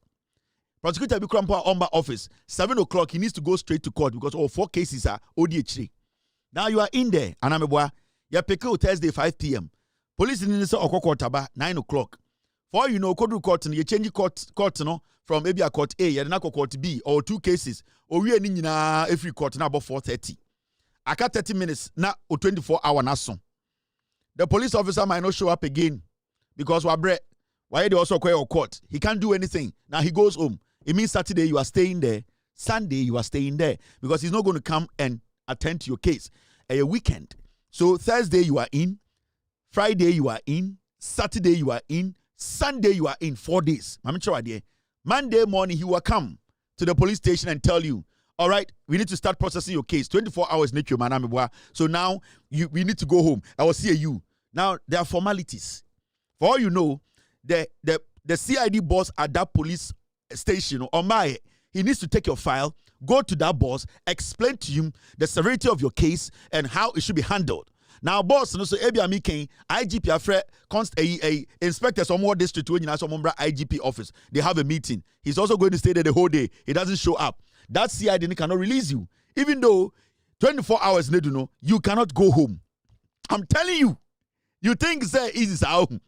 Prosecutor will come to our office. 7 o'clock, he needs to go straight to court because all 4 cases are ODHD. Now you are in there. And you pick Thursday 5 p.m. Police in the court 9 o'clock. For you know, court you change court from maybe a court A, and court B, or 2 cases, or we are every court now about 4:30. I got 30 minutes now or 24 hours now. The police officer might not show up again because why they also call your court? He can't do anything. Now he goes home. It means Saturday you are staying there. Sunday you are staying there because he's not going to come and attend to your case a weekend. So Thursday you are in. Friday you are in, Saturday you are in, Sunday you are in 4 days. Monday morning he will come to the police station and tell you, all right, we need to start processing your case. 24 hours so now we need to go home. I will see you. Now there are formalities. For all you know, the CID boss at that police station he needs to take your file, go to that boss, explain to him the severity of your case and how it should be handled. Now boss no so ebi amiken IGP afre inspectors on more district when you know some IGP office. They have a meeting. He's also going to stay there the whole day. He doesn't show up. That CID cannot release you. Even though 24 hours need to know, you cannot go home. I'm telling you. You think say easy home.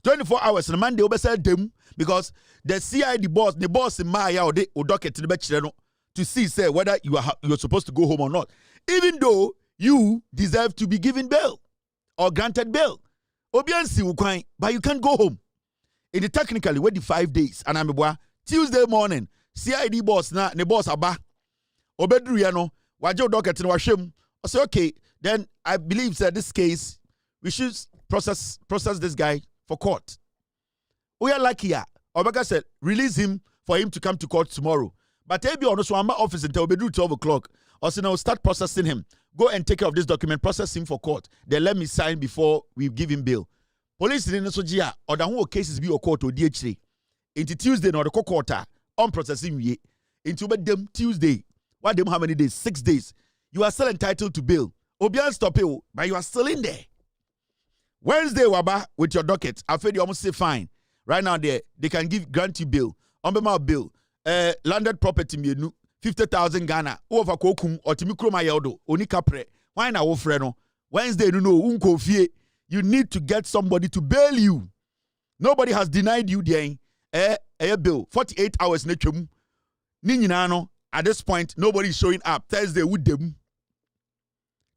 24 hours the man they obey them because the CID boss, the boss in Maya or the docket to see say whether you're supposed to go home or not. Even though you deserve to be given bail or granted bail. Obiansi but you can't go home. In the technically wait the 5 days and I'm Tuesday morning CID boss na the boss aba obedru ya no waje docket no wahwem. I say okay, then I believe that this case we should process this guy for court. We are lucky here. Obaka said release him for him to come to court tomorrow. But maybe on also my office until we do 12 o'clock. Or so now start processing him. Go and take care of this document, process him for court. Then let me sign before we give him bail. Police didn't so jia or the whole cases be a court or DH3. Into Tuesday or the quarter on processing ye. Into them Tuesday. What them how many days? 6 days. You are still entitled to bail. Obian stop you, but you are still in there. Wednesday waba with your docket. I feel you almost say fine. Right now they can grant you bail. On bill. Landed property me 50,000 Ghana. Over kokum or timikro mayeldo. Oni kapre. Why na wo freno? Wednesday no unko fie. You need to get somebody to bail you. Nobody has denied you the bill. 48 hours netwem. Ni nyina no. At this point, nobody is showing up. Thursday with them.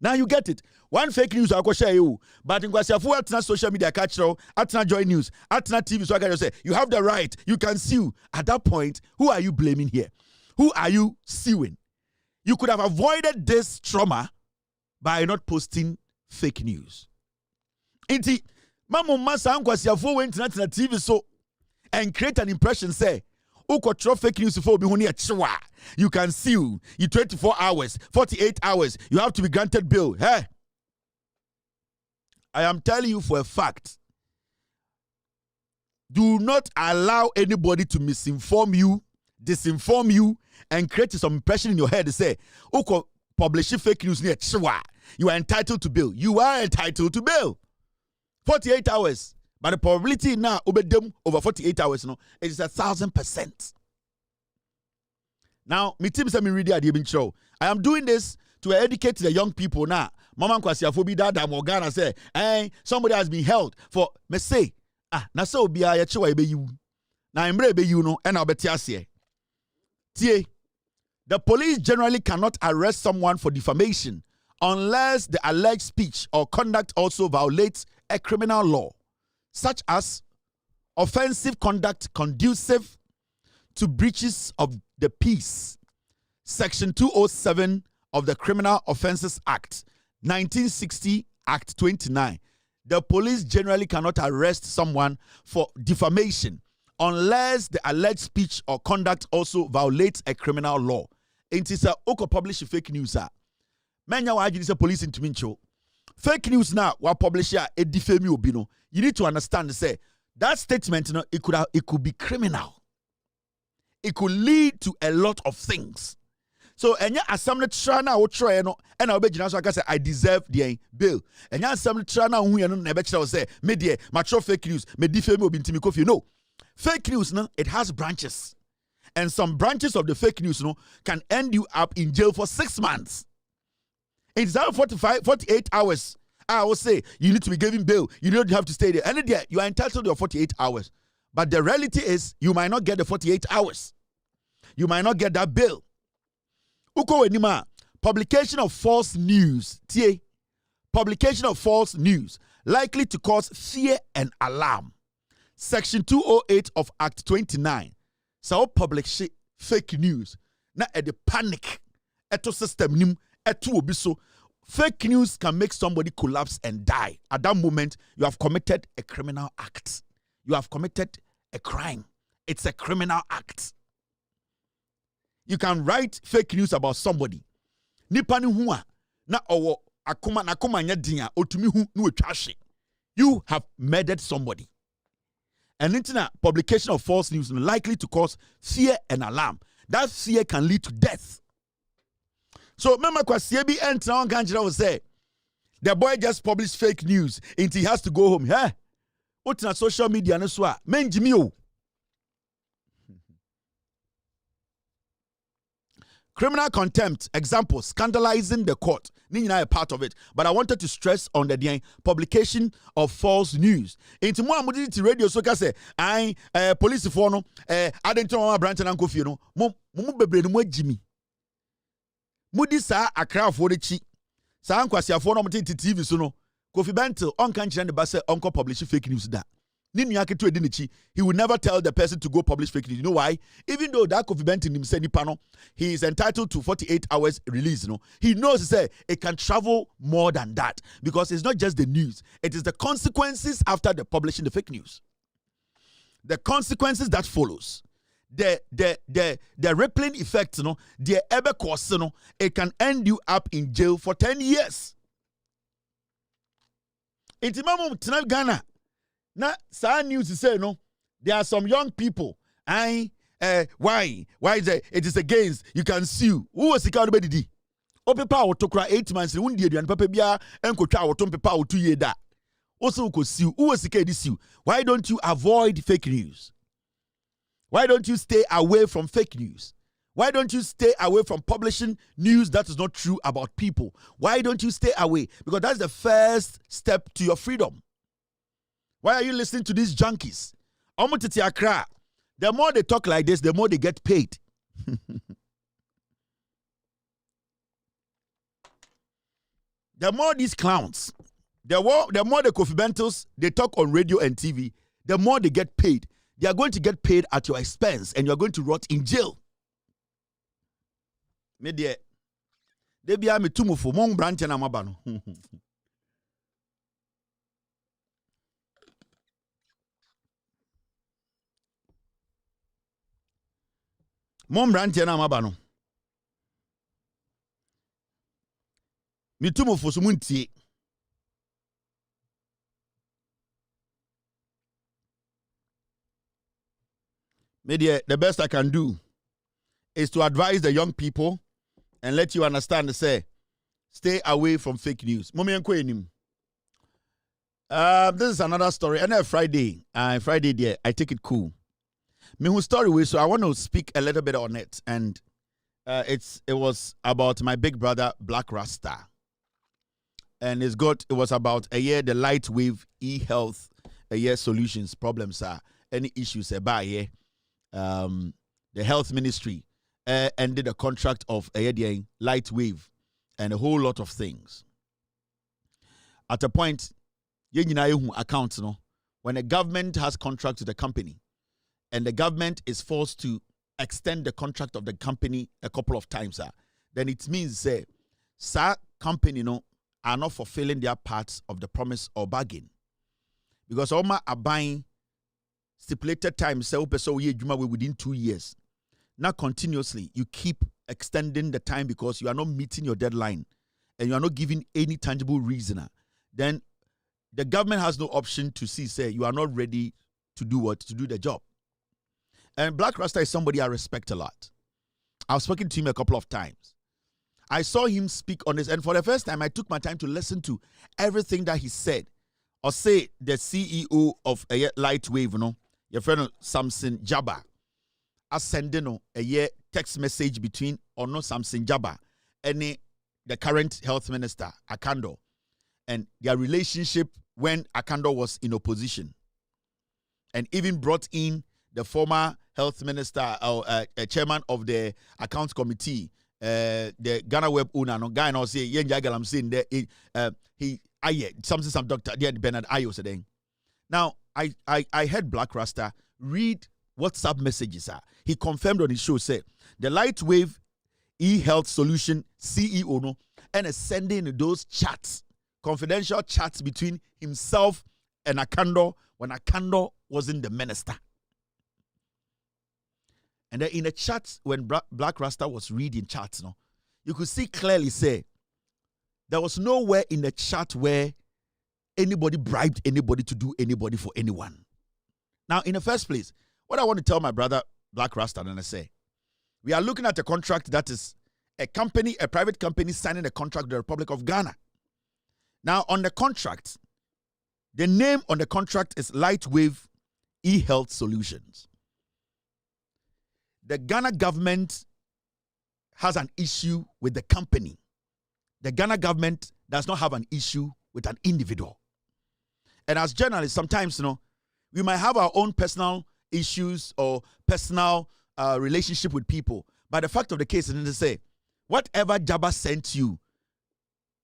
Now you get it. One fake news I go share you. But in Kwasiafu atna social media catch atna joy news, atna TV, so I can just say you have the right, you can sue. At that point, who are you blaming here? Who are you suing? You could have avoided this trauma by not posting fake news. Inti mamu masa Kwasiafu went to TV so and create an impression say uko fake news for be huni achwa. You can sue. You 24 hours, 48 hours. You have to be granted bail. Hey, I am telling you for a fact. Do not allow anybody to misinform you, disinform you, and create some impression in your head to say, uko publish fake news near chwa. You are entitled to bail. You are entitled to bail. 48 hours. But the probability now over them over 48 hours is 1,000%. Now, me team say me ready at the show. I am doing this to educate the young people now. Mama Kwasiafobi Dada Morgana say, somebody has been held for me say, na so be a chewa ebe you. Na embre ebe you no, and I'll bet you tie. The police generally cannot arrest someone for defamation unless the alleged speech or conduct also violates a criminal law, such as offensive conduct conducive to breaches of the peace. Section 207 of the Criminal Offences Act, 1960, Act 29. The police generally cannot arrest someone for defamation unless the alleged speech or conduct also violates a criminal law. It is a oko publish fake news. Manya wa ajini se police into mincho. Fake news now wa publish a defame you obino. You need to understand say that statement it could be criminal. It could lead to a lot of things. So, enya assembly trana wo try no and I so I can say I deserve the bail. Enya assembly trana hu no na be kira say me de ma fake news, me defame obi ntimi kofi. No. Fake news no, it has branches. And some branches of the fake news can end you up in jail for 6 months. It's 48 hours. I will say you need to be given bail. You don't have to stay there. And there you are entitled to your 48 hours. But the reality is, you might not get the 48 hours. You might not get that bail. Uko wenima, publication of false news. Publication of false news likely to cause fear and alarm. Section 208 of Act 29. So publish fake news. Na at the panic. Eto system nim eto obiso. Fake news can make somebody collapse and die. At that moment, you have committed a criminal act. You have committed a crime. It's a criminal act. You can write fake news about somebody. Nipa ni huwa na owo akoma nya din a otumi hu no etwahle. You have murdered somebody. And internet publication of false news is likely to cause fear and alarm. That fear can lead to death. So remember Kwasiabi entra on kanjira will say, The boy just published fake news and he has to go home. Huh? What's on social media? Men Jimmy. Criminal contempt, example, scandalizing the court. Nina a part of it. But I wanted to stress on the publication of false news. Into more amuditi radio so say I police for no I didn't know branch and uncle no bebre no Jimmy. Mudi sa akra for the chi. Sa ankwasi for no TV so no. Kofi Bentil on kan chire ne ba say uncle publish fake news da. He will never tell the person to go publish fake news. You know why? Even though that Kofi Bentil himself, he is entitled to 48 hours release. He knows it can travel more than that because it's not just the news. It is the consequences after the publishing the fake news. The consequences that follows. The rippling effect, the ever course, it can end you up in jail for 10 years. Intimamu tonight Ghana. Now, sad news to say, there are some young people. Why is it? It is against. You can sue. Who was the coward baby? Open power to cry 8 months. Who did you and Papa Bia and Cocha or Tom Power 2 years that? Also, could sue. Who was the case sue? Why don't you avoid fake news? Why don't you stay away from fake news? Why don't you stay away from publishing news that is not true about people? Why don't you stay away? Because that's the first step to your freedom. Why are you listening to these junkies? The more they talk like this, the more they get paid. The more these clowns, the more the Kofi Bentils, they talk on radio and TV, the more they get paid. They are going to get paid at your expense and you are going to rot in jail. Media. They be a me tumufu mong branch na mabano. Mom branche na mabano. Mitumo fosumunti. Media, the best I can do is to advise the young people and let you understand, say, stay away from fake news. This is another story. And Friday there, I take it cool. Me story so I want to speak a little bit on it, and it was about my big brother Black Rasta, and it was about the Lightwave e-health solutions problems any issues about the health ministry ended a contract of the Lightwave and a whole lot of things. At a point, accounts when a government has contract with a company. And the government is forced to extend the contract of the company a couple of times, then it means company are not fulfilling their parts of the promise or bargain. Because Oma are buying stipulated time, within 2 years. Now continuously, you keep extending the time because you are not meeting your deadline and you are not giving any tangible reason. Then the government has no option to say you are not ready to do the job. And Black Rasta is somebody I respect a lot. I've spoken to him a couple of times. I saw him speak on this, and for the first time, I took my time to listen to everything that he said. Or say the CEO of Lightwave, your friend Samson Jabba, sending a text message between Samson Jabba and the current health minister, Akando, and their relationship when Akando was in opposition. And even brought in the former health minister or chairman of the accounts committee, the Ghana Web owner, guy now say I'm saying that some doctor Bernard Ayo said. Now I heard Black Rasta read WhatsApp messages. He confirmed on his show, say the Lightwave e-health solution CEO and is sending those chats, confidential chats between himself and Akando when Akando wasn't the minister. And then in the chat, when Black Rasta was reading chats, you could see clearly say there was nowhere in the chat where anybody bribed anybody to do anybody for anyone. Now, in the first place, what I want to tell my brother Black Rasta, and I say, we are looking at a contract that is a private company signing a contract with the Republic of Ghana. Now, on the contract, the name on the contract is Lightwave eHealth Solutions. The Ghana government has an issue with the company. The Ghana government does not have an issue with an individual. And as journalists, sometimes, we might have our own personal issues or personal relationship with people. But the fact of the case is to say, whatever Jabba sent you,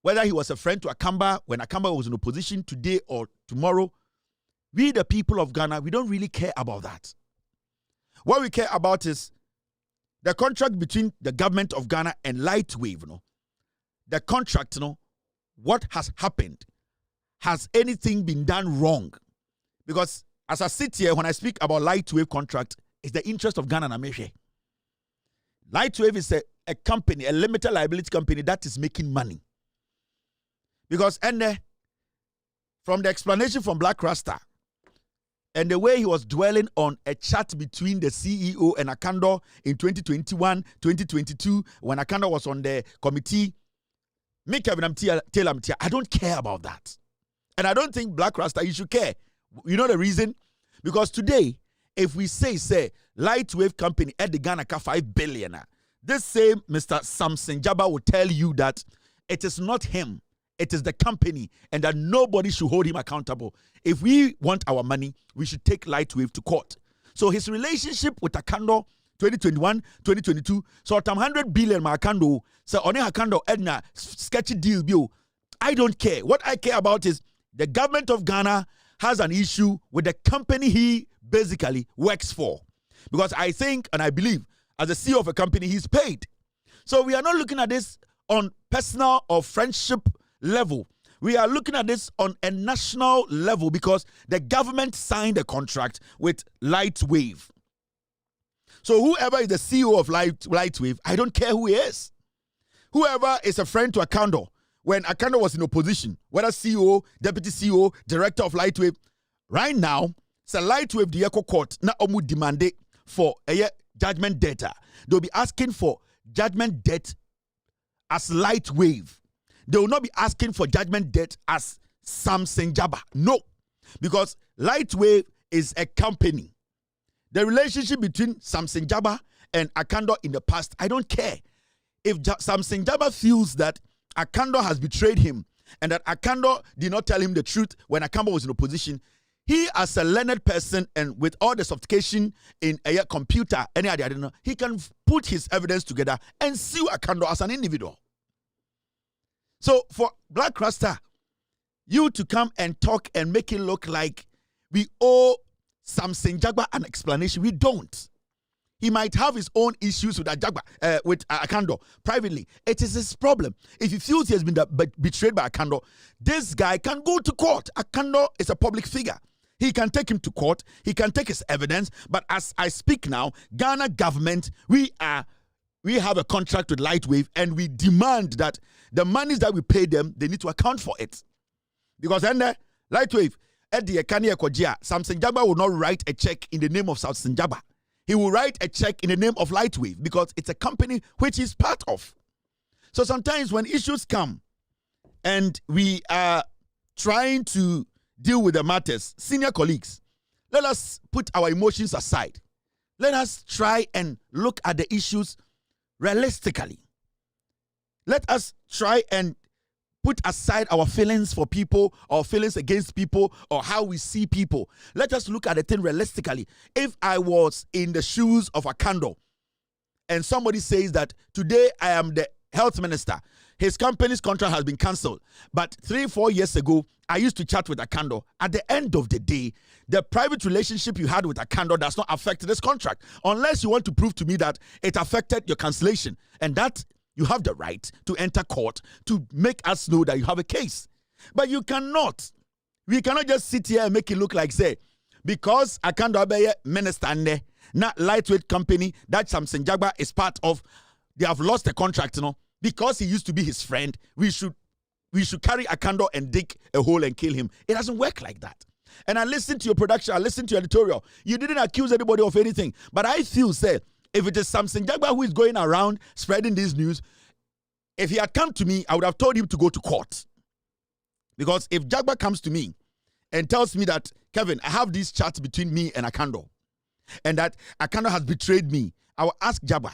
whether he was a friend to Akamba, when Akamba was in opposition today or tomorrow, we, the people of Ghana, we don't really care about that. What we care about is the contract between the government of Ghana and Lightwave. The contract, what has happened? Has anything been done wrong? Because as I sit here, when I speak about Lightwave contract, it's the interest of Ghana and America. Lightwave is a company, a limited liability company that is making money. Because from the explanation from Black Rasta and the way he was dwelling on a chat between the CEO and Akando in 2021, 2022, when Akando was on the committee, I don't care about that. And I don't think Black Rasta, you should care. You know the reason? Because today, if we say Lightwave company at the Ghana 5 billion, this same Mr. Samson Jabba will tell you that it is not him, it is the company, and that nobody should hold him accountable. If we want our money, we should take Lightwave to court. So his relationship with Akando 2021, 2022, so 100 billion Akando, so on Akando Edna sketchy deal bill. I don't care. What I care about is the government of Ghana has an issue with the company he basically works for. Because I think and I believe as a CEO of a company, he's paid. So we are not looking at this on personal or friendship level. We are looking at this on a national level because the government signed a contract with Lightwave. So whoever is the CEO of Lightwave, I don't care who he is. Whoever is a friend to Akando, when Akando was in opposition, whether CEO, deputy CEO, director of Lightwave, right now, it's a Lightwave the Eco Court, na omu demanded for a judgment data. They'll be asking for judgment debt as Lightwave. They will not be asking for judgment debt as Samson Jabba. No, because Lightwave is a company. The relationship between Samson Jabba and Akando in the past, I don't care. If Samson Jabba feels that Akando has betrayed him and that Akando did not tell him the truth when Akando was in opposition, he as a learned person and with all the sophistication in a computer, he can put his evidence together and sue Akando as an individual. So for Black Rasta, you to come and talk and make it look like we owe Samson Jagba an explanation, we don't. He might have his own issues with Akando privately. It is his problem. If he feels he has been betrayed by Akando, this guy can go to court. Akando is a public figure. He can take him to court. He can take his evidence. But as I speak now, Ghana government, we have a contract with Lightwave, and we demand that the monies that we pay them, they need to account for it. Because then Lightwave, Samson Jabba will not write a check in the name of Samson Jabba. He will write a check in the name of Lightwave because it's a company which he's part of. So sometimes when issues come and we are trying to deal with the matters, senior colleagues, let us put our emotions aside. Let us try and look at the issues realistically. Let us try and put aside our feelings for people or feelings against people or how we see people. Let us look at the thing realistically. If I was in the shoes of Akando and somebody says that today I am the health minister, his company's contract has been cancelled, but 3-4 years ago, I used to chat with Akando. At the end of the day, the private relationship you had with Akando does not affect this contract unless you want to prove to me that it affected your cancellation. And that you have the right to enter court to make us know that you have a case. But you cannot. We cannot just sit here and make it look like, say, because Akando Abeye minister not Lightwave company that Samson Jagba is part of, they have lost the contract, because he used to be his friend, we should carry Akando and dig a hole and kill him. It doesn't work like that. And I listened to your production, I listened to your editorial. You didn't accuse anybody of anything. But I feel, say, if it is Samson Jagba who is going around spreading this news, if he had come to me, I would have told him to go to court. Because if Jagba comes to me and tells me that, Kevin, I have this chat between me and Akando, and that Akando has betrayed me, I will ask Jagba,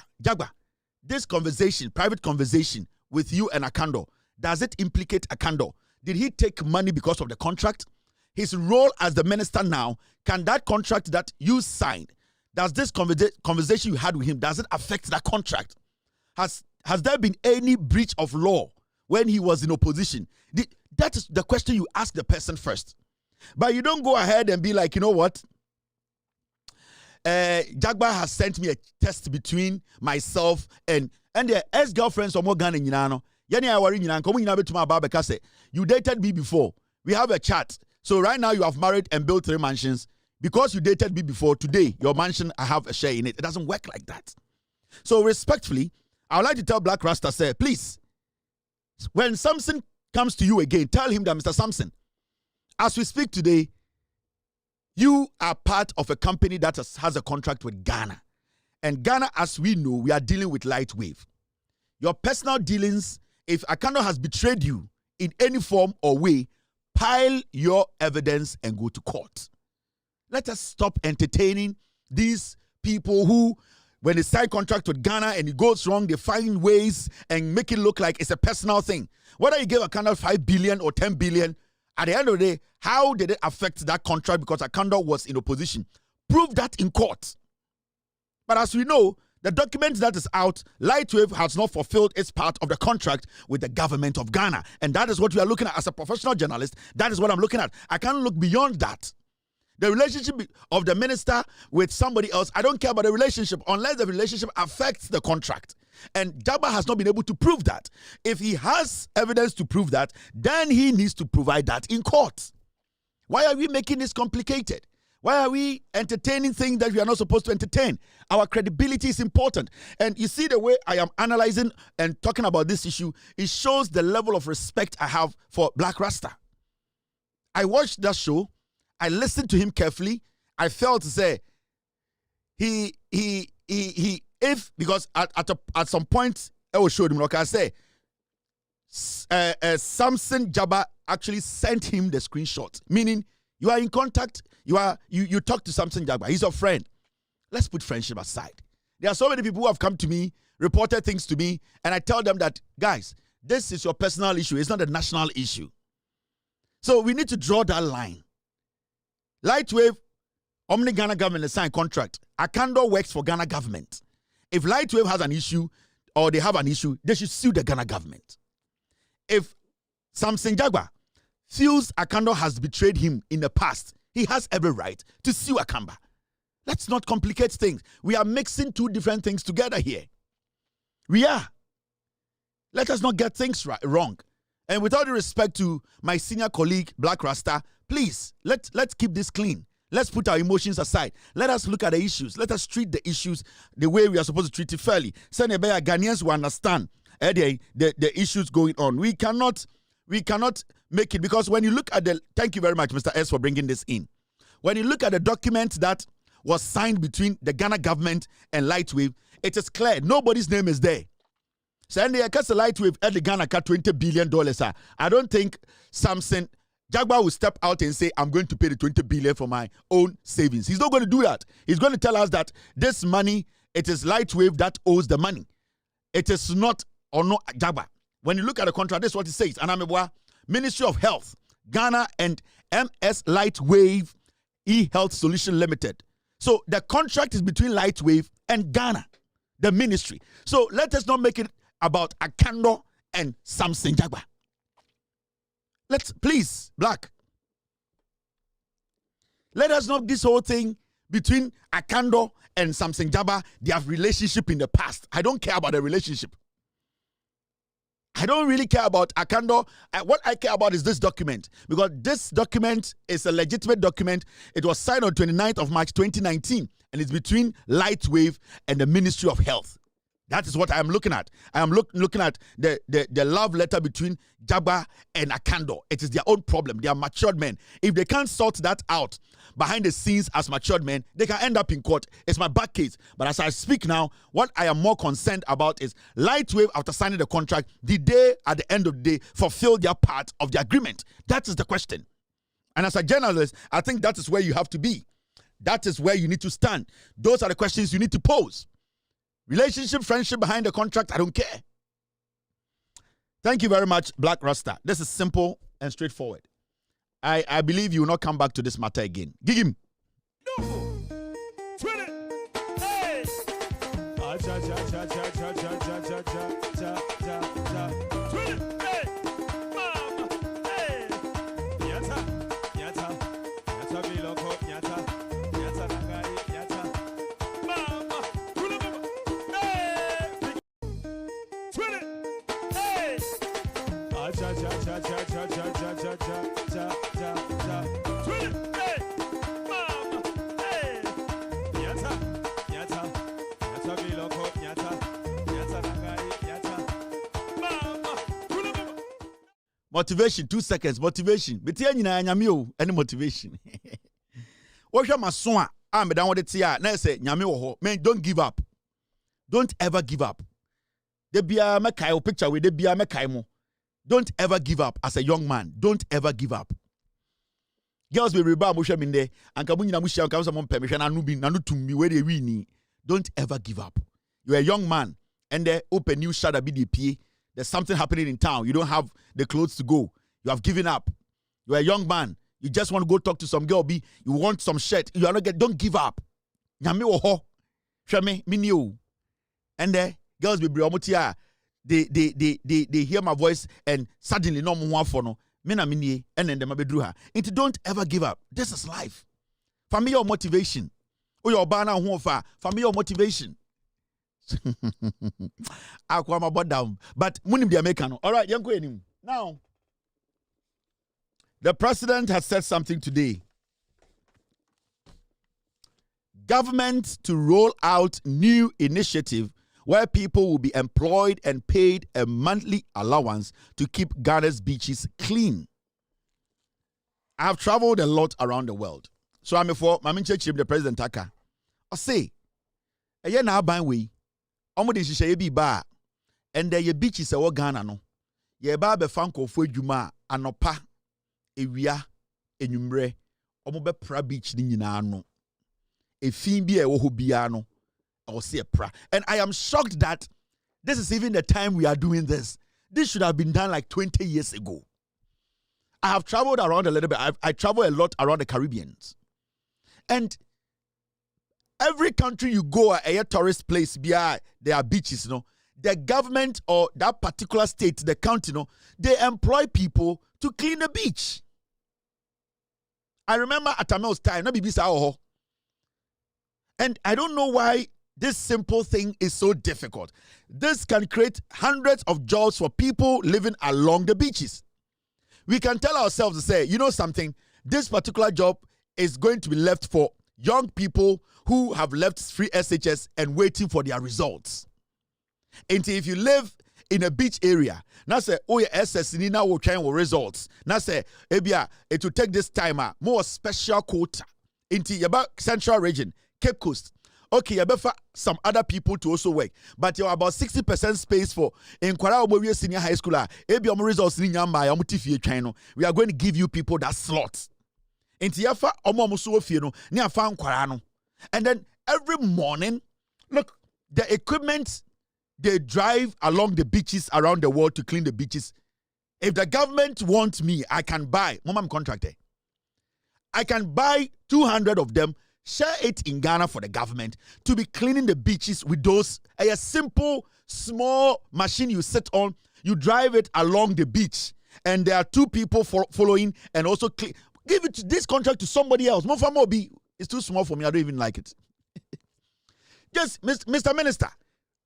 this conversation, private conversation with you and Akando, does it implicate Akando? Did he take money because of the contract? His role as the minister now, can that contract that you signed, does this conversation you had with him, does it affect that contract? Has there been any breach of law when he was in opposition? That is the question you ask the person first. But you don't go ahead and be like, you know what? Jagba has sent me a test between myself and the ex-girlfriends of Morgan and Yinano. You dated me before. We have a chat. So right now you have married and built 3 mansions. Because you dated me before, today your mansion, I have a share in it. It doesn't work like that. So respectfully, I would like to tell Black Rasta, say, please, when Samson comes to you again, tell him that, Mr. Samson, as we speak today, you are part of a company that has a contract with Ghana. And Ghana, as we know, we are dealing with Lightwave. Your personal dealings, if Akando has betrayed you in any form or way, pile your evidence and go to court. Let us stop entertaining these people who, when they sign contract with Ghana and it goes wrong, they find ways and make it look like it's a personal thing. Whether you give Akando 5 billion or 10 billion, at the end of the day, how did it affect that contract because Akando was in opposition? Prove that in court. But as we know, the document that is out, Lightwave has not fulfilled its part of the contract with the government of Ghana. And that is what we are looking at as a professional journalist. That is what I'm looking at. I can't look beyond that. The relationship of the minister with somebody else, I don't care about the relationship unless the relationship affects the contract. And Jagba has not been able to prove that. If he has evidence to prove that, then he needs to provide that in court. Why are we making this complicated? Why are we entertaining things that we are not supposed to entertain? Our credibility is important. And you see the way I am analyzing and talking about this issue, it shows the level of respect I have for Black Rasta. I watched that show. I listened to him carefully. I felt to say, because at some point, I will show him, like I say, Samson Jabba actually sent him the screenshot, meaning you are in contact, you talk to Samson Jabba, he's your friend. Let's put friendship aside. There are so many people who have come to me, reported things to me, and I tell them that, guys, this is your personal issue, it's not a national issue. So we need to draw that line. Lightwave, Omni Ghana government has signed contract. Akando works for Ghana government. If Lightwave has an issue or they have an issue, they should sue the Ghana government. If Samson Jagba feels Akando has betrayed him in the past, he has every right to sue Akamba. Let's not complicate things. We are mixing 2 different things together here. We are. Let us not get things wrong. And with all due respect to my senior colleague, Black Rasta, please, let's keep this clean. Let's put our emotions aside. Let us look at the issues. Let us treat the issues the way we are supposed to treat it fairly. Senebeya Ghanaians will understand the issues going on. We cannot make it, because when you look at thank you very much, Mr. S, for bringing this in. When you look at the document that was signed between the Ghana government and Lightwave, it is clear nobody's name is there. So and the Lightwave at the Ghana cut $20 billion. I don't think Samson Jagba will step out and say, I'm going to pay the $20 billion for my own savings. He's not going to do that. He's going to tell us that this money, it is Lightwave that owes the money. It is not Jagba. When you look at the contract, this is what it says. Anamebwa, Ministry of Health, Ghana and MS Lightwave eHealth Solution Limited. So the contract is between Lightwave and Ghana, the ministry. So let us not make it about Akando and Samson Jagba. Let's, please, Black. Let us not this whole thing between Akando and Samson Jagba, they have relationship in the past. I don't care about the relationship. I don't really care about Akando. What I care about is this document, because this document is a legitimate document. It was signed on 29th of March 2019, and it's between Lightwave and the Ministry of Health. That is what I am looking at. I am looking at the love letter between Jabba and Akando. It is their own problem. They are matured men. If they can't sort that out behind the scenes as matured men, they can end up in court. It's my back case. But as I speak now, what I am more concerned about is Lightwave, after signing the contract, did they, at the end of the day, fulfill their part of the agreement? That is the question. And as a journalist, I think that is where you have to be. That is where you need to stand. Those are the questions you need to pose. Relationship, friendship behind the contract, I don't care. Thank you very much, Black Rasta. This is simple and straightforward. I believe you will not come back to this matter again. Give him. Motivation, 2 seconds. Motivation. Any motivation. What my son? I'm down with it here. Now say, man, don't give up. Don't ever give up. There be a Makayo picture with there be a Makaimo. Don't ever give up as a young man. Don't ever give up. Girls will rebound musha minde and kabuni na musha and some permission and nubi nanutumbi where they win. Don't ever give up. You're a young man and they open new shada BDP. There's something happening in town. You don't have the clothes to go. You have given up. You're a young man. You just want to go talk to some girl. You want some shirt. You are not get. Don't give up. Nyame oho. Shame minio. And the girls be briomotia. They hear my voice and suddenly no more for no. Mena minie and then them bedruha. Into don't ever give up. This is life. For me your motivation. O your bana huofa. For me your motivation. But munim the American. All right, now the president has said something today. Government to roll out new initiative where people will be employed and paid a monthly allowance to keep Ghana's beaches clean. I have traveled a lot around the world. So I'm for the president Taka. I say, a year now by way. Omo de hihye bi ba and the beaches e wo Ghana no ye ba be fanko fo adwuma anopa ewia enwumre omo be pra beach ni nyina no efin bi e wo ho bia no I will say a pra. And I am shocked that this is even the time we are doing this. This should have been done like 20 years ago. I have traveled around a little bit. I travel a lot around the Caribbean. And every country you go, a tourist place, there are beaches, the government or that particular state, the county, they employ people to clean the beach. I remember at Amel's time, and I don't know why this simple thing is so difficult. This can create hundreds of jobs for people living along the beaches. We can tell ourselves to say, you know something, this particular job is going to be left for young people who have left free SHS and waiting for their results. And if you live in a beach area, now say, oh, your SS ni now will try your results. Now say, ebia, it will take this time, more special quota into your central region, Cape Coast. Okay, you better some other people to also work, but you're about 60% space for in Kwara Omowie Senior High School. Ebia results ni nyamba ya mutifie twano. We are going to give you people that slot. Into yafa omo muso fie no, ni afa Kwara no. And then every morning, look, the equipment they drive along the beaches around the world to clean the beaches. If the government wants me, I can buy. Mama, I'm contractor. I can buy 200 of them, share it in Ghana for the government to be cleaning the beaches with those. A simple, small machine you sit on, you drive it along the beach, and there are two people following and also clean. Give it this contract to somebody else. Mofamobi, it's too small for me. I don't even like it. Just, Mr. Minister,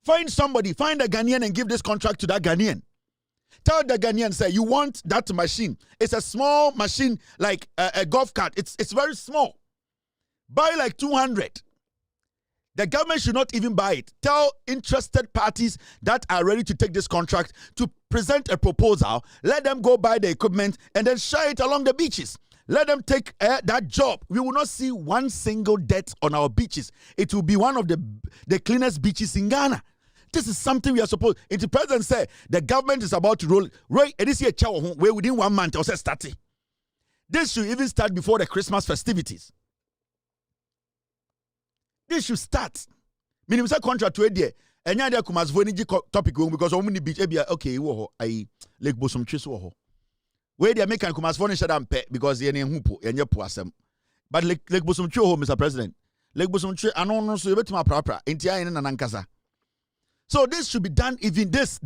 find somebody, find a Ghanaian and give this contract to that Ghanaian. Tell the Ghanaian, say, you want that machine. It's a small machine like a golf cart. It's very small. Buy like 200. The government should not even buy it. Tell interested parties that are ready to take this contract to present a proposal. Let them go buy the equipment and then share it along the beaches. Let them take that job. We will not see one single death on our beaches. It will be one of the cleanest beaches in Ghana. This is something we are supposed. If the president said the government is about to roll, right? And this year, where within 1 month, I was starting. This should even start before the Christmas festivities. This should start. Minimum contract to a day. And yeah, there comes voniji topic because of many beach. Okay, I Lake Bosom Chiswo. Where they make and come as furniture and pet because you're in Hupo and you're poisem. But Lake Bosom Cho, Mr. President. Lake Bosom Cho, I don't know so you bet my proper. Intia in Nankasa. So this should be done even this.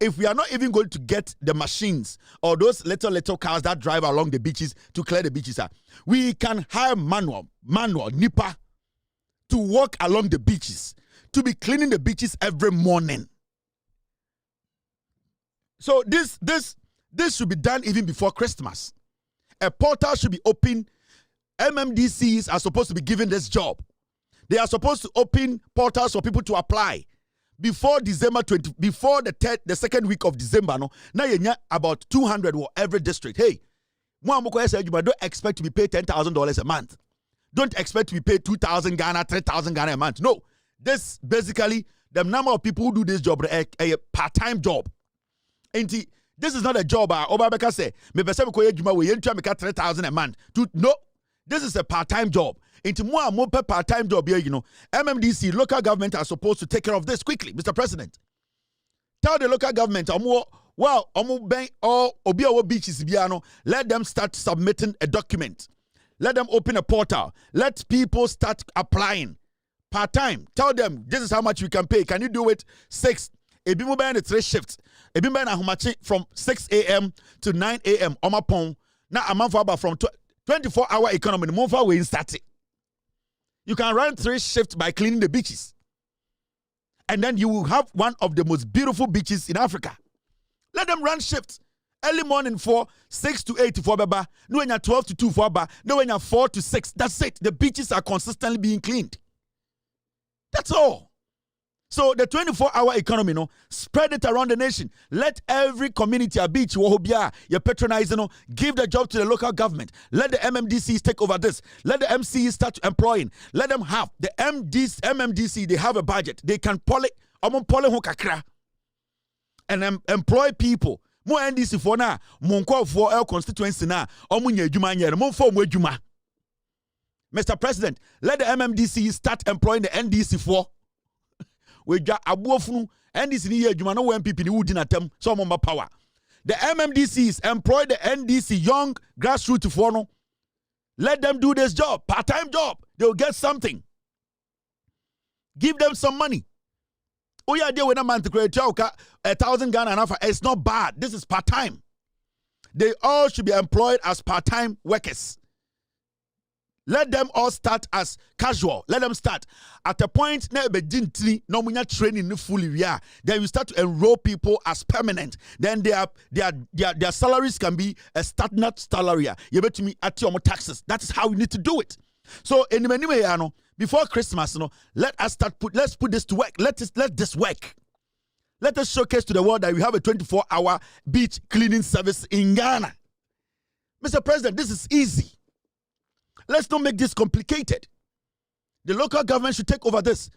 If we are not even going to get the machines or those little cars that drive along the beaches to clear the beaches, we can hire manual, nipper, to walk along the beaches, to be cleaning the beaches every morning. So this should be done even before Christmas. A portal should be open. MMDCs are supposed to be given this job. They are supposed to open portals for people to apply before December 20. Before the second week of December. No, now you have about 200 for every district. Hey, don't expect to be paid $10,000 a month. Don't expect to be paid 2,000 Ghana, 3,000 Ghana a month. No, this basically the number of people who do this job a part-time job. And this is not a job. Obabeka say, me pese me koye juma we yentua me ka 3,000 a month. No, this is a part-time job. Into more part-time job here, MMDC, local government are supposed to take care of this quickly, Mr. President. Tell the local government, beaches, let them start submitting a document. Let them open a portal. Let people start applying part-time. Tell them this is how much we can pay. Can you do it? 6. Ebimu by the 3 shifts. Ebimu by na from 6 a.m. to 9 a.m. Omapon. Now a month from 24-hour economy. The month we started. You can run 3 shifts by cleaning the beaches. And then you will have one of the most beautiful beaches in Africa. Let them run shifts. Early morning for 6 to 8 for Baba. No when you're 12 to 2 for Baba. No when you're 4 to 6. That's it. The beaches are consistently being cleaned. That's all. So the 24-hour economy, spread it around the nation. Let every community, a beach, you're patronizing, give the job to the local government. Let the MMDCs take over this. Let the MCs start employing. Let them have the MMDC. They have a budget. They can and employ people. More NDC for now. Monko for our constituency now. Mr. President, let the MMDC start employing the NDC for. We got abuofunu NDC ni adwuma no MPP ni wudi na tem so mo power. The MMDCs employ the NDC young grassroots for no. Let them do this job, part-time job. They'll get something. Give them some money. Oh yeah, they when a man to create 1,000 Ghana and it's not bad. This is part-time. They all should be employed as part-time workers. Let them all start as casual. Let them start. At a point, no training fully. Then you start to enroll people as permanent. Then their salaries can be a stagnant salary. You bet me at your taxes. That is how we need to do it. So anyway, before Christmas, let's put this to work. Let this work. Let us showcase to the world that we have a 24-hour beach cleaning service in Ghana. Mr. President, this is easy. Let's not make this complicated. The local government should take over this.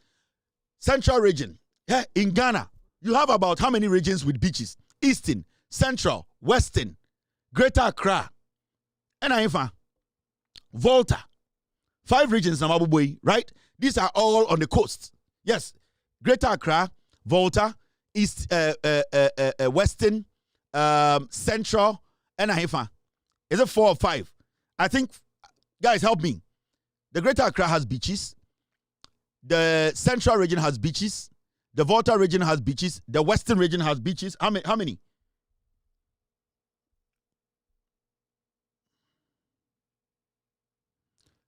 Central region. Yeah, in Ghana, you have about how many regions with beaches? Eastern, Central, Western, Greater Accra, and Aifa, Volta. 5 regions, right? These are all on the coast. Yes, Greater Accra, Volta, East, Western, Central, and Aifa. Is it 4 or 5? I think. Guys, help me. The Greater Accra has beaches. The Central region has beaches. The Volta region has beaches. The Western region has beaches. How many?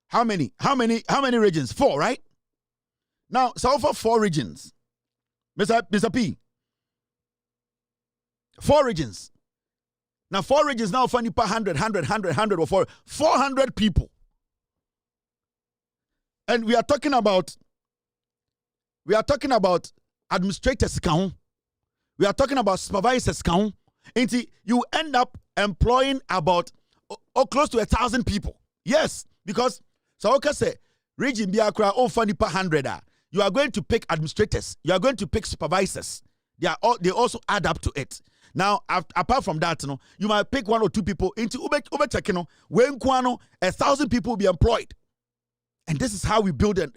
How many regions? 4, right? Now, so for 4 regions. Mr. P. 4 regions. Now, 4 regions now for 100 or 400 people. And we are talking about We are talking about administrators count. We are talking about supervisors count. And you end up employing about close to 1,000 people. Yes, because so okay say region Biakra over 100. You are going to pick administrators. You are going to pick supervisors. They also add up to it. Now, apart from that, you might pick 1 or 2 people into Ube check, when 1,000 people will be employed. And this is how we build a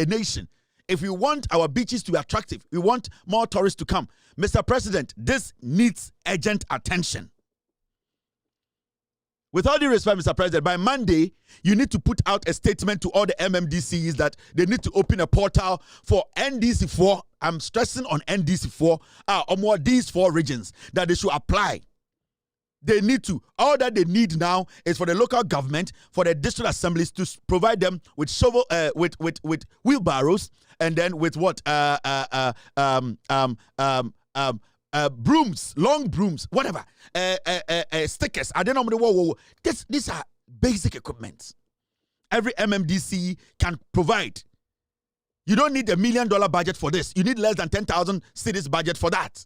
nation. If we want our beaches to be attractive, we want more tourists to come. Mr. President, this needs urgent attention. With all due respect, Mr. President, by Monday, you need to put out a statement to all the MMDCs that they need to open a portal for NDC4. I'm stressing on NDC4, or more these 4 regions that they should apply. They need to. All that they need now is for the local government, for the district assemblies to provide them with shovel, with wheelbarrows, and then with what? Brooms, long brooms, whatever, stickers. I don't know what. These are basic equipment. Every MMDC can provide. You don't need $1 million budget for this. You need less than 10,000 cities budget for that.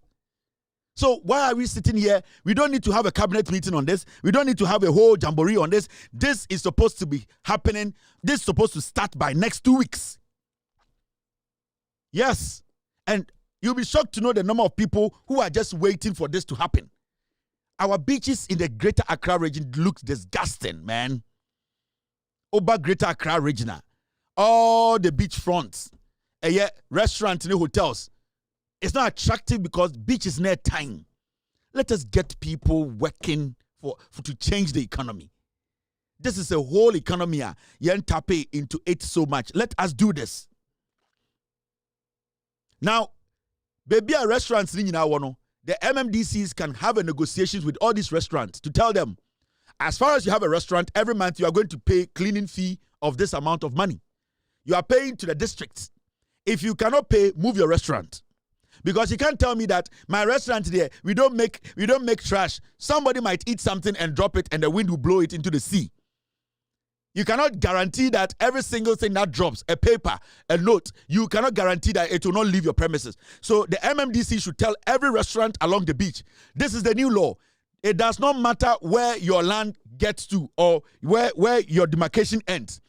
So why are we sitting here? We don't need to have a cabinet meeting on this. We don't need to have a whole jamboree on this. This is supposed to be happening. This is supposed to start by next 2 weeks. Yes, and you'll be shocked to know the number of people who are just waiting for this to happen. Our beaches in the Greater Accra region look disgusting, man. Over Greater Accra region, all the beach fronts, restaurants and hotels, it's not attractive because beach is near time. Let us get people working for to change the economy. This is a whole economy. You tap into it so much. Let us do this. Now, baby, restaurants, the MMDCs can have a negotiations with all these restaurants to tell them, as far as you have a restaurant, every month you are going to pay cleaning fee of this amount of money. You are paying to the districts. If you cannot pay, move your restaurant. Because you can't tell me that my restaurant there, we don't make trash. Somebody might eat something and drop it and the wind will blow it into the sea. You cannot guarantee that every single thing that drops, a paper, a note, you cannot guarantee that it will not leave your premises. So the MMDC should tell every restaurant along the beach, this is the new law. It does not matter where your land gets to or where your demarcation ends.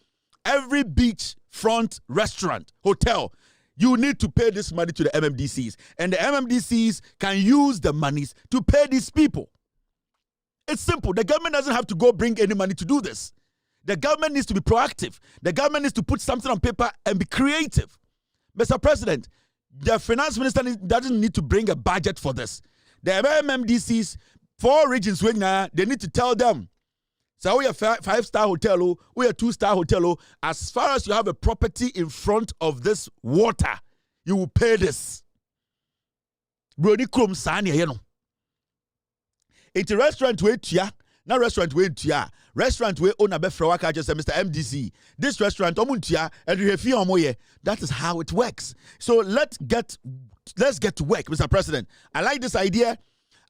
Every beach front restaurant, hotel, you need to pay this money to the MMDCs. And the MMDCs can use the monies to pay these people. It's simple. The government doesn't have to go bring any money to do this. The government needs to be proactive. The government needs to put something on paper and be creative. Mr. President, the finance minister doesn't need to bring a budget for this. The MMDCs, 4 regions, they need to tell them, so we are 5-star hotel, we are 2-star hotel. As far as you have a property in front of this water, you will pay this. Brody Krum Sani, you know. It's a restaurant where tia, na restaurant where tia. Restaurant where owner Befrawaka just said, Mr. MDC. This restaurant, omuntia, and refi omoye. That is how it works. So let's get to work, Mr. President. I like this idea.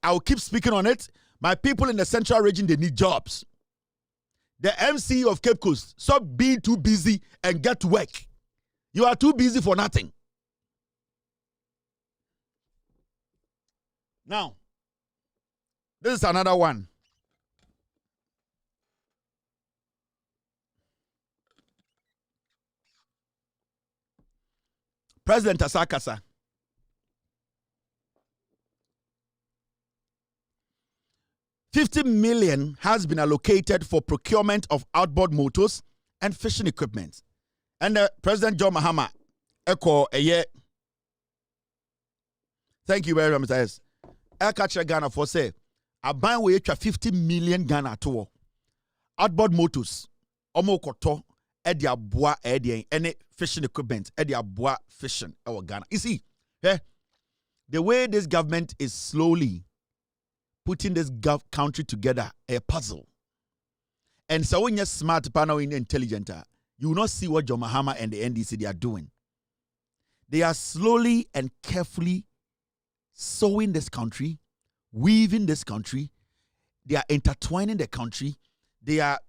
I will keep speaking on it. My people in the central region, they need jobs. The MC of Cape Coast, stop being too busy and get to work. You are too busy for nothing. Now, this is another one. President Asakasa. $50 million has been allocated for procurement of outboard motors and fishing equipment. And President John Mahama echo a year. Thank you very much, Mr. S. Catcher Ghana for say, a ban we 50 million Ghana to outboard motors, omo koto, edia bois edia, any fishing equipment, edia bois fishing our Ghana. You see, the way this government is slowly putting this country together, a puzzle. And so when you're smart, panel intelligent, you will not see what John Mahama and the NDC they are doing. They are slowly and carefully sewing this country, weaving this country. They are intertwining the country. They are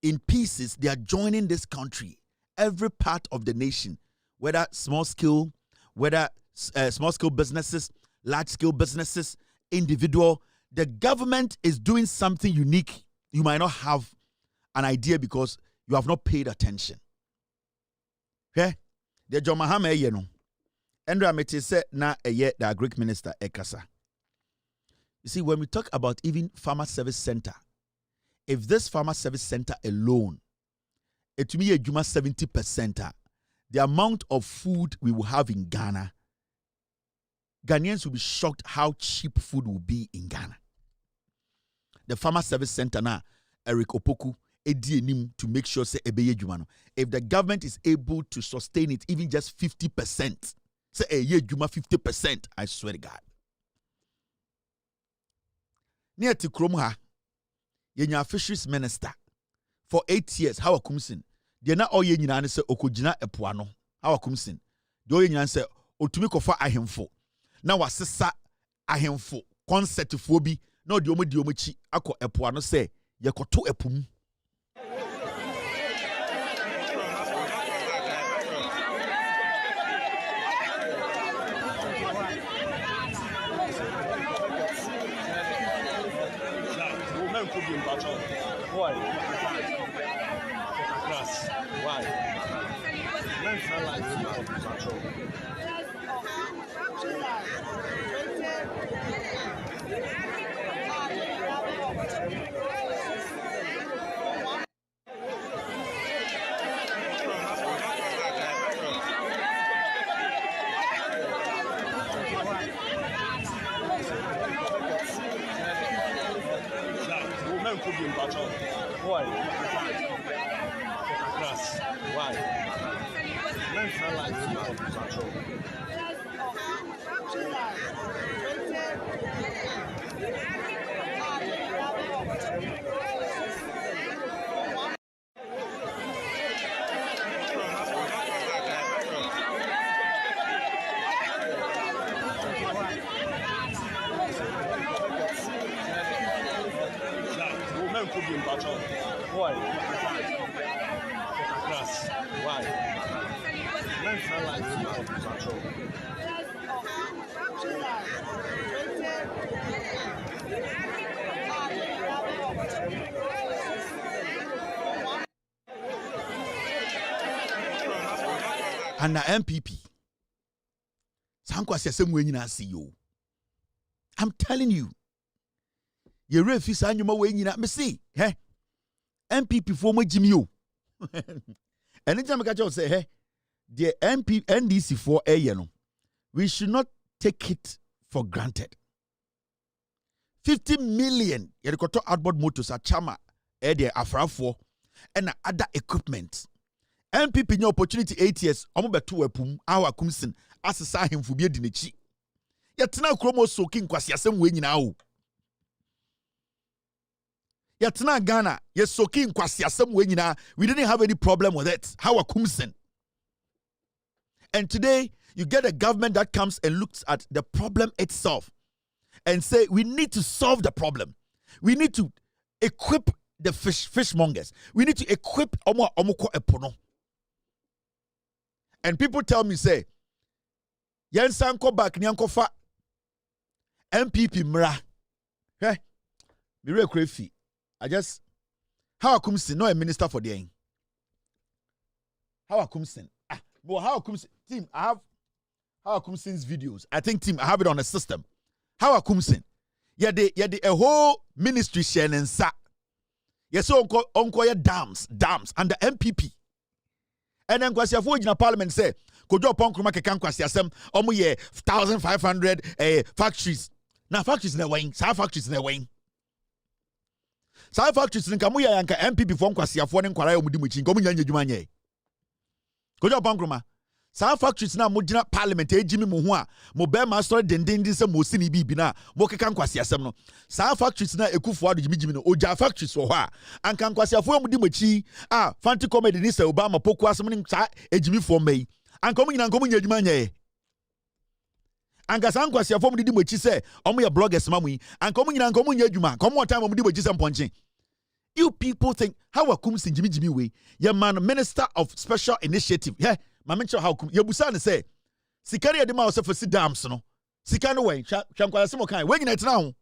in pieces. They are joining this country. Every part of the nation, whether small scale, whether small scale businesses, large scale businesses, individual. The government is doing something unique. You might not have an idea because you have not paid attention. Okay? The John Mahama no. Andrew Amete said na the Greek minister Ekasa. You see, when we talk about even farmer service center, if this farmer service center alone, it will be a Juma 70%, the amount of food we will have in Ghana, Ghanaians will be shocked how cheap food will be in Ghana. The farmer service center now, Eric Opoku, to make sure say ebeye juma no. If the government is able to sustain it even just 50%, say a year juma 50%, I swear to God. Near to Kromha, yenya fisheries minister for 8 years. How akumsin? They na all ye nyina say okojina epoano. How akumsin? The all ye nyina say otumi kofa ahemfo. Na wasesa ahemfo concert fobi. No di omochi akọ epoano say yekoto epum. And the MPP. I'm telling you. You refuse and you me see. Hey. MPP for my Jimmy. Anytime I say, hey, the NDC for a we should not take it for granted. 50 million Yerikoto outboard motors are chama the Afra for and other equipment. MPP new opportunity 8 years, omobetu epum, awa kumsin, asesa him fubie dinichi. Yatina kromo soking kwasi asem we nyina o. Yatina Ghana, yes soking kwasi asem we nyina, we didn't have any problem with it. How kumsin. And today, you get a government that comes and looks at the problem itself and say, we need to solve the problem. We need to equip the fishmongers. We need to equip omoko epono. And people tell me, say, Yansanko back nyanko fa MPP mra. Hey, Mire Krefi. I just how Akumsin, not a minister for the end. How Akumsin? But how Akumsin team, I have how Akumsin's videos. I think team, I have it on the system. How Akumsin? Yeah, the a whole ministry sharing and sa. Yes, so uncle dams and the MPP. And then kwasi afo in parliament say kojo pon kroma kekan kwasi asem omo ye 1,500 factories. Now factories na wen, sa factories na wen. Sa factories nka mo ye yanka MPP fo kwasi afo ne nkwara omudi muchi nko mo nya adwuma nye. Kojo pon kroma sa factories na mo gina parliament ejimi mo ho a mo be ma story dendendin se mo sini bibi na mo kekan kwasi asem no. Sa factories na ekufo ado jimi no oja factories wo ho a anka kwasi afo omudi muchi fanti comedy ni se Obama poku asem ni sa ejimi fo mai. Anka mo nyina nko mo nya adwuma nye. Anka sa kwasi afo omudi muchi se omo ye bloggers mamu yi. Anka mo nyina nko mo nya adwuma. Come on time omudi muchi se mponche. You people think how Akumsin Jimmy way, your man minister of special initiative. Yeah, my mention how you busan say sika ne yɛde ma wo sɛ fasi dams no sika no wɛn hwɛ nkwalase mo kan wɛn nyina ɛtena ho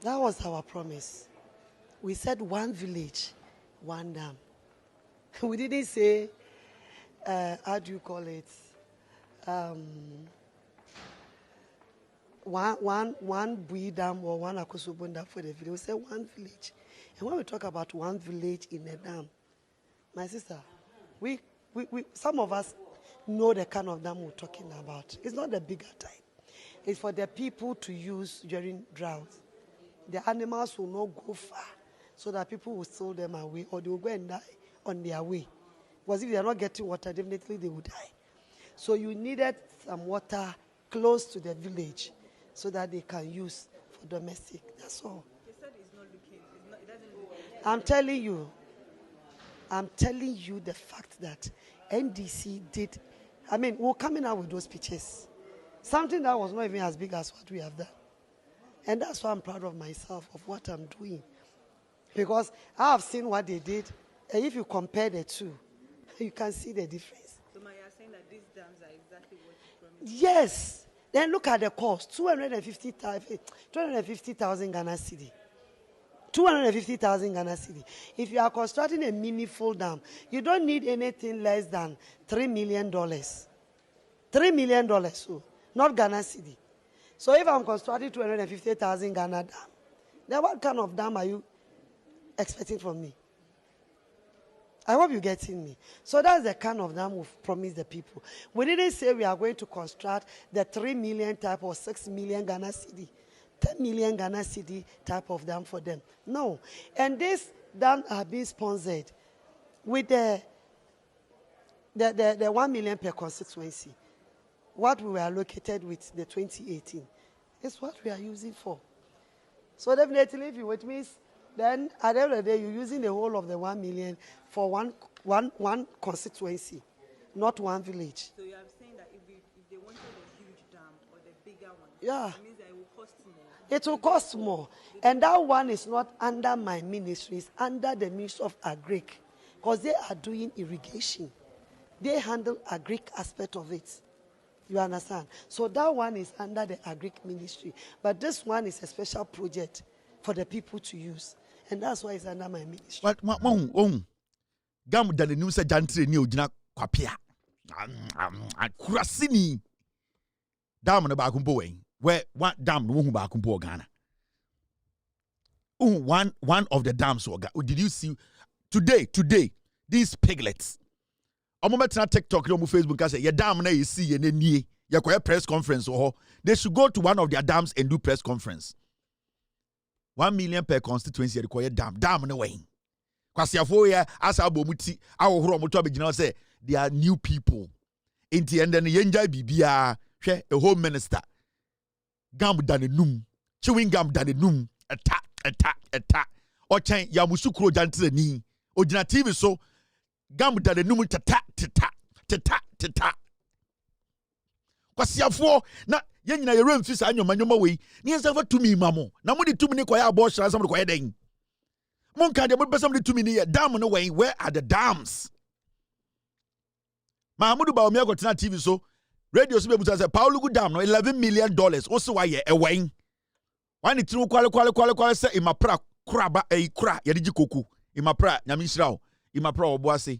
That was our promise. We said one village, one dam. We didn't say, how do you call it? One Bui dam or one Akosubun dam for the village. We said one village. And when we talk about one village in a dam, my sister, we some of us know the kind of dam we're talking about. It's not the bigger type. It's for the people to use during drought. The animals will not go far so that people will throw them away or they will go and die on their way. Because if they are not getting water, definitely they will die. So you needed some water close to the village so that they can use for domestic. That's all. You said it's not looking, it doesn't look. I'm telling you the fact that NDC did, we're coming out with those pictures. Something that was not even as big as what we have done. And that's why I'm proud of myself, of what I'm doing. Because I have seen what they did, and if you compare the two, you can see the difference. So you're saying that these dams are exactly what you promised? Yes. Then look at the cost, 250,000 Ghana cedi. 250,000 Ghana cedi. If you are constructing a meaningful dam, you don't need anything less than $3 million. $3 million, so not Ghana cedi. So if I'm constructing 250,000 Ghana dam, then what kind of dam are you expecting from me? I hope you're getting me. So that's the kind of dam we've promised the people. We didn't say we are going to construct the 3 million type or 6 million Ghana cedi, 10 million Ghana cedi type of dam for them. No. And this dam are being sponsored with the 1 million per constituency. What we were allocated with the 2018 is what we are using for. So definitely, if you with me, then at the end of the day, you're using the whole of the 1 million for one constituency, not one village. So you are saying that if they wanted a huge dam or the bigger one, yeah, it means that it will cost more. It will cost more. And that one is not under my ministry, it's under the Ministry of Agric, because they are doing irrigation. They handle agric aspect of it. You understand? So that one is under the agric ministry. But this one is a special project for the people to use. And that's why it's under my ministry. What gam da ne nusa jantre ni ogina kwapia akurasini dam no ba kumpo wen where one dam no hu ba kumpo Ghana. One of the dams did you see today these piglets omometra TikTok no Facebook ka say ye dam na ye see ye nie ye koye press conference they should go to one of their dams and do press conference. 1 million per constituency ye koye dam no wen kwasiafo ye asa abomuti awohoro moto abegina say they are new people inti and then yenja bibia hwe a home minister gam danenum chewing gam danenum eta ochen yamusukuro jantrani ogina TV so gam danenum teta kwasiafo na yenyina ye remfi sa anyoma we ni ensa fa tumi mamo na mo de tumi ni koya abortion asam de koya den monka de mo pesam de tumi ni dam no we where are the dams Mahamudu Bawumia got TV so radio so be say Paulo Gu dam no $11 million o se wa ye ewen wan ni tinu kwale say imapra kuraba kura ye de koku imapra nyame hira imapra oboase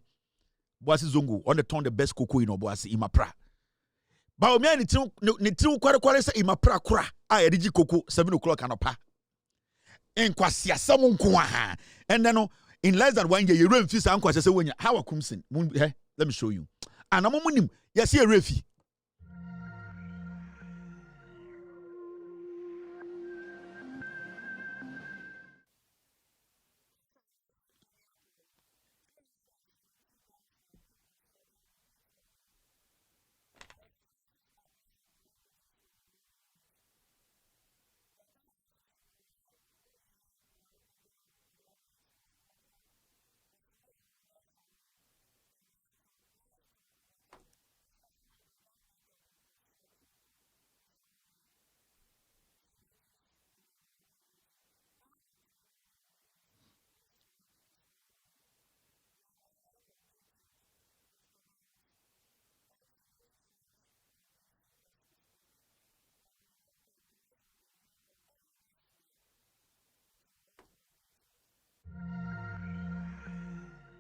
zongo on the ton the best cocoa in oboase imapra Bawumia ni tinu kwale say imapra kura a ye de koku 7 o'clock anopa enkwasi asam nko ha and then in less than 1 year you remfi sa nkwasi say wonya how akumsin let me show you and amomunim yes ye refi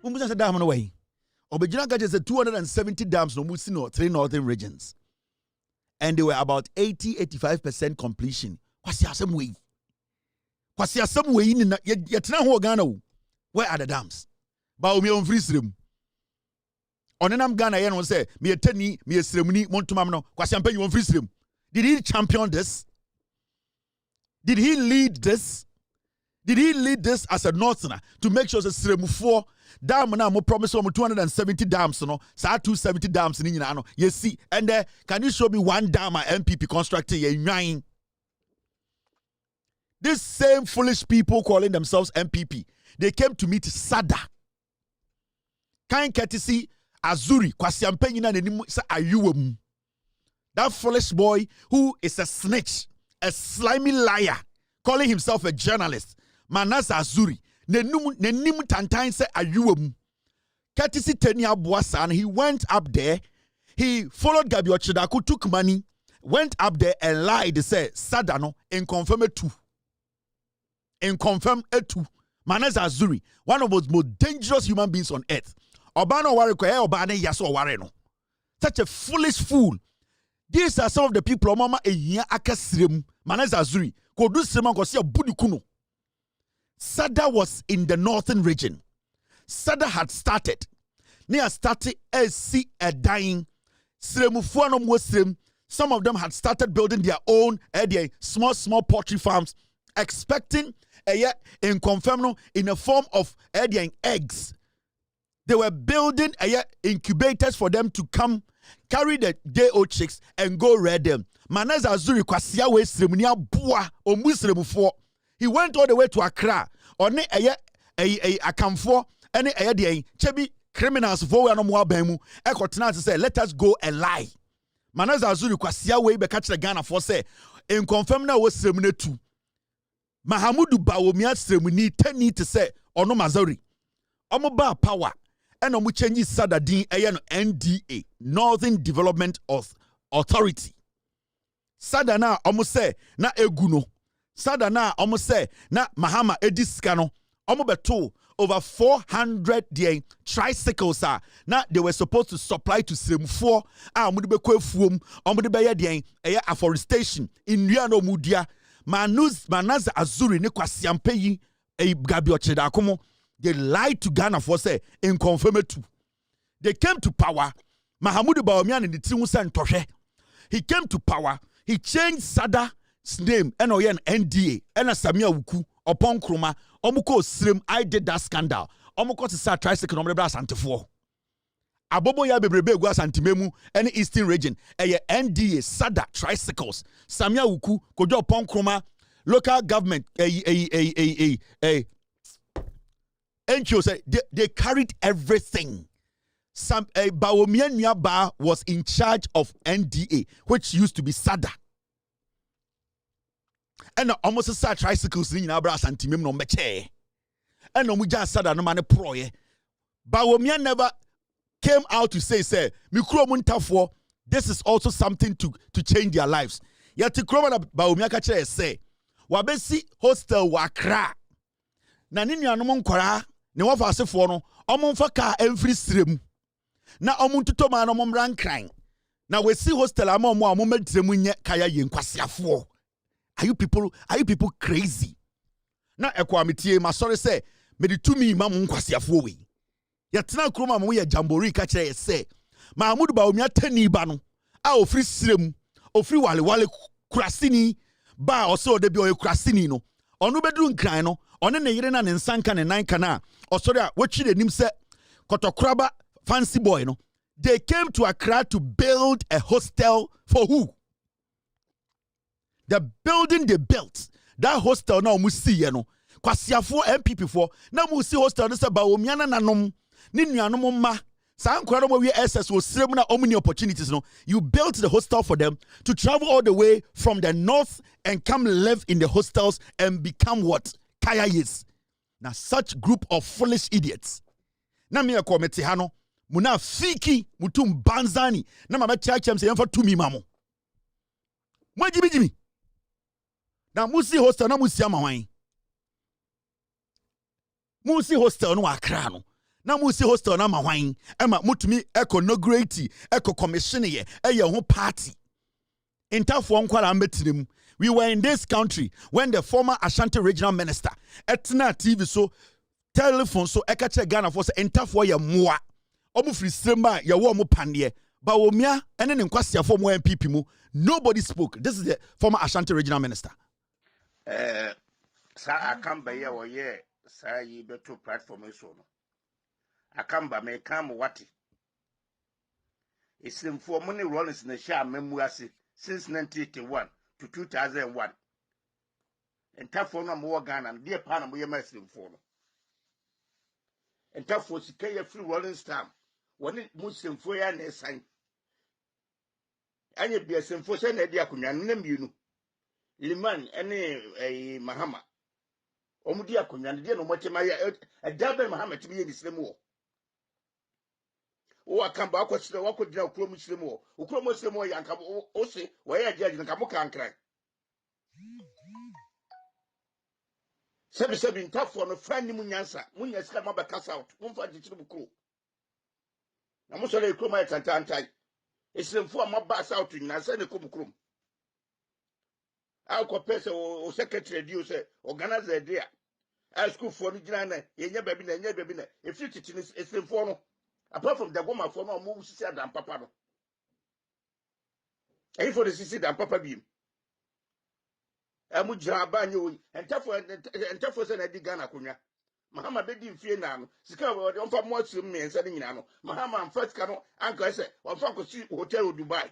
Umusa said dam no way. Obejina gadget said 270 dams no musi no 3 northern regions. And they were about 80-85% completion. Kwasi asem way. Kwasi asem way ni yetena ho Ghana wo. Where are the dams? Ba omi on free stream. Onenam Ghana yen won say me etani me esremuni montumam no kwasi ampa you on free stream. Did he champion this? Did he lead this? Did he lead this as a northerner to make sure that Sremufo dam na mo promise on 270 dams no, sa 270 dams ni nyina no. You see, and can you show me one dam a MPP constructed ye? These same foolish people calling themselves MPP, they came to meet Sada. Kind courtesy Azuri Kwasi Ampeng na nenim sa ayuwam. That foolish boy who is a snitch, a slimy liar, calling himself a journalist. Manas Azuri. Nenim tantain se ayuwam. Courtesy Tenia Boasan, he went up there. He followed Gabi Ochedaku, took money, went up there and lied. They said, Sadano, and confirm it too. And confirm it too. Manas Azuri, one of the most dangerous human beings on earth. Obano Wariko, Obane Yaso Wareno. Such a foolish fool. These are some of the people, Mama, a year akasrim, Manas Azuri, Kodu Sima Gosia Budikuno. Sada was in the northern region. Sada had started. Near started see a dying. Sremufuano Muslim. Some of them had started building their own small poultry farms, expecting a year in confirm in the form of eggs. They were building a year incubators for them to come carry the day-old chicks and go rear them. Manaz Azuri Kwasia we Sremunia Bua or Muslimufo. He went all the way to Accra. On a Akamfo, any a Chebi criminals for no more bemu. Ekotana to say, let us go and lie. Manaza Azuri Kwasia way be catch the Ghana for say, in confirm na was Sremune too. Mahamudu Bawumia Sremuni teni to say, Ono Mazori. Omoba power. And omu change Sada din ayan NDA, Northern Development Authority. Sada na omu say, na eguno. Sada na almost say na Mahama Ediskano almost beto over 400 tricycles now they were supposed to supply to Sremufo amudibekwe fuom omudibeye den afforestation in Nuano Mudia Manaz Azuri ne Kwasi Ampeng Gabi Ochedaku. They lied to Ghana for say in confirm it. They came to power. Mahamudu Bawumia in the Timusa Ntoshe. He came to power. He changed Sada name NON NDA and Samia Wuku upon Kruma Omuko Srim. I did that scandal. Omuko to start tricycle on the brass antifo. Abobo ya bebrebe gwa santimemu any eastern region. NDA Sada tricycles. Samia Wuku kojo upon Kruma local government NGO said they carried everything. Some Bawumia Nyaba was in charge of NDA, which used to be Sada. And almost a sad tricycles in Abra Santimim no meche. And no muja Sada no man proye. Bawumia never came out to say, Mikro Muntafo, this is also something to change their lives. Yet Kroma Bawumia kache say, Wabesi hostel wakra. Na nini anomon kwara, ne wafa asefo no, omon fa ka every stream. Na omon tutoma no mom ran kran. Na we see hostel ama mo amomedremu nye kaya ye nkwasiafo. Are you people crazy? Na ekwamitie ma sorry say me di tumi ma mo nkwasiafo we. Yetena kroma mo ye jambori ka kire ye say Mahamudu Bawumia tani ba no a ofri sirem ofri wale kurasini ba oso de bi o kurasini no onu bedru nkran no one ne yire na ne nsanka ne nan kana osori a wochi de nim se kotokraba fancy boy no. They came to Accra to build a hostel for who? The building they built, that hostel now mu see no. Kwasiafo MPP for na mu see hostel no se Bawumia na nanom ni nuanom ma san kwara mo we SS wo srem na omni opportunities no. You built the hostel for them to travel all the way from the north and come live in the hostels and become what Kaya is. Now such group of foolish idiots. Na me komete ha no muna fiki mutum banzani na mama chiachem se yemfa tumi mamo. Mo jimi na musi hostel na musi amawan. Musi hostel no Accra no. na mo si hostel na ma hwan ema mutumi inaugurate commission ye ho party intafo nkwara mbetirim. We were in this country when the former Ashanti regional minister etna TV so telephone so ekache Ghana for say intafo ye moa omu free srema ye wo mo pande ba womia ene ne nkwasiafo mo MPP mu nobody spoke. This is the former Ashanti regional minister. Sa akamba ye wo ye sa yi beto platform so no akamba me kam wati isimfo mo ne Rollins na sha memu ase since 1981 to 2001 entafo no mo Ghana de pa na mo ye masimfo no entafo sika ye free Rollins time woni musimfo ya na esan anye bia simfo se na de akonwa na mienu Liman ene Mahama omudi akonwa de no motema ya adabe Mahama tibi ye nisremu o akamba akwosire wakodina okro musremu okro musremu ya nka o se wa ya jaji nka mo kankran sebi ntafo no fani munyansa munyasika mabakasa out mumfa jichiri bukro na musole ekro ma tantantai esremfo amaba south nyina se ne komukrom akọ pese o secretary dio se organizer dia a school for no gina na yenya baby na efi titi esremfo no apart from the goma for no mo sisi adam papa no ayi for the sisi adam papa bi amu jira banyo entafo se na di Ghana konwa Mahama bedi mfie na no sika on fa mo asum me nsa nyina no Mahama first ka no anka se on fa ko si hotel Dubai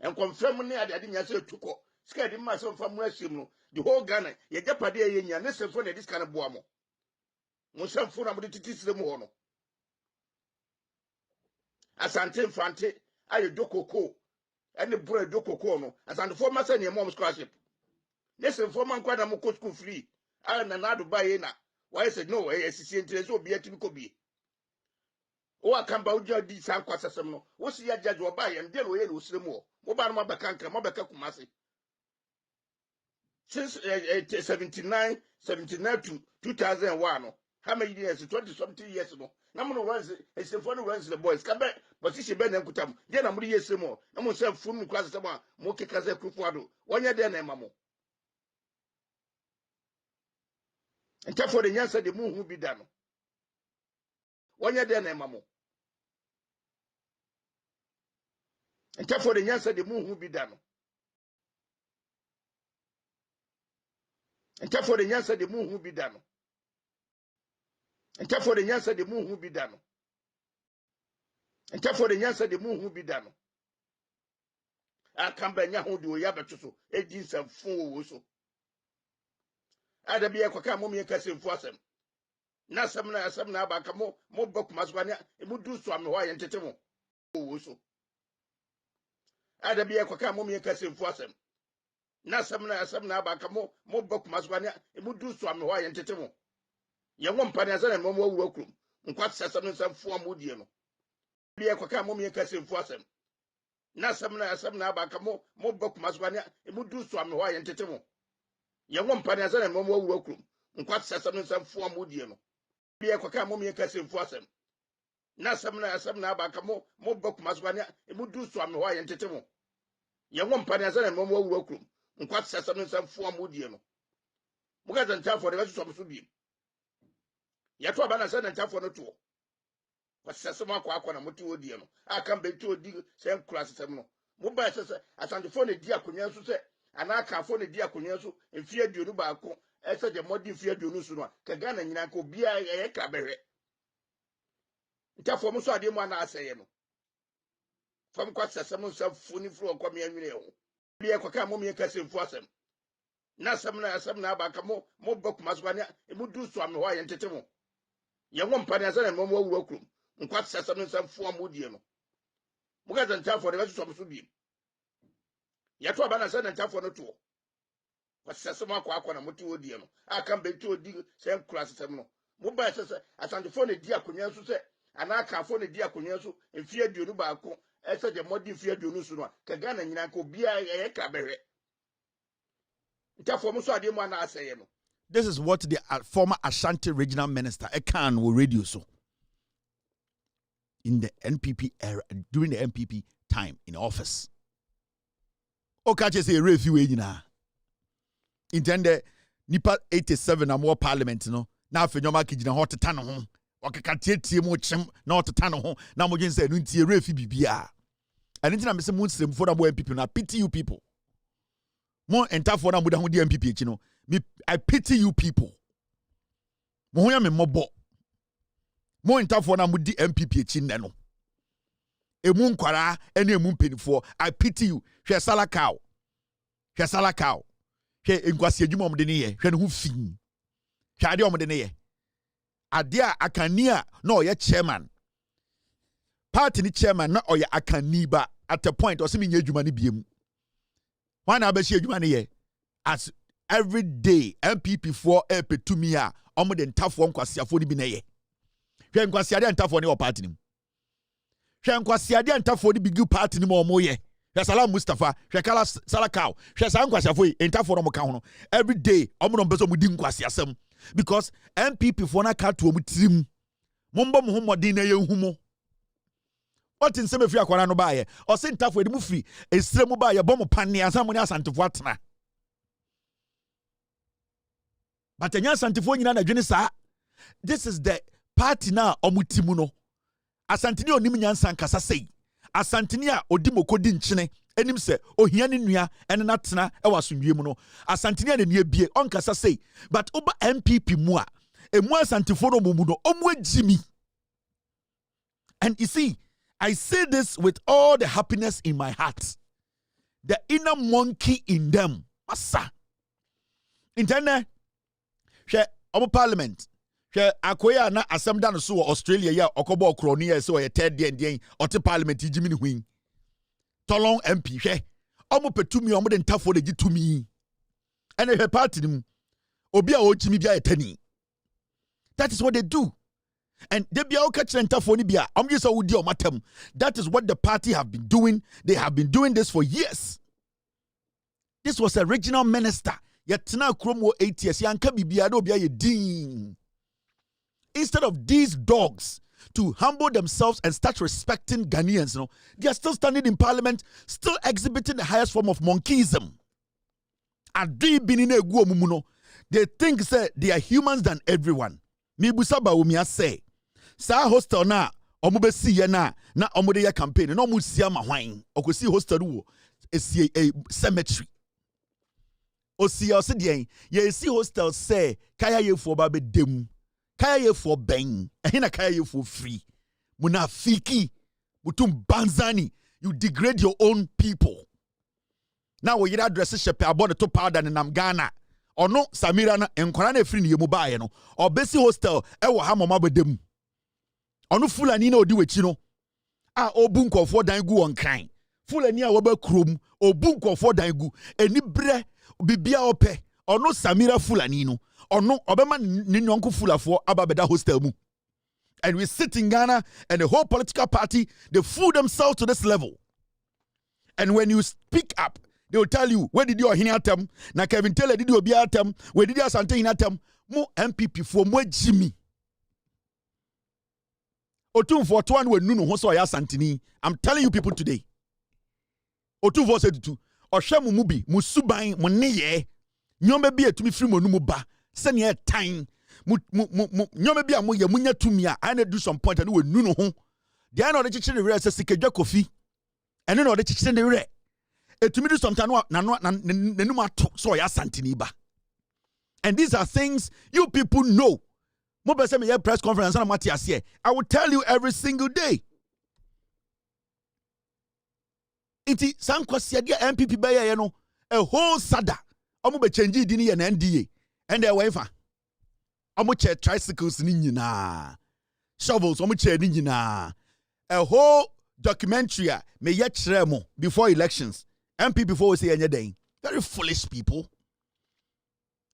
en confirm ne ade nya se tuko sika di ma se on fa mo asum no the whole Ghana ye japade ye nya ne se fo na dis kana boa mo mo se fo na mo titi sire mo ho no Asante Mfante aye dokoko ene bro dokoko no asante fo ma se ne mom scholarship ne se fo man kwada mo school free na na Dubai na why said no sisi interest obi atimi ko bi o akamba uja di san kwasasem no wo si ya judge oba ye ndelo ye no siremu wo ba no mabeka nka mabeka kumase since 79 to 2001 no how many years 20 something years no na mo no runs esemfo no runs the boys ka be position be na nkutam je na mo ye siremu na mo se funu class sem a mo keka ze kufuado wonya de na emamo entafo de nyansa de muhu bi da no wonya de na emamo entafo de nyansa de muhu bi da no entafo de nyansa de muhu bi da no entafo de nyansa de muhu bi da no entafo de nyansa de muhu bi da no akamba nya ho de o ya beto so edi nsafo wo so adabi ekwaka mo me kase mfu asem na asem na aba ka mo bakuma so anya emudu so ame ho aye ntete mo wo so adabi ekwaka mo me kase mfu asem na asem na aba ka mo bakuma so anya emudu so ame ho aye ntete mo ye wo mpane asem mo wo akrum nkwa asem nsam fu amodie no bi ekwaka mo me kase mfu asem na asem na aba ka mo bakuma so anya emudu so ame ho aye ntete mo ye wo mpane asem mo wo akrum nkwa asem nsam fu amodie no bi ekwaka mo me kase mfu asem na asem na aba ka mo bakuma so anya emudu so ame ho aye ntete mo ye wo mpane asem mo wo akrum nkwa asem nsam fu amodie no mugaza ntafo de beso so bi ya to aba na se ntafo no to wasase mo akwa na moti odie no aka mbe ti odi se nkura sesem no mo ba se asantefo na di akonya so se ana aka afo na di akonya so mfie aduonu baako ese de modi mfie aduonu so no ka Ghana nyina ka obi ye kra behwe ntafo mo so ade mo ana aseye no fam kwa sesem no se funi fro kwa me anwene ho bi e kwaka mo me kase mfu asem na asem na aba ka mo bakuma so anya emudu so ame ho aye ntete mo ye wo mpane asem mo wo akrum nkwa sesem nsam fu amodie no mugaza ntafo de beso so bi ya to aba na se ntafo no to wasesem akwa na moti odie no aka mbe ti odi se nkura sesem no mo ba se asantefo na di akonya so se ana aka afo na di akonya so mfie aduonu baako ese de modi mfie aduonu so no ka Ghana nyina ka obi ye kra behwe ntafo mo so ade mo ana aseye no This is what the former Ashanti regional minister Ekan will radio so. In the NPP era, during the NPP time in office. Okache say refi we nyina. Intende nipa 87 na more parliament no. Na afa nyoma kigina ho teta no ho. Okeka tietie mu chem na oteta no ho. Na mo gyense no ntie refi bibia. And ntina me se mu nsem for na mo NPP na pity you people. Mo entafo na mo da ho di NPP echi no. I pity you people. Mo ho ya me mobo. Mo entafo na mo di NPP echi nne no. Emu nkwara ene emu mpenifo. I pity you. Hwe sala cow. Hwe sala cow. Hwe enkwasi adwuma omde ne ye. Hwe ne ho fin. Hwe ade omde ne ye. Ade a akania na oye chairman. Party ni chairman na oye akaniba at a point o se me nya adwuma ne biem. Wan na abashi adwuma ne ye. As every day MPP for epetumi a omde ntafo nkwasiafo ni bi ne ye. Hwe nkwasiade ntafo ne o party nim. Hwe nkwasiade ntafo ni bigi party ni mo ye. Hwe Salam Mustafa, hwe Kala Salakao, hwe san nkwasiafo ntafo no mo ka ho no. Every day omno mbeso mu di nkwasiasem because MPP for na ka to mu tirim. Mombo mo homodin na ye humo. What in some free akwara no ba ye. O se ntafo edi mu free. Esire mu ba ye bom panne ansa mo ni asantefo atena. But enya asantefo nyina na dwene sa. This is the party na omutimu no. Asantini onim nyansa nkasa sei. Asantini a odi mokodi nkyene enim se ohia ne nua ene natena e wasundwe mu no. Asantini a ne ne bie onkasa sei. But oba MPP mu a emu asantifo no mu no omu agimi. And you see, I say this with all the happiness in my heart. The inner monkey in them. Massa. Interne. She omo parliament. Akoya na asem da no so Australia ya okobo okroni ya so ye third den ote parliament jimi ni hwin Tolong MP hwe omo petumi omo de ntafo de gitumi ene hwe party nim obi a ochimi bia etani. That is what they do. And they be all catching ntafo ni bia omo just wudi omatem. That is what the party have been doing. They have been doing this for years. This was a regional minister yetna kromo 8 years yanka bibia do bia ye din. Instead of these dogs to humble themselves and start respecting Ghanaians, they are still standing in parliament, still exhibiting the highest form of monkeyism. They think say they are humans than everyone. Mibusaba umia say, sa hostel na omube si na omude ya campaign no mu sia ma hwan okosi hostel wo esi a cemetery. Osi osedian ye esi hostel say kaya ye fo ba be dem. Kaya ye for bang, ahina kaya ye for free. Munafiki, mutum banzani, you degrade your own people. Now we address shepe about the top powder in Namgana. Or no, Samira na enkwana free ni yemubaye no. Or besi hostel, ewa hamo mabedem. Or no fula nina odi wechino. Obunko for dangu on crime. Fula niya wabe krum, obunko for dangu. Eni bre, bibia ope. Or no Samira fula nino. Or no, Obama Ninyonku Fulafo Ababeda hostel mu. And we sit in Ghana and the whole political party, they fool themselves to this level. And when you speak up, they will tell you, where did you hinatem? Na Kevin Taylor did you be atem? Where did you asante hinatem? Mo MPP for mo Jimmy. Otum for 2 when Nuno Hoso ya Santini. I'm telling you people today. Otum for 72. Oshemu mubi, musubain, moneye. Nyombe biye tumi free monumu ba. Send ye time. Nyome bia mo ye munya tumi a I do some point and we nu no ho. They are not the chicken re say sikejwa kofi. And no the chicken re. Etumi do some time na numa to so ya santini ba. And these are things you people know. Mo be say me press conference na mati ase. I will tell you every single day. Iti sankwasi dia MPP ba ye no a whole sada. Omo be change di ni ye na NDA. And they were for Omuche tricycles ninjina, shovels, Omuche ninjina. A whole documentary may yet tremo before elections. MP before we say any day. Very foolish people.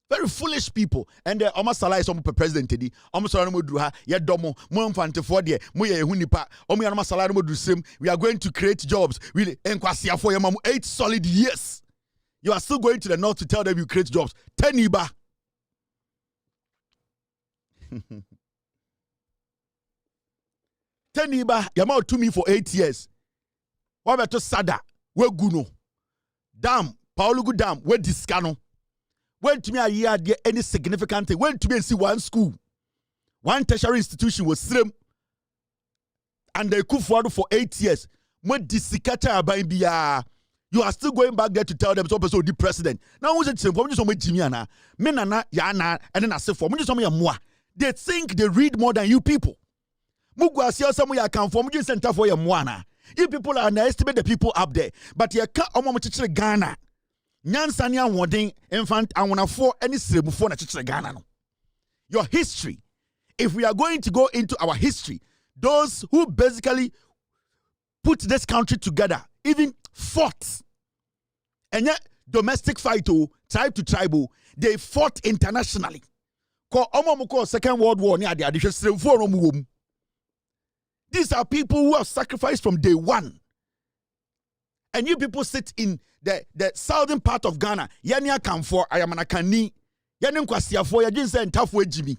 Very foolish people. And the Omasala some president tedi. Omasala no druha, ye domo, mo mfante for de, mo ye hunipa, omo ya Omasala no do same. We are going to create jobs. Really, enkwasi for your 8 solid years. You are still going to the north to tell them you create jobs. 10 iba. Teniba, yama to me for 8 years. What about to Sada? We guno. Dam, Paulugu Dam, where discano. Went to me a year, there any significant thing. Went to me and see one school. One tertiary institution was slim. And they could for 8 years. When disikata abaimbia, you are still going back there to tell them so the president. Now who's it saying? For me, so much Jimiana, Menana, Yana, and then I say for me, so moi. They think they read more than you people. Mugwasia somewhere come for me center for your mwana. You people underestimate the people up there. But you can't almost Ghana. Nyansania wording infant and wanna for any syllable for Ghana. Your history. If we are going to go into our history, those who basically put this country together, even fought, and yet domestic fight, tribe to tribe, they fought internationally. Second World War, these are people who have sacrificed from day one. And you people sit in the southern part of Ghana. Yania Kamfor, Ayamanakani, Yanin Kwasiafo, Yajinsa and Tafwe Jimmy.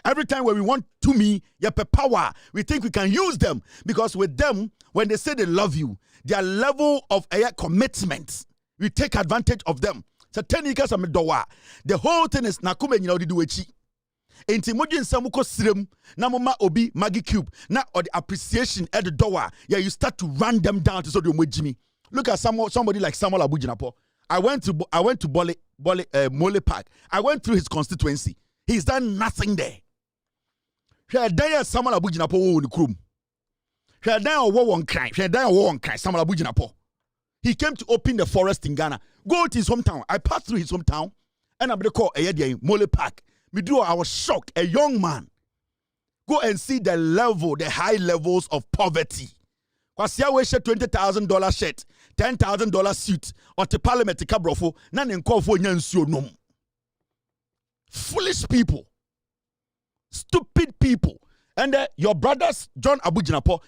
Every time when we want to me, power, we think we can use them. Because with them, when they say they love you, their level of commitment, we take advantage of them. So 10 years of Medowa. The whole thing is Nakume Nidiwechi. Enti mojin samuko sirem na mama obi Maggie Cube na or the appreciation at the door. Yeah, you start to run them down to so the Jimmy. Look at somebody like Samuel Abujinapo. I went to Mole Park. I went through his constituency. He's done nothing there. Samuel Abujinapo wo ni krum. Samuel Abujinapo. He came to open the forest in Ghana. Go to his hometown. I passed through his hometown and I'm going to call Mole Park. I was shocked. A young man. Go and see the level, the high levels of poverty. Kwasia we shirt $20,000 shirt, $10,000 suit, or the parliament kabrofo, nan enkofo nyansuo nom. Foolish people. Stupid people. And your brothers, John Abujinapo,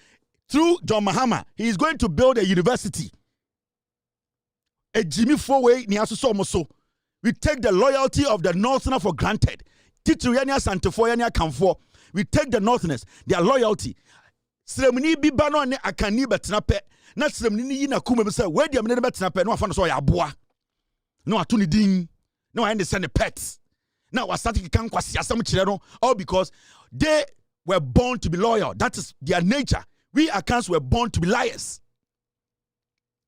through John Mahama, he is going to build a university. A Jimmy Fourway ni aso. We take the loyalty of the Northerner for granted. Tituyania Santefoyania Kamfor. We take the Northerners, their loyalty. Sremni bibano ne akani betnape. Na sremni yi na kume say where the amene betnape no afano so ya aboa. No atuni din. No I send the pets. Now wasati kan kwasi asem kire no all because they were born to be loyal. That is their nature. We Akans were born to be liars.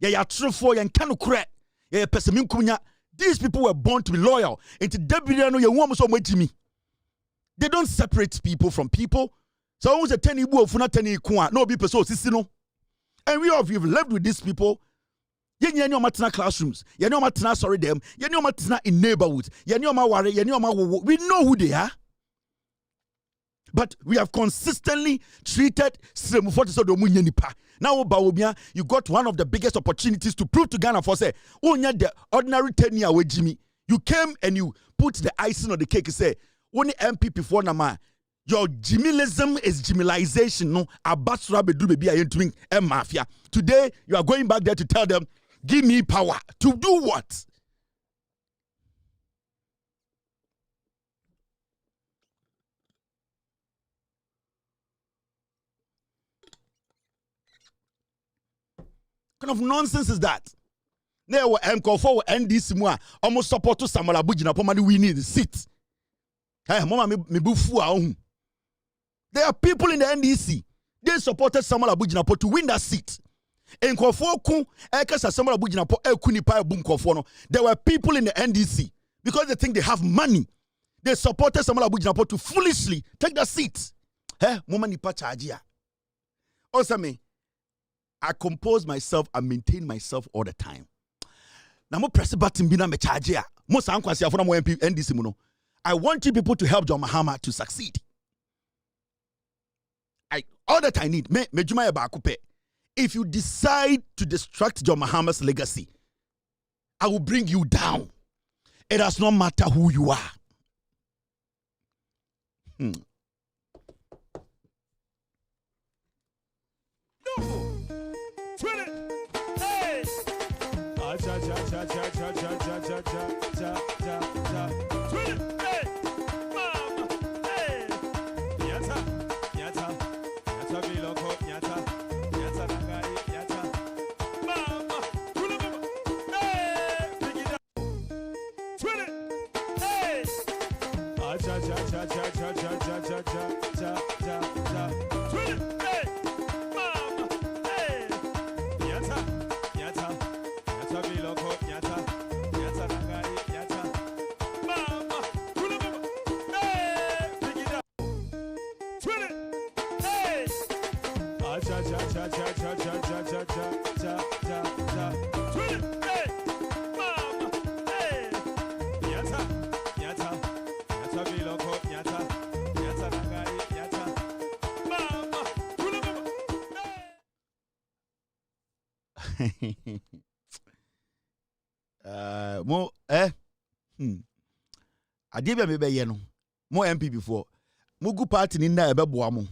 Ya true for yan kanu kure. Ya pesemin kunya. These people were born to be loyal. They don't separate people from people. So almost a 10 ibu of no be person no. And we have lived with these people. You know matna classrooms. You know matna sorry them. You know matna in neighborhoods. You know ma worry. You know ma we know who they are. But we have consistently treated now, Bawobia, you got one of the biggest opportunities to prove to Ghana for say, oh, the ordinary 10 year with Jimmy. You came and you put the icing on the cake and say, only MPP for Nama. Your Jimmyism is Jimmyization. No, Abasra Bedu baby are doing mafia. Today, you are going back there to tell them, give me power. To do what? Kind of nonsense is that? There were MCO4 NDC mua almost support to Samuel Abujinapo money we need the seat. Hey, mama me bufu ahun. There are people in the NDC. They supported Samuel Abujinapo to win that seat. MCO4 kun ekasa Samuel Abujinapo ekuni pa bum kofo no. There were people in the NDC because they think they have money. They supported Samuel Abujinapo to foolishly take that seat. Hey, mama ni pa charge. Also me I compose myself and maintain myself all the time. Now, mo press button bina me charge ya. Mo sankwasi afuna mo MP NDC mo no. I want you people to help John Mahama to succeed. All that I need, me juma ba akupe. If you decide to destruct John Mahama's legacy, I will bring you down. It does not matter who you are. Mo ade bia me be ye no mo MPP for mugu party ni na ebe boa mo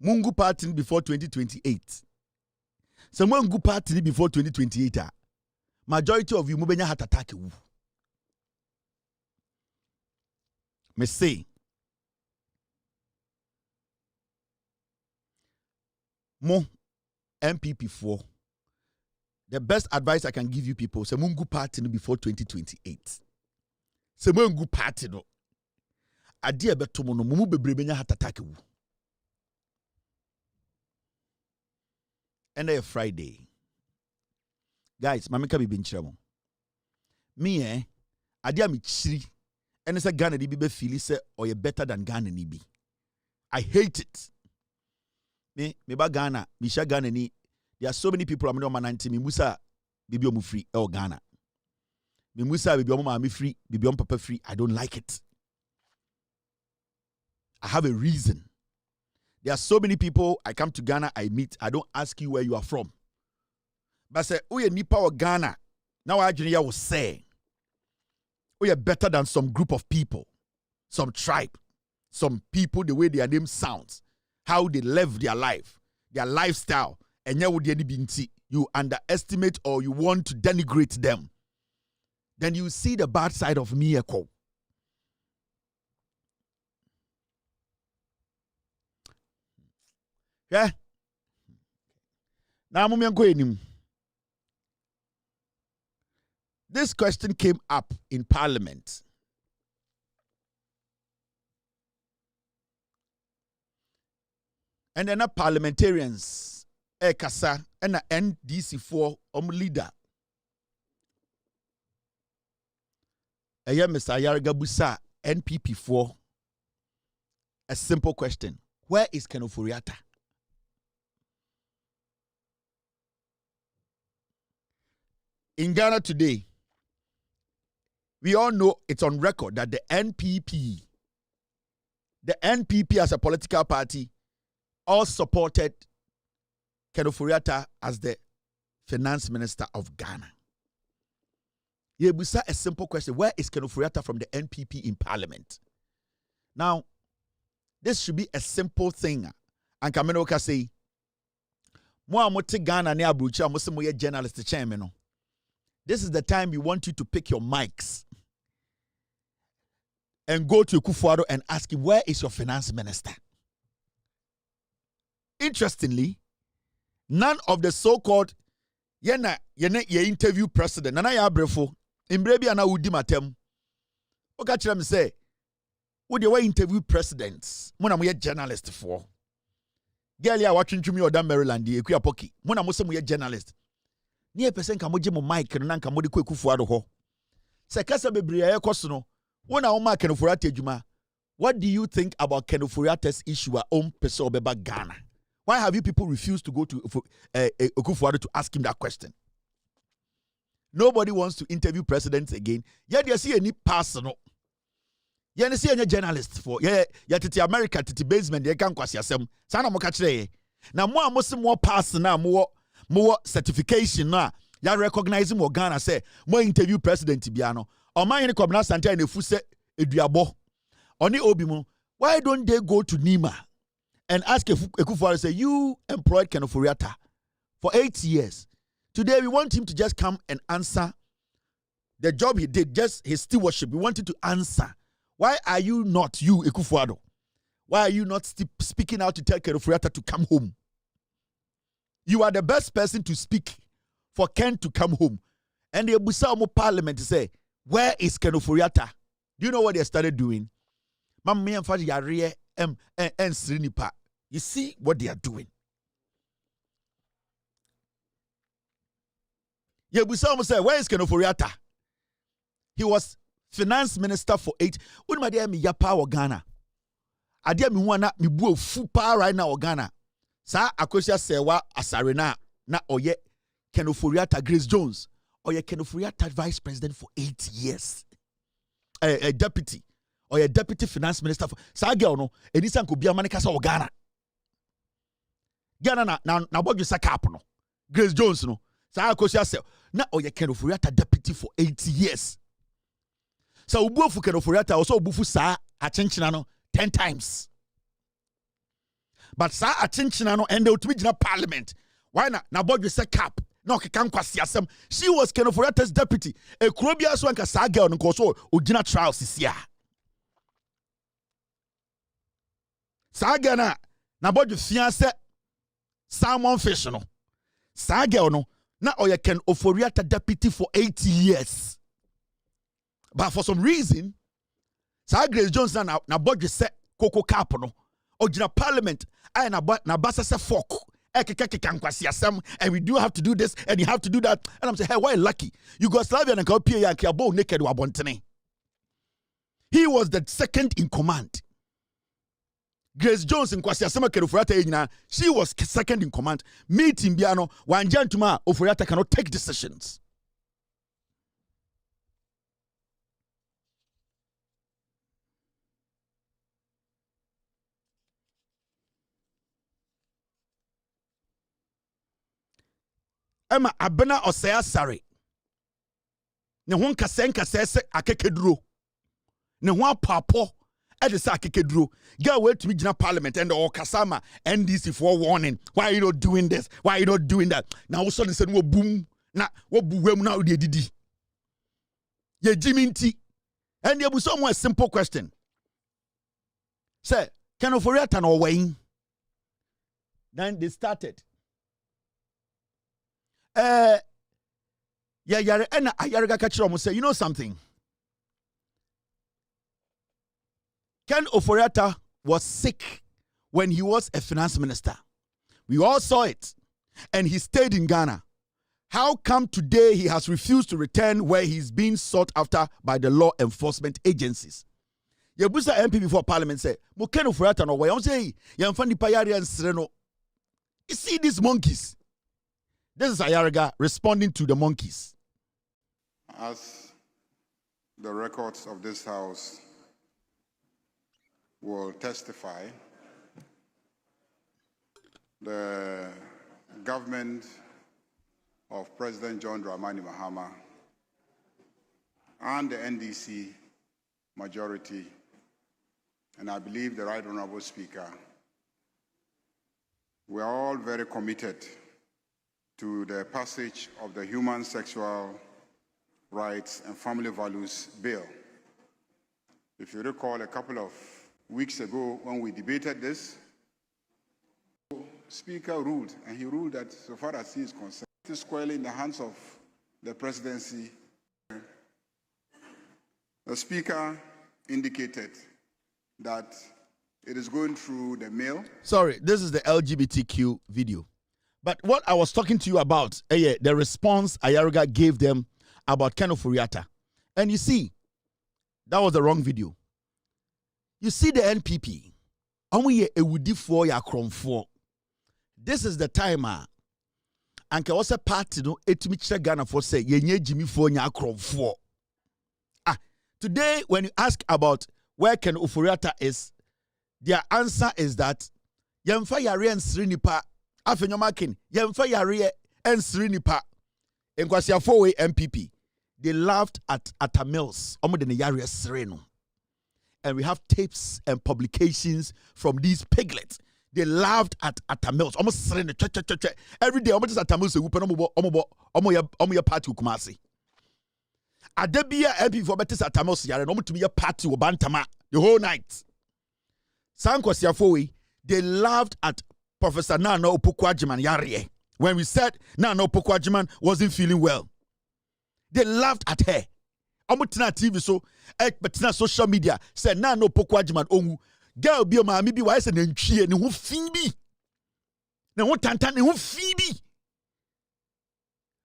mungu party before 2028 so mo ngu party before 2028 majority of you mo benya heart attack wu me say mo MPP for the best advice I can give you people say mungu party before 2028 say mungu party no ade ebeto mo no mu bebre benya heart attack wu and a Friday guys mameka bi benchira mo me ade am chiri and say Ghana di be feel say or you better than Ghana ni bi I hate it me ba Ghana me sha Ghana ni there are so many people am no man anti me musa bibi omu free e Ghana me musa bibi omu ma me free bibi omu papa free I don't like it. I have a reason. There are so many people I come to Ghana, I meet, I don't ask you where you are from. But say, oh, you nipa or Ghana. Now I will say, oh, you're better than some group of people, some tribe, some people, the way their name sounds, how they live their life, their lifestyle, and you underestimate or you want to denigrate them. Then you see the bad side of me echo. Yeah. Now, this question came up in Parliament. And then parliamentarians, Ekasa, and NDC4 leader. Mr. Yaragabusa, NPP4. A simple question. Where is Ken Ofori-Atta? In Ghana today, we all know it's on record that the NPP as a political party, all supported Ken Ofori-Atta as the finance minister of Ghana. Yebusa, a simple question. Where is Ken Ofori-Atta from the NPP in parliament? Now, this should be a simple thing. And Kameno can say, Mo amote Ghana ne abrucha mo se mo ye journalist chairman no. This is the time we want you to pick your mics and go to Akufo-Addo and ask him, where is your finance minister? Interestingly, none of the so-called ye interview president, nana ya abrefo, imbrebi ana udi matem. Oka chira me say, wo de wa interview presidents, mo na mo ye journalist for. Girl ya watchunchumi oda Maryland, Ekuya Poki, mo na mo se mo ye journalist. Ni person ka moje mo mic no na nka mo de Akufo-Addo ho. Se kasa bebre ya ekoso no, wo na wo ma Ken Ofori-Atta adwuma. What do you think about Ken Ofori-Atta's issue at own person obeba Ghana? Why have you people refused to go to Akufo-Addo to ask him that question? Nobody wants to interview presidents again. Yet you see any personal. You see any journalist for titi America titi basement they can kwasi asem. Sana mo ka kire. Na mo amosi mo pass na mo certification na ya recognize mo Ghana say mo interview president bia no. Oman ni Kwabena Asante na fu se eduabo. Oni obi mo, why don't they go to Nima and ask Akufo-Addo, say, you employed Ken Ofori-Atta for 8 years. Today, we want him to just come and answer the job he did, just his stewardship. We want him to answer. Why are you not, you, Akufo-Addo? Why are you not speaking out to tell Ken Ofori-Atta to come home? You are the best person to speak for Ken to come home. And the Abusa Omo Parliament say, where is Ken Ofori-Atta? Do you know what they started doing? Mam me and Fadi Yare and Srinipa. You see what they are doing. Yebusam said, where is Ken Ofori-Atta? He was finance minister for 8. When my dear me yapa or Ghana. Adia mi wana mi bu fu pa right now or Ghana. Sa Akosia Sewa Asarena na oye Ken Ofori-Atta Grace Jones. Oye Ken Ofori-Atta vice president for 8 years. A deputy. Or a deputy finance minister for sa girl no Edison could be a manica or Ghana. Ghana na what you say no. Grace Jones no. Sa Akosia Sewa. Na oye Ken Ofori-Atta deputy for 8 years. So ubu fu Ken Ofori-Atta also ubu fu sa achenchina no 10 times. But sa achenchina no and to be in parliament. Why not? Na board say cap. No can kwasi asem. She was Ken Ofori-Atta's deputy. E kurobia so anka sa girl no so ojina trials isia. Sa girl na board fiance salmon fish no. Sa girl no na oye Ken Ofori-Atta deputy for 80 years. But for some reason, Sir Grace Jones na budget set Coco Cap no. Ojina parliament, I na basa se fork. And we do have to do this, and you have to do that. And I'm saying, hey, why lucky? Yugoslavian and Kapia and Kiabo naked wabontene. He was the second in command. Grace Jones in Kwasi Asema Ofori-Atta ejina, she was second in command. Meeting Biano, Wanjantuma Ofori-Atta cannot take decisions. Emma abena osea sare. Ne ho nkasa se akekeduro. Ne ho apapo e de se akekeduro. Girl wait to me gina parliament and all kasama NDC for warning. Why are you not doing this? Why are you not doing that? Now also they said wo boom na wo buwem na odi didi. Ye jiminti. And there was somewhere simple question. Say, Ken Ofori-Atta no way? Then they started. Yare and Ayariga Kachiro say, you know something? Ken Ofori-Atta was sick when he was a finance minister. We all saw it. And he stayed in Ghana. How come today he has refused to return where he's being sought after by the law enforcement agencies? Yebusa MP before Parliament said, Mo Ken Ofori-Atta no way. I'm saying, Yamfani Payari and Sereno. You see these monkeys? This is Ayariga responding to the monkeys. As the records of this House will testify, the government of President John Dramani Mahama and the NDC majority, and I believe the Right Honorable Speaker, we are all very committed to the passage of the Human Sexual Rights and Family Values Bill. If you recall, a couple of weeks ago when we debated this, the Speaker ruled, and he ruled that so far as he is concerned, it is squarely in the hands of the presidency. The Speaker indicated that it is going through the mail. Sorry, this is the LGBTQ video. But what I was talking to you about, the response Ayariga gave them about Ken Ofori-Atta. And you see, that was the wrong video. You see the NPP. This is the time. And was a party no etimichira Ghana for say yenye Jimmy for nya akromfo. Today when you ask about where Ken Ofori-Atta is, their answer is that yemfa yare ensri nipa afenyomakin yemfa yare ensri nipa enkwasiafo we MPP. They laughed at Atta Mills omo de ne yare sre no. And we have tapes and publications from these piglets. They laughed at Atta Mills. Almost every day. Almost Atta Mills. Omo party Kumasi. Adebia MP for better Atta Mills. Yare no to be a party Bantama the whole night. Sanko Siafowi. They laughed at Professor Nana Opoku-Agyeman Yare when we said Nana Opoku-Agyeman wasn't feeling well. They laughed at her. Omutina TV so betina social media say na no poko agyeman onwu girl bi o maami bi wa say na ntwie ne ho fin bi ne ho tantan ne ho fin bi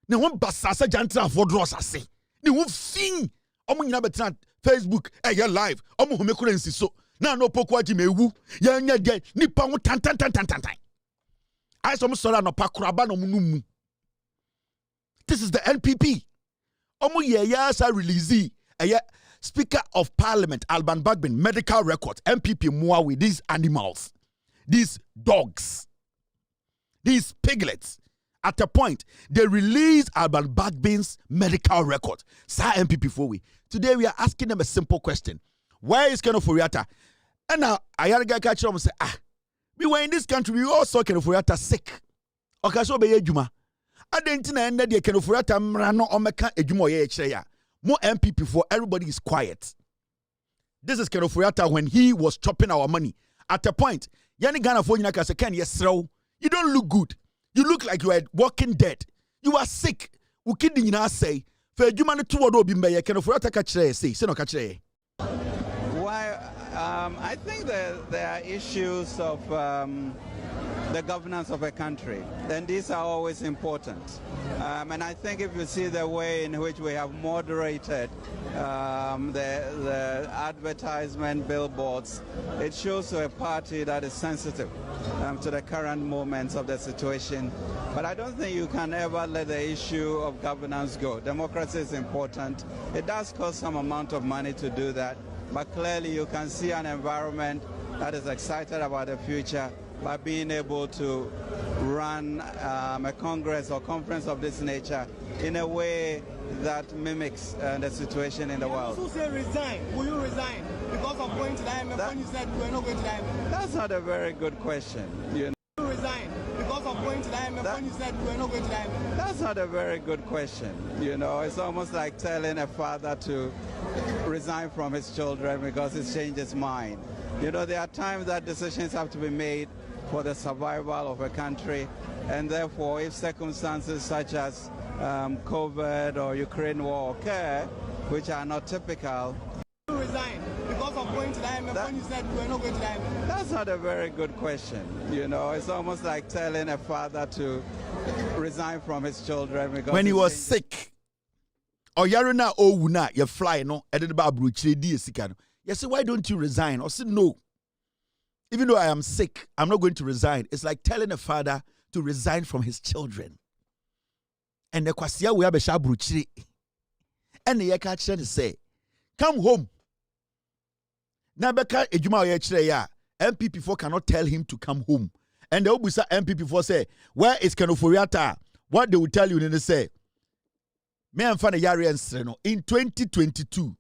ne ho basasa jantra for draws ase ne ho fin omu nyina betina Facebook your live omu home kura nsi so na no poko agyema ewu ya nya de nipa ho tantan I some sorry no pakraba no mu. This is the NPP. Omu ye sa release Speaker of Parliament Alban Bagbin medical records MPP more with these animals, these dogs, these piglets. At a point, they released Alban Bagbin's medical record. Sa MPP for we. Today we are asking them a simple question. Where is Ken Ofori-Atta? And now I had a guy catch them and say, we were in this country, we all saw Ken Ofori-Atta sick. Okay, so be Juma. Adentina ende de Ken Ofori-Atta mrano omeka ejuma ye ekyere. More MPP for everybody is quiet. This is Ken Ofori-Atta when he was chopping our money. At a point, yani Ghana for you say Ken yesro. You don't look good. You look like you are walking dead. You are sick. Ukidi nyina say for ejuma ne to wodo bi mbe ye Ken Ofori-Atta ka kyere say no ka kyere. I think that there are issues of the governance of a country, and these are always important. And I think if you see the way in which we have moderated the advertisement billboards, it shows a party that is sensitive to the current moments of the situation. But I don't think you can ever let the issue of governance go. Democracy is important. It does cost some amount of money to do that. But clearly you can see an environment that is excited about the future by being able to run a congress or conference of this nature in a way that mimics the situation in the world. You also say resign. Will you resign because of going to the IMF when you said you were not going to the IMF? That's not a very good question. You know? Will you resign because of going to the IMF when you said you were not going to the IMF? That's not a very good question. You know, it's almost like telling a father to resign from his children because he's changed his mind. You know, there are times that decisions have to be made for the survival of a country, and therefore if circumstances such as COVID or Ukraine war occur, which are not typical. You resign because of going to the IMF when you said you were not going to the IMF? That's not a very good question. You know, it's almost like telling a father to resign from his children because when he was sick. Or yarina o wuna you fly no edit ba abruchire di esika no. You say why don't you resign? Or say no. Even though I am sick, I'm not going to resign. It's like telling a father to resign from his children. And the kwasia we have a shabruchire. And the yaka say, come home. Now beka ejuma ye chire ya. MPP4 cannot tell him to come home. And the obusa MPP4 say, where is Ken Ofori-Atta? What they will tell you, they say, me and Fana Yari and Sreno, in 2022,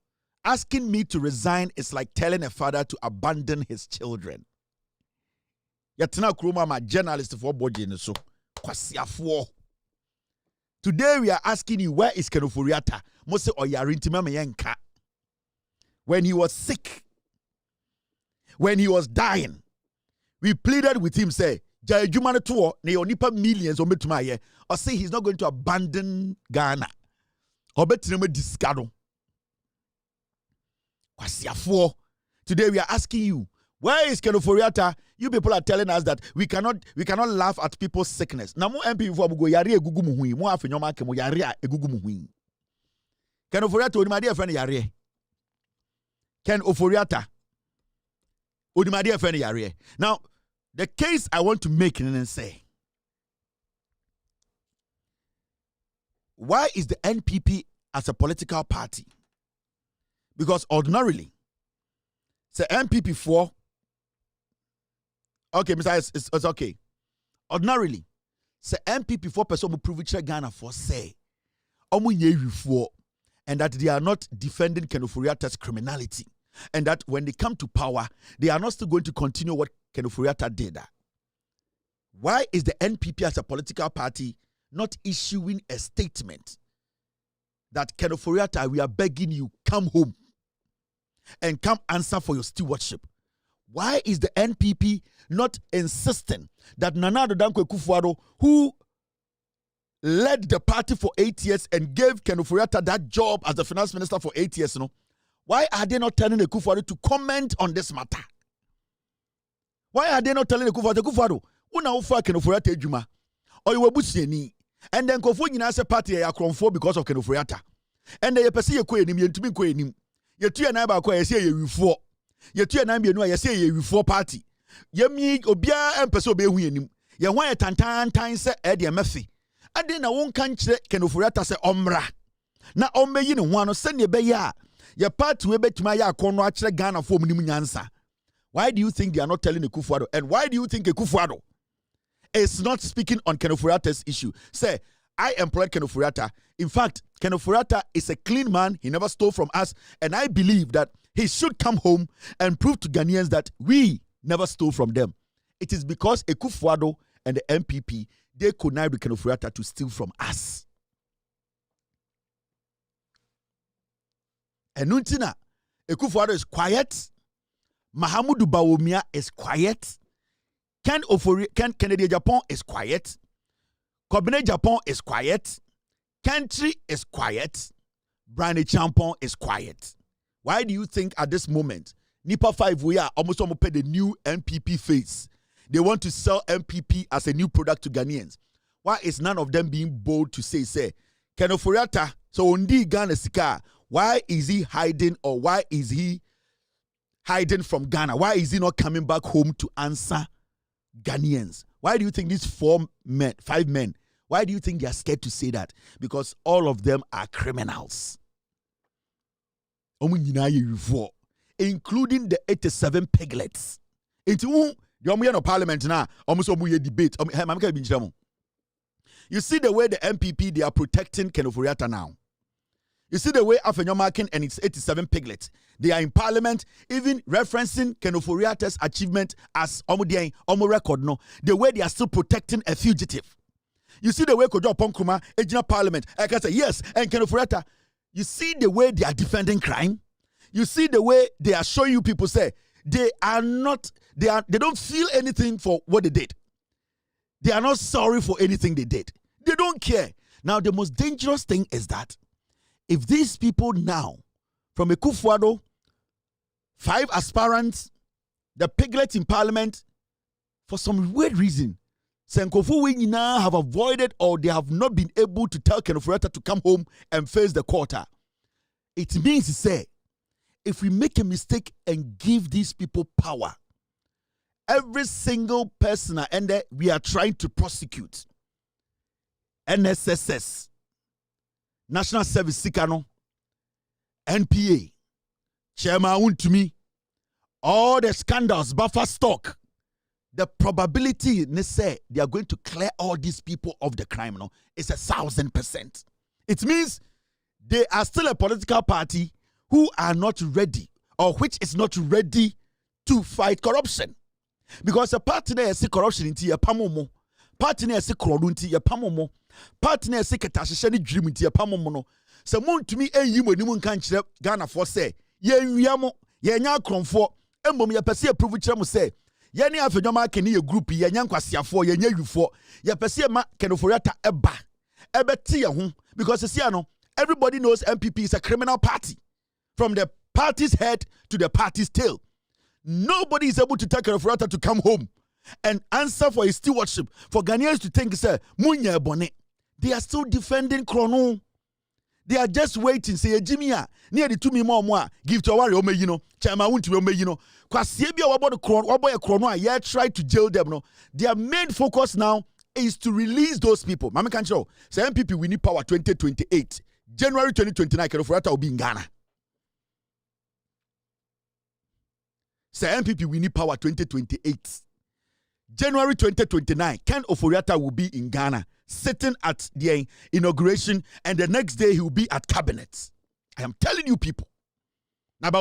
asking me to resign is like telling a father to abandon his children. Yatina Kuruma, my journalist for Boji so kwasiafo. Today we are asking you, where is Ken Ofori-Atta? Mose Oyarintima Meyenka. When he was sick, when he was dying, we pleaded with him, say, Jai Jumane Tuo, ne onipa millions ometumaye, or say he's not going to abandon Ghana. Obetineme discado. Kwasiafo. Today we are asking you, where is Ken Ofori-Atta? You people are telling us that we cannot laugh at people's sickness. Na mo MP before go yare egugu mu hui. Mo afenyoma ke mo yare egugu mu hui. Ken Ofori-Atta oni my dear friend yare. Ken Ofori-Atta oni my dear friend yare. Now, the case I want to make and say, why is the NPP as a political party? Because ordinarily, say NPP4, okay, Mr. It's okay. Ordinarily, say NPP4 person will prove Ghana for say, and that they are not defending Ken Ofori-Atta's criminality, and that when they come to power, they are not still going to continue what Ken Ofori-Atta did. Why is the NPP as a political party not issuing a statement that Ken Ofori-Atta, we are begging you, come home and come answer for your stewardship? Why is the NPP not insisting that Nana Addo Dankwa Akufo-Addo, who led the party for 8 years and gave Ken Ofori-Atta that job as the finance minister for 8 years, why are they not telling Akufo-Addo to comment on this matter? Why are they not telling Akufo-Addo, una ufa Ken Ofori-Atta ejuma, or you wabusieni, and then Kofo nyina say party ya kronfo because of Ken Ofori-Atta, and they pese ye kwe enim, yentumi kwe enim, yetu ya naiba kwa yesi ye wifo, yetu ya naiba yenua yesi ye wifo party, yemi obia empese obe hu enim, ye wan ye tantan se edi emefi, ade na won kan kire Ken Ofori-Atta se omra, na ommeyi ne ho ano se ne be ya, ye party we betuma ya akono a kire Ghana fo munim nyansa. Why do you think they are not telling Akufo-Addo? And why do you think Akufo-Addo is not speaking on Ken Ofori-Atta's issue? Say, I employed Ken Ofori-Atta. In fact, Ken Ofori-Atta is a clean man. He never stole from us. And I believe that he should come home and prove to Ghanaians that we never stole from them. It is because Akufo-Addo and the MPP, they connived with Ken Ofori-Atta to steal from us. And Nuntina, Akufo-Addo is quiet. Mahamudu Bawumia is quiet. Kennedy Japan is quiet. Kobine Japan is quiet. Country is quiet. Brani Champon is quiet. Why do you think at this moment, Nipa 5 we are almost pay the new MPP face? They want to sell MPP as a new product to Ghanaians. Why is none of them being bold to say, Ken Ofori-Atta, so undi Ghana sika, why is he hiding or why is he hiding from Ghana? Why is he not coming back home to answer Ghanaians? Why do you think these 5 men, why do you think they are scared to say that? Because all of them are criminals. Including the 87 piglets. Into the parliament now, almost debate. You see the way the MPP, they are protecting Ken Ofori-Atta now. You see the way Afenyomakin and its 87 piglets, they are in parliament, even referencing Ken Ofori-Atta's achievement as Omo record, no. The way they are still protecting a fugitive. You see the way Kojo Ponkruma, Ejina Parliament, I can say yes, and Ken Ofori-Atta. You see the way they are defending crime. You see the way they are showing you people say they don't feel anything for what they did. They are not sorry for anything they did. They don't care. Now the most dangerous thing is that if these people now, from Akufo-Addo, 5 aspirants, the piglets in parliament, for some weird reason, Senkofu now have avoided or they have not been able to tell Ken Ofori-Atta to come home and face the quarter. It means to say, if we make a mistake and give these people power, every single person and we are trying to prosecute, NSSS, National Service Sikano, NPA, Chairman Untumi, all the scandals, buffer stock, the probability they are going to clear all these people of the crime is 1,000%. It means they are still a political party who are not ready or which is not ready to fight corruption. Because a party there is corruption into your pamomo, party there is corruption your pamomo, party there is ketasheni dream into your pamomo. So moon to me you when you can't Ghana for say, ye yamo, ye nya cromfo, and mum ya perceive prove chamo say, ye ni afenoma can ye group ye nyan kwasia for ye nya you for, ye perceive ma Ken Ofori-Atta eba tia hum, because everybody knows MPP is a criminal party. From the party's head to the party's tail. Nobody is able to take Ken Ofori-Atta to come home and answer for his stewardship. For Ghanaians to think, sir, Munya Bonnet. They are still defending Krono. They are just waiting. Say, Jimmy, near the 2 more, give to our Chairman won't you, because Sebia about the Krono, yeah, try to jail them. No, their main focus now is to release those people. Mama can show. Say, MPP, we need power 2028. January 2029, Ken Ofori-Atta will be in Ghana. Say MPP, we need power 2028. January 2029, Ken Ofori-Atta will be in Ghana, sitting at the inauguration, and the next day he will be at cabinet. I am telling you people. And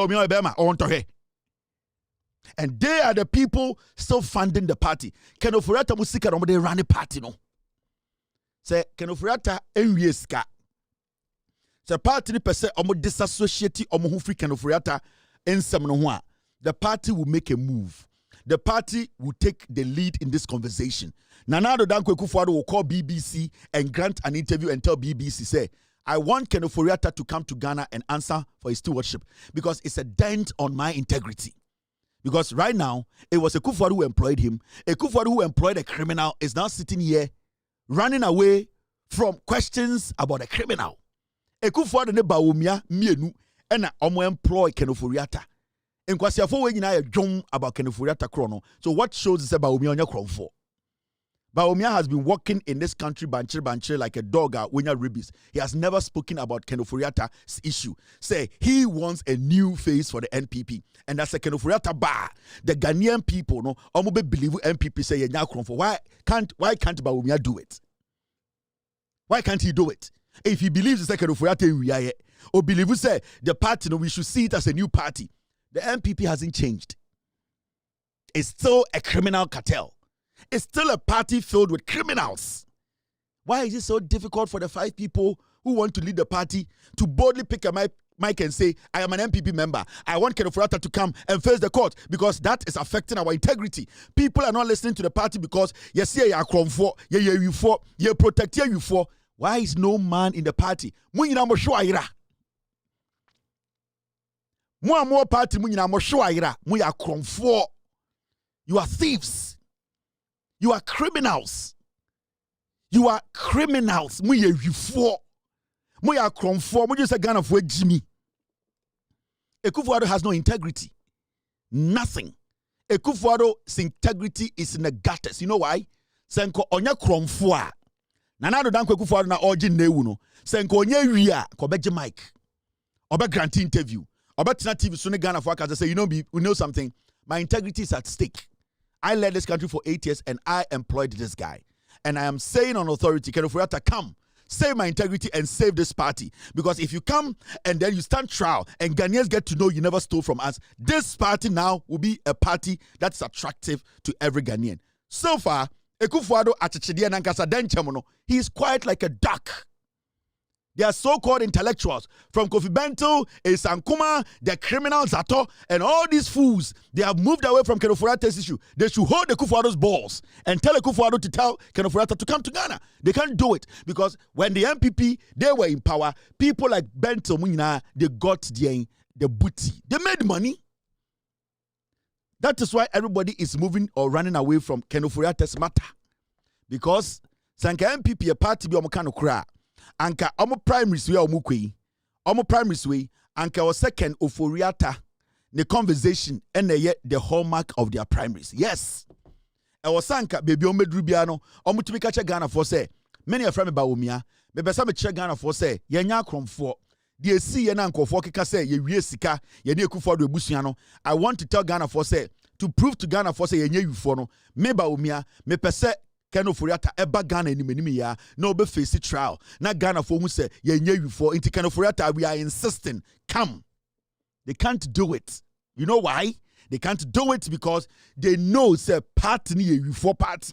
they are the people still funding the party. Ken Ofori-Atta musika no dey run the party no. Say Ken Ofori-Atta enwieska. Say party ni pese omo disassociate omo hu free Ken Ofori-Atta ensem no ho a. The party will make a move. the party will take the lead in this conversation. Nana Addo Dankwa Akufo-Addo will call BBC and grant an interview and tell BBC, say, I want Ken Ofori-Atta to come to Ghana and answer for his stewardship because it's a dent on my integrity. Because right now, it was Akufo-Addo who employed him. Akufo-Addo who employed a criminal is now sitting here running away from questions about a criminal. Akufo-Addo ne Bawumia mienu ena omo employ Ken Ofori-Atta. Nkwasiafo we nyina ye dwom about Ken Ofori-Atta krono. So what shows is Bawumia onya kromfo. Bawumia has been walking in this country bancher like a dog when you're rabies. He has never spoken about Ken Ofori-Atta's issue. Say he wants a new face for the NPP. And that's a Ken Ofori-Atta bar. The Ghanaian people, no, almost believe NPP say yenya kromfo. Why can't Bawumia do it? Why can't he do it? If he believes it's a Ken Ofori-Atta, or believe say the party, no, we should see it as a new party. The NPP hasn't changed. It's still a criminal cartel. It's still a party filled with criminals. Why is it so difficult for the 5 people who want to lead the party to boldly pick a mic and say, I am an NPP member. I want Ken Ofori-Atta to come and face the court because that is affecting our integrity. People are not listening to the party because you see you for, you protect you for. Why is no man in the party? More party you are thieves. You are criminals. You are criminals. Mu ye wifo. Mu ya kromfo. Mu just a Ghana for Jimmy. Akufo-Addo has no integrity. Nothing. Akufo-Addo's integrity is in the gutters. You know why? Senko onya kromfo a. Nana Addo Dankwa Akufo-Addo na oji newu no. Senko onya wia ko beje mic. Obe grant interview. Obe tina TV so ne Ghana for aka say, you know something? My integrity is at stake. I led this country for 8 years and I employed this guy. And I am saying on authority, Ken Ofori-Atta, come, save my integrity and save this party. Because if you come and then you stand trial and Ghanaians get to know you never stole from us, this party now will be a party that's attractive to every Ghanaian. So far, Akufo-Addo Achichidie Nankasa Denchemono, he is quiet like a duck. They are so-called intellectuals from Kofi Bento, Sankuma, the criminal Zato, and all these fools. They have moved away from Ken Ofori-Atta's issue. They should hold the Akufo-Addo's balls and tell Akufo-Addo to tell Ken Ofori-Atta to come to Ghana. They can't do it because when the MPP, they were in power, people like Bento Munina, they got the booty. They made money. That is why everybody is moving or running away from Ken Ofori-Atta's matter. Because Sanka MPP, a party, be omokano kra. Anka omo primaries we omukwe omo primaries we anka o second Ofori-Atta the conversation and the hallmark of their primaries. Yes, e was anka baby omedru bia no omo tumi ka che Ghana for say many of them Bawumia me besa me che Ghana for say yenya kromfo de si ye na nkofo keka say ye wie sika ye ne Akufo-Addo ebusua no. I want to tell Ghana for say to prove to Ghana for say yenye yufo no me Bawumia me pese Ken Ofori-Atta eba Ghana enimi ya na obe face trial na Ghana for who say yenye yufo inti Ken Ofori-Atta we are insisting come. They can't do it. You know why? They can't do it because they know it's a party ni yufo party.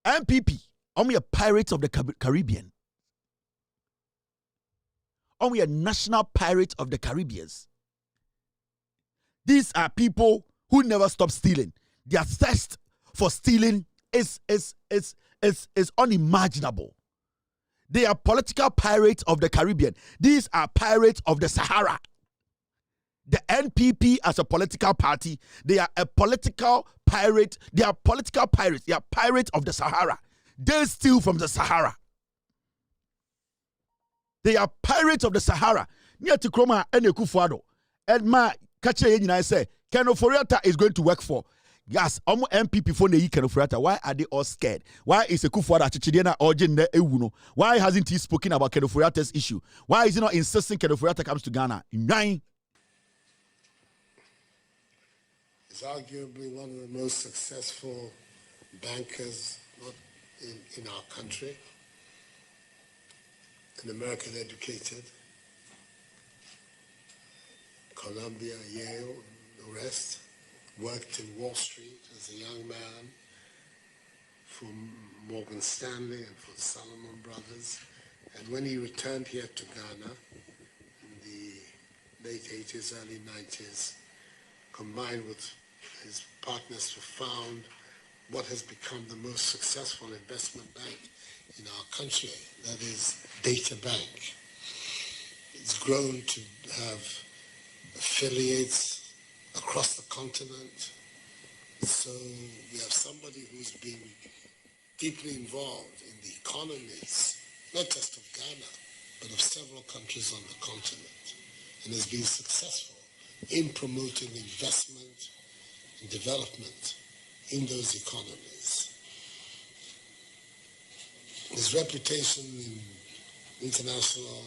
MPP only a pirates of the Caribbean. Only a national pirate of the Caribbeans. These are people who never stop stealing. Their thirst for stealing is unimaginable. They are political pirates of the Caribbean. These are pirates of the Sahara. The NPP as a political party, they are a political pirate. They are political pirates. They are pirates of the Sahara. They steal from the Sahara. They are pirates of the Sahara. Near to Kroma and Akufo-Addo. And my catcher I say, Ken Ofori-Atta is going to work for. Yes, MPP for the Ken Ofori-Atta. Why are they all scared? Why is Akufo-Addo Achichidie Ojinde Ewuno? Why hasn't he spoken about Ken Ofori-Atta's issue? Why is he not insisting Ken Ofori-Atta comes to Ghana? Nine. He's arguably one of the most successful bankers in our country. An American educated. Columbia, Yale, the rest, worked in Wall Street as a young man for Morgan Stanley and for the Salomon Brothers. And when he returned here to Ghana in the late 80s, early 90s, combined with his partners to found what has become the most successful investment bank in our country, that is Data Bank. It's grown to have affiliates across the continent. So we have somebody who's been deeply involved in the economies, not just of Ghana, but of several countries on the continent, and has been successful in promoting investment and development in those economies. His reputation in international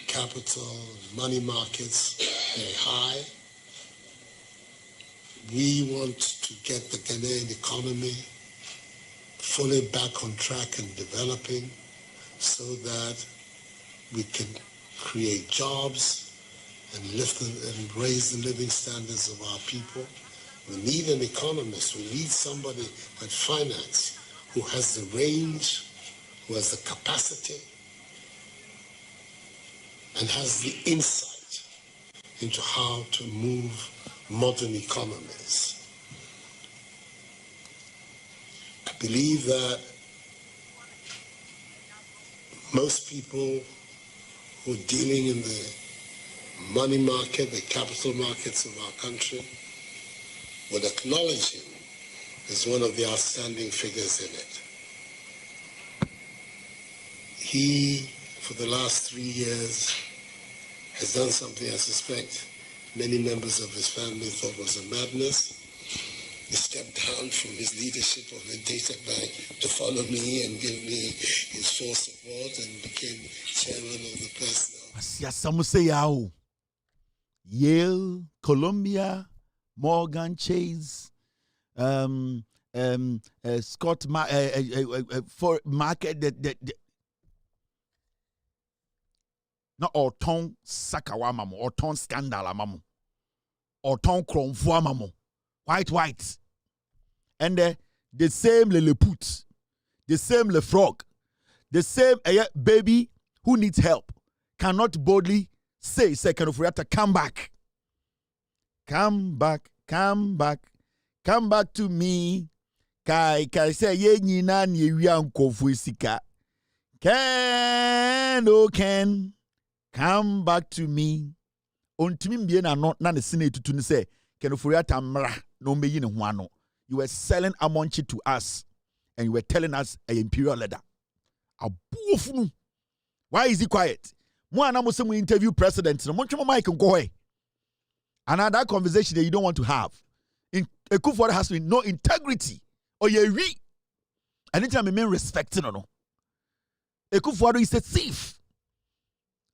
capital, money markets, very high. We want to get the Ghanaian economy fully back on track and developing so that we can create jobs and lift and raise the living standards of our people. We need an economist. We need somebody at finance who has the range, who has the capacity, and has the insight into how to move modern economies. I believe that most people who are dealing in the money market, the capital markets of our country, would acknowledge him as one of the outstanding figures in it. He, for the last 3 years, has done something I suspect many members of his family thought was a madness. He stepped down from his leadership of the Data Bank to follow me and give me his full support and became chairman of the personnel. Yale, Columbia, Morgan Chase, Scott for market na ọtọn sakawa mamo, ọtọn scandal mamo, ọtọn kronfo mamo, white, and the same le put, the same le frog, the same baby who needs help cannot boldly say second of to come back to me. Kai say ye nyina ne ewia nkofo sika. Can come back to me. Ontimi mbie na no na ne sene tutu ne say Kenoforiata mra no meyi ne ho ano. You were selling Amonchi to us and you were telling us a imperial leader. Abuofunu. Why is he quiet? Mo anamo se mo interview president no mo twemo mic nko hoy. Another conversation that you don't want to have. In Akufo-Addo has no integrity. Or ye we. Anytime I mean respecting or no. Akufo-Addo is a thief.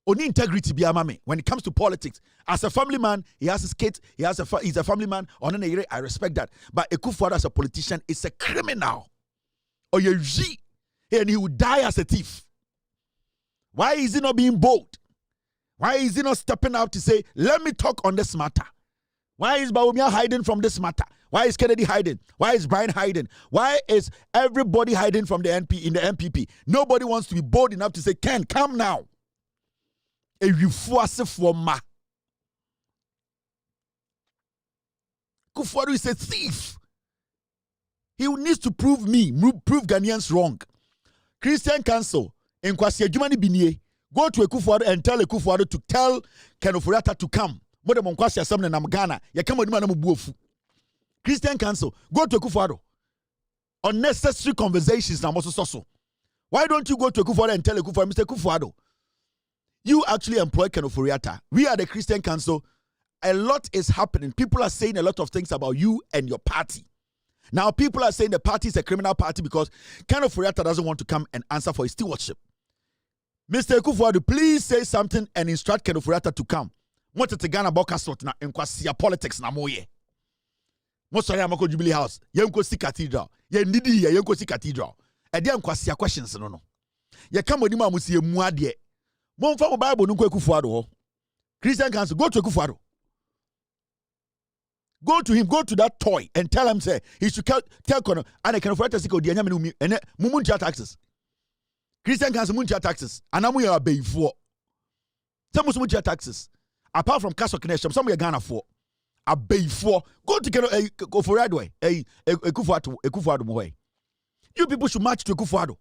Only integrity be amame. When it comes to politics, as a family man, he has his kids. He's a family man. I respect that. But Akufo-Addo as a politician is a criminal. Or ye we. And he would die as a thief. Why is he not being bold? Why is he not stepping out to say, let me talk on this matter? Why is Bawumia hiding from this matter? Why is Kennedy hiding? Why is Brian hiding? Why is everybody hiding from the NP in the MPP? Nobody wants to be bold enough to say, Ken, come now. Akufo-Addo is a thief. He needs to prove Ghanaians wrong. Christian Council, in Kwasi Adjumani Binie, go to Akufo-Addo and tell Akufo-Addo to tell Kenoforiata to come. Christian Council, go to Akufo-Addo. Unnecessary conversations. Why don't you go to Akufo-Addo and tell Akufo-Addo, Mr. Akufo-Addo, you actually employ Kenoforiata. We are the Christian Council. A lot is happening. People are saying a lot of things about you and your party. Now, people are saying the party is a criminal party because Kenoforiata doesn't want to come and answer for his stewardship. Mr. Akufo-Addo, please say something and instruct Kenoforiata to come. What is the Ghana Bokasot na enkwasi politics na moye? Most sorry amako Jubilee House. Ye nko si cathedral. Ye ndidi ye nko si cathedral. E dey enkwasi questions no. Ye come odima amusi emu ade. Mo mfa mo Bible nko Akufo-Addo ho. Christian Council, go to Akufo-Addo. Go to him, go to that toy and tell him say he should tell Kono and I can afford to see odi anya me ene mumuntia taxes. Christian Council muntia taxes. Anamu ya beifo. Some Muslim taxes. Apart from cash connection, some are Ghana for. A bay for. Go to go for Radway. A Kufuado way. You people should march to Kufuado.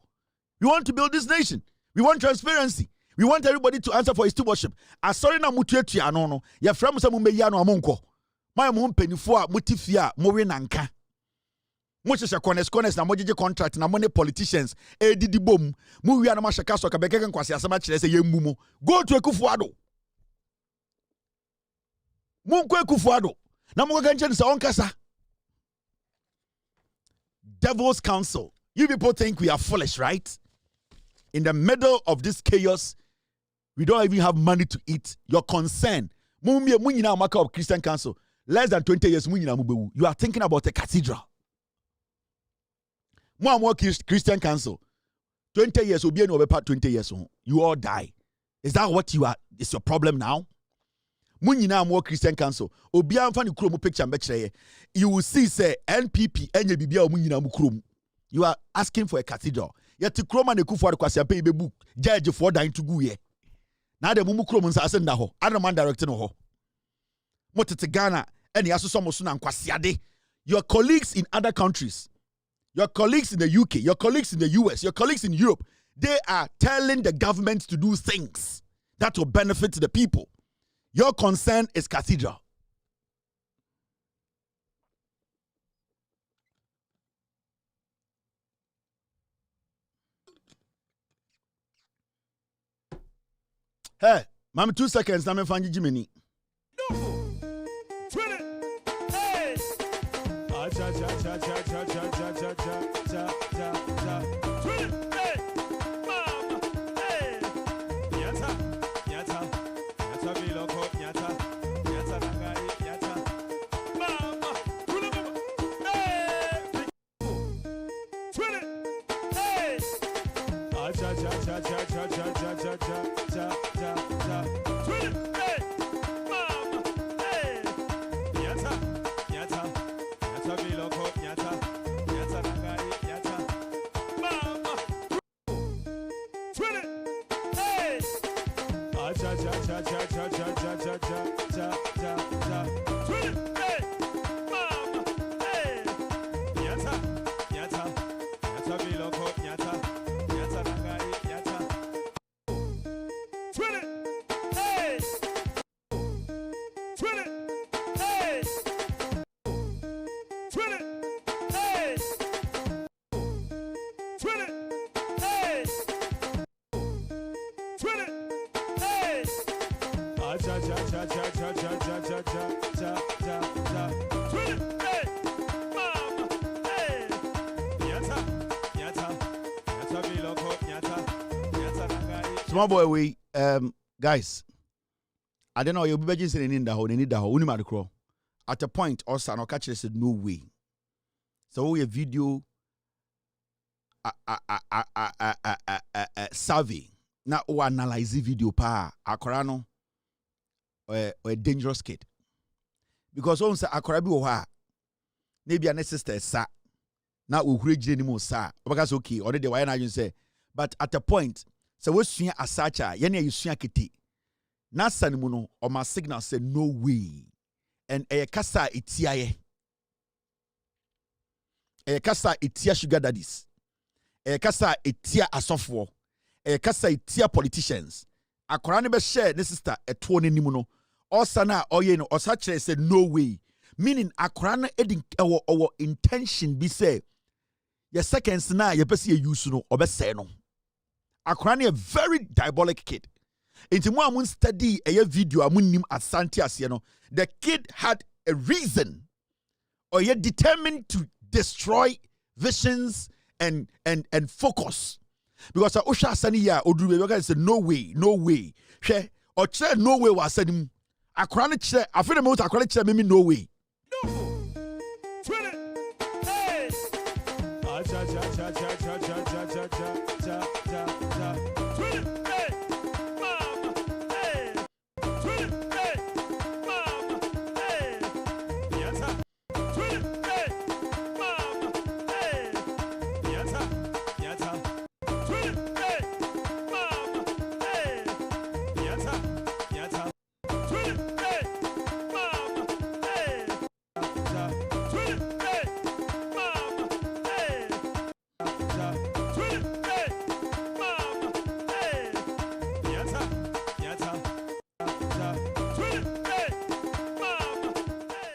We want to build this nation. We want transparency. We want everybody to answer for his stewardship. I sorry na mutuetu ya no. Ya fremu sa mumbe no amonko. My mum penifo mutifia mowe nanka. Mochesha corners na mojeje contract na money politicians didi bom. Mu wi na mashaka so ka bekeke nkwase asema kire se yemmu mu. Go to Ekufuado. Munko Ekufuado. Na mo ga nche se onkasa. Devil's counsel. You people think we are foolish, right? In the middle of this chaos, we don't even have money to eat. Your concern. Of Christian Council. Less than 20 years, you are thinking about a cathedral. More Christian Council. 20 years will be over 20 years. You all die. Is that what you are? Is your problem now? More Christian Council. Picture. You will see say NPP you are asking for a cathedral. Yet to Kroma ne Kufuado kwasi pay be book judge for dying to go ye. Now the mumu Kroma nsa asenda ho. Other man directing ho. Motete Ghana and yaso somo suna kwasiade. Your colleagues in other countries, your colleagues in the UK, your colleagues in the US, your colleagues in Europe, they are telling the government to do things that will benefit the people. Your concern is cathedral. Hey, mama, 2 seconds. I'm finding Jimmy. Small boy, we guys, I don't know. You'll be just in the hole. At a point, also, no catcher said no way. So we a video survey. Now we analyze video pa akorano a dangerous kid. Because on say akorabi oha maybe an sister sa now we create anymore sa because okay already why na you say but at a point so we sua asacha ye na you sua kete na sanimu no o ma signal say no way and e kasa etiaye e kasa etia sugar daddies e kasa etia asofo e kasa etia politicians akora ne be share ne sister eto ne nimu no osana oye no osache say no way meaning akora na edin our intention be say your seconds na ye pese ye use no obese no akora na a very diabolic kid inti mo amun study a video amunnim asante ase no the kid had a reason or yet determined to destroy visions and focus because osha asani ya oduru be say no way hwe o chere no way wa asani akora na chere afere mo akora chere me no way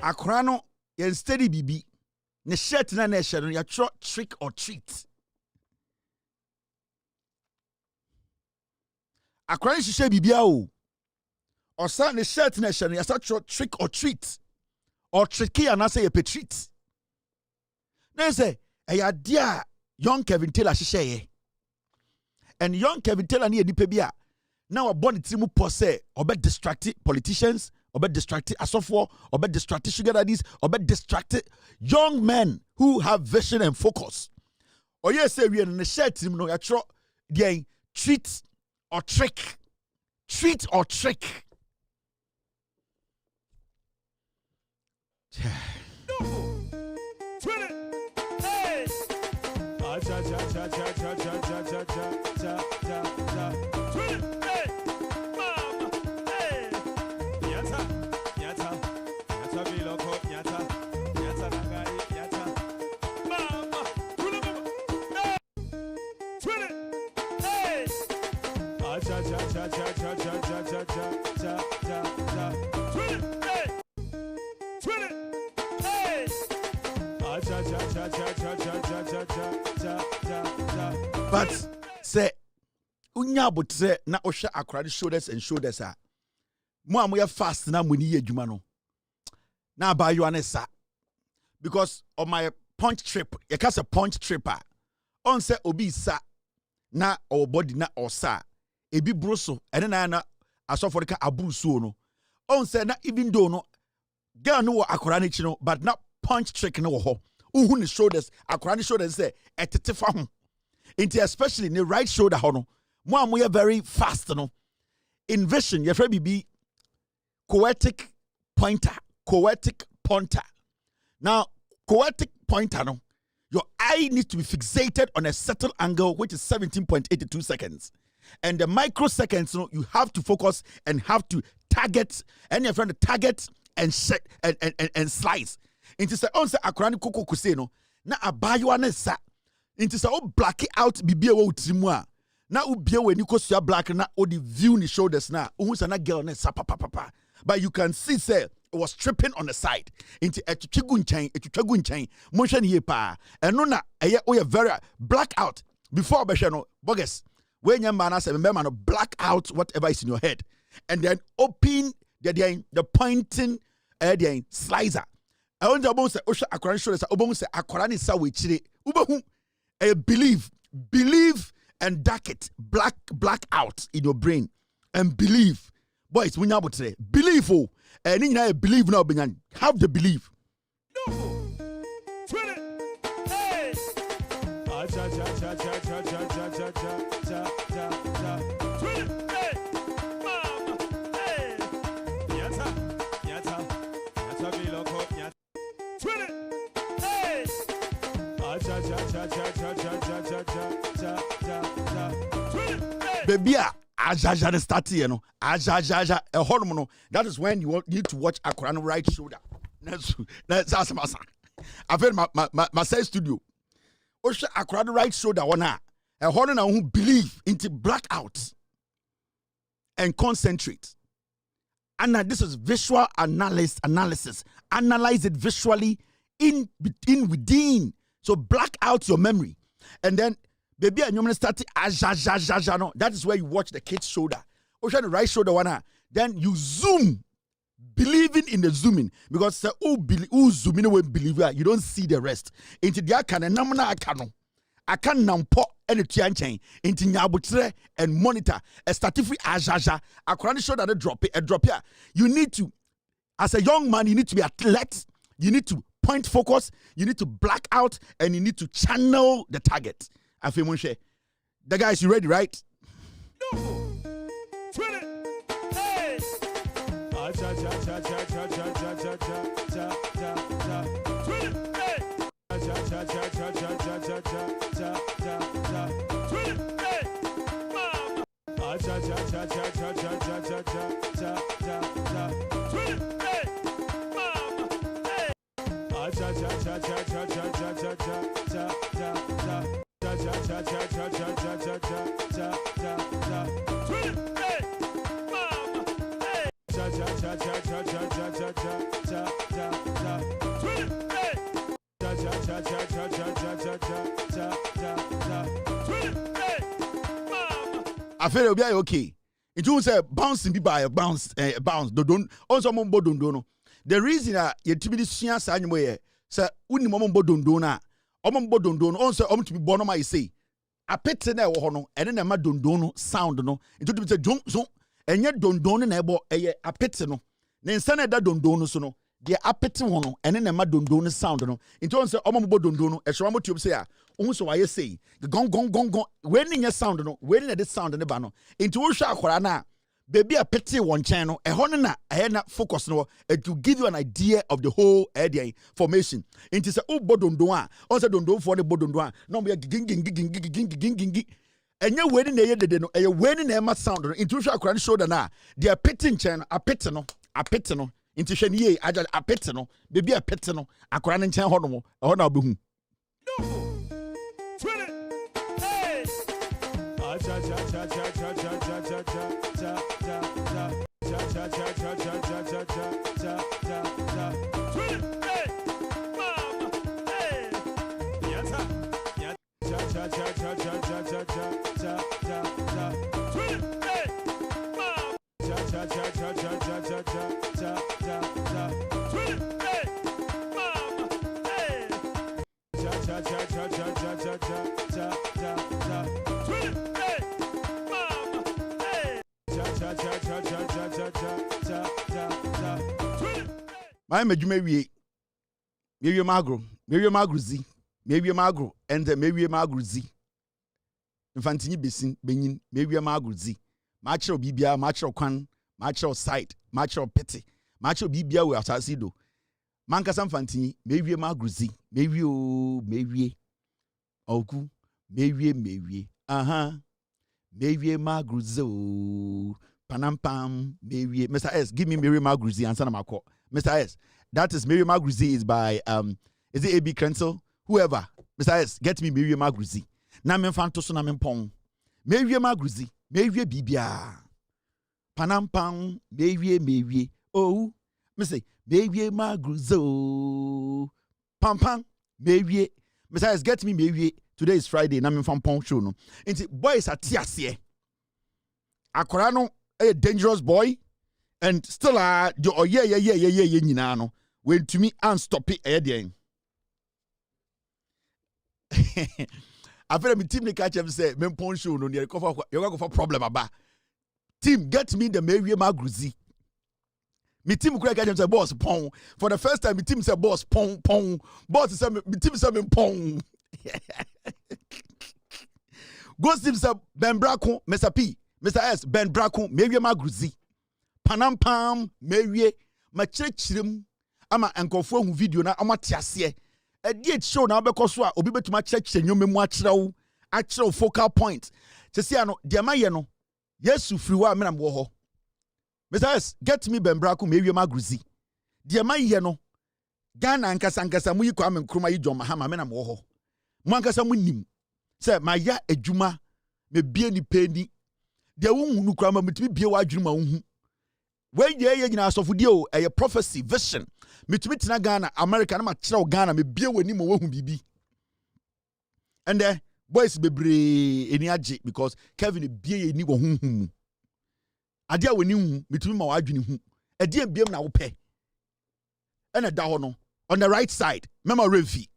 akora no yen steady bibi ne shirt na na ehye no ya trick or treat akora hihye bibia o osa ne shirt na ehye no ya sa trick or treat or tricky and say a petrit na say eya dia young Kevin Taylor hihye and young Kevin Taylor ni edipa bia now a body trimu pose obe distracted politicians obe distracted asofo obe distracted sugar daddies obe distracted young men who have vision and focus or yes say we in the shirt team no ya tro dey treat or trick But say unya botre na ohwe akrade shoulders and shoulders a mo amoye fast na muni ye adwuma no na ba you anesa because on my punch trip you can say punch tripper on say obi sa na our body na osa ebi broso ene na asoforika abusuo no on say na even though no girl no akora na chi no but na punch trick no wo ho uhu ni shoulders akora ni shoulders say etete fa ho into especially in the right shoulder ho no mo very fast no in vision your friend be poetic pointer now poetic pointer no your eye needs to be fixated on a certain angle which is 17.82 seconds and the microseconds no you have to focus and have to target and your friend target and set and slice into say on say akorani koko kuse no na abayo na sa into say o black out bibia wo trimu a na ubie we ni kosua black na o the view ni shoulders na ohun say na girl na sa papa but you can see say it was tripping on the side into etwegu nchen mo hwe ne ye pa eno na eye o ye very black out before obehwe no bogus when your man say remember no black out whatever is in your head and then open the pointing the slicer I want to say osha akwara show say obon say akwara ni sa we chire ubehu believe and dark it black out in your brain and believe boys when you about believe oh and you believe now have the belief baby ajaja start here no ajaja a hormone no that is when you need to watch akorano right shoulder that's asama I feel my say studio osha akorano right shoulder one a hormone who believe into blackout and concentrate and this is visual analysis analyze it visually in within so black out your memory and then baby and you start ajaja no that is where you watch the kid's shoulder osha the right shoulder one then you zoom believing in the zooming because who zoom in when believe you don't see the rest into the akana namna akano akan nampo and tuanchen into nyabutre and monitor a statifree ajaja akorani shoulder the drop here you need to as a young man you need to be alert you need to point focus you need to black out and you need to channel the target the guys you ready right feel obi okay. It you say bouncing be by bounce don't also mombo don't. The reason that you to be the science anyway, say uni mombo don't na ombo don't also to be born my say. A pet na wo no ene na ma dondono sound no into be say jom so enye dondono na ebo a pet no na insane da dondono so no de apete ho no ene na ma dondono sound no into on say ombo dondono e hwe mo tube say a ohun so waye say gong gong gong gong we ni nya sound no we ni na de sound ne ba no into wo hwe akwara na baby a pete won chen no e ho na na focus no to give you an idea of the whole area formation into say o bodondo a on say dondo for the bodondo a no be ging enye we ni na ye dede no eye we ni na ma sound no into hwe akwara shoulder na they are pitting chen a pete no into hwe ni ye a pete no baby a pete no akwara ne chen ho no ho na obehu My mejume wie magro zi mewie magro and mewie magro zi mfantini besin benyin mewie magro zi ma kire bibia ma kire kwan ma kire site ma kire pete ma kire bibia we asase do mankasa mfantini mewie magro zi mewie ogu mewie aha mewie magro zi panampam mewie Mr. S give me mewie magro zi answer na makọ Mr. S, that is Miriam Magruzi is by is it AB Krenzel? Whoever. Mr. S, get me Miriam Magruzi. Na men fantoso na men pong. Miriam Magruzi, mewie bibia. Panampam, mewie. Oh, me say mewie Magruzo. Pam mewie. Mr. S, get me mewie. Today is Friday. Na men fan pong show no. Inti boys are tiasie. Akora no a dangerous boy. And still yeah nyina no when to me and stop it again. I feel me team they catch him say men pon show no you go for problem about team get me the Mary Magruzi. Me team could catch him say boss pon for the first time me team say boss pon boss say me team say me pon go team say Ben Brako Mr. P Mr. S Ben Brako Mary Magruzi. Panampam mewie ma chirechirem ama enkofo hu video na ama tiase e die show na obekọ so a obi betuma chirechire nyomemu achrew focal point chese ano de ma ye no Yesu free wa menam wo ho Mr. S get me Bembraku mewie magruzi de ma ye no Ghana ankasa mu yiko amenkroma yi John Mahama menam wo ho mu ankasa mu nim se ma ya adwuma me bie ni peni de wo hunu kra ma mutimi bie wa adwuma wo hu when ye nyina asofodi o a prophecy vision mitumi tina Ghana America na ma kire Ghana me bie wani mo wahu bibi and boys bebre eni age because Kevin bie ni wo hunhum ade a wani hu mitumi ma wa adwene hu ade biem na wo pe ena da ho no on the right side mema revi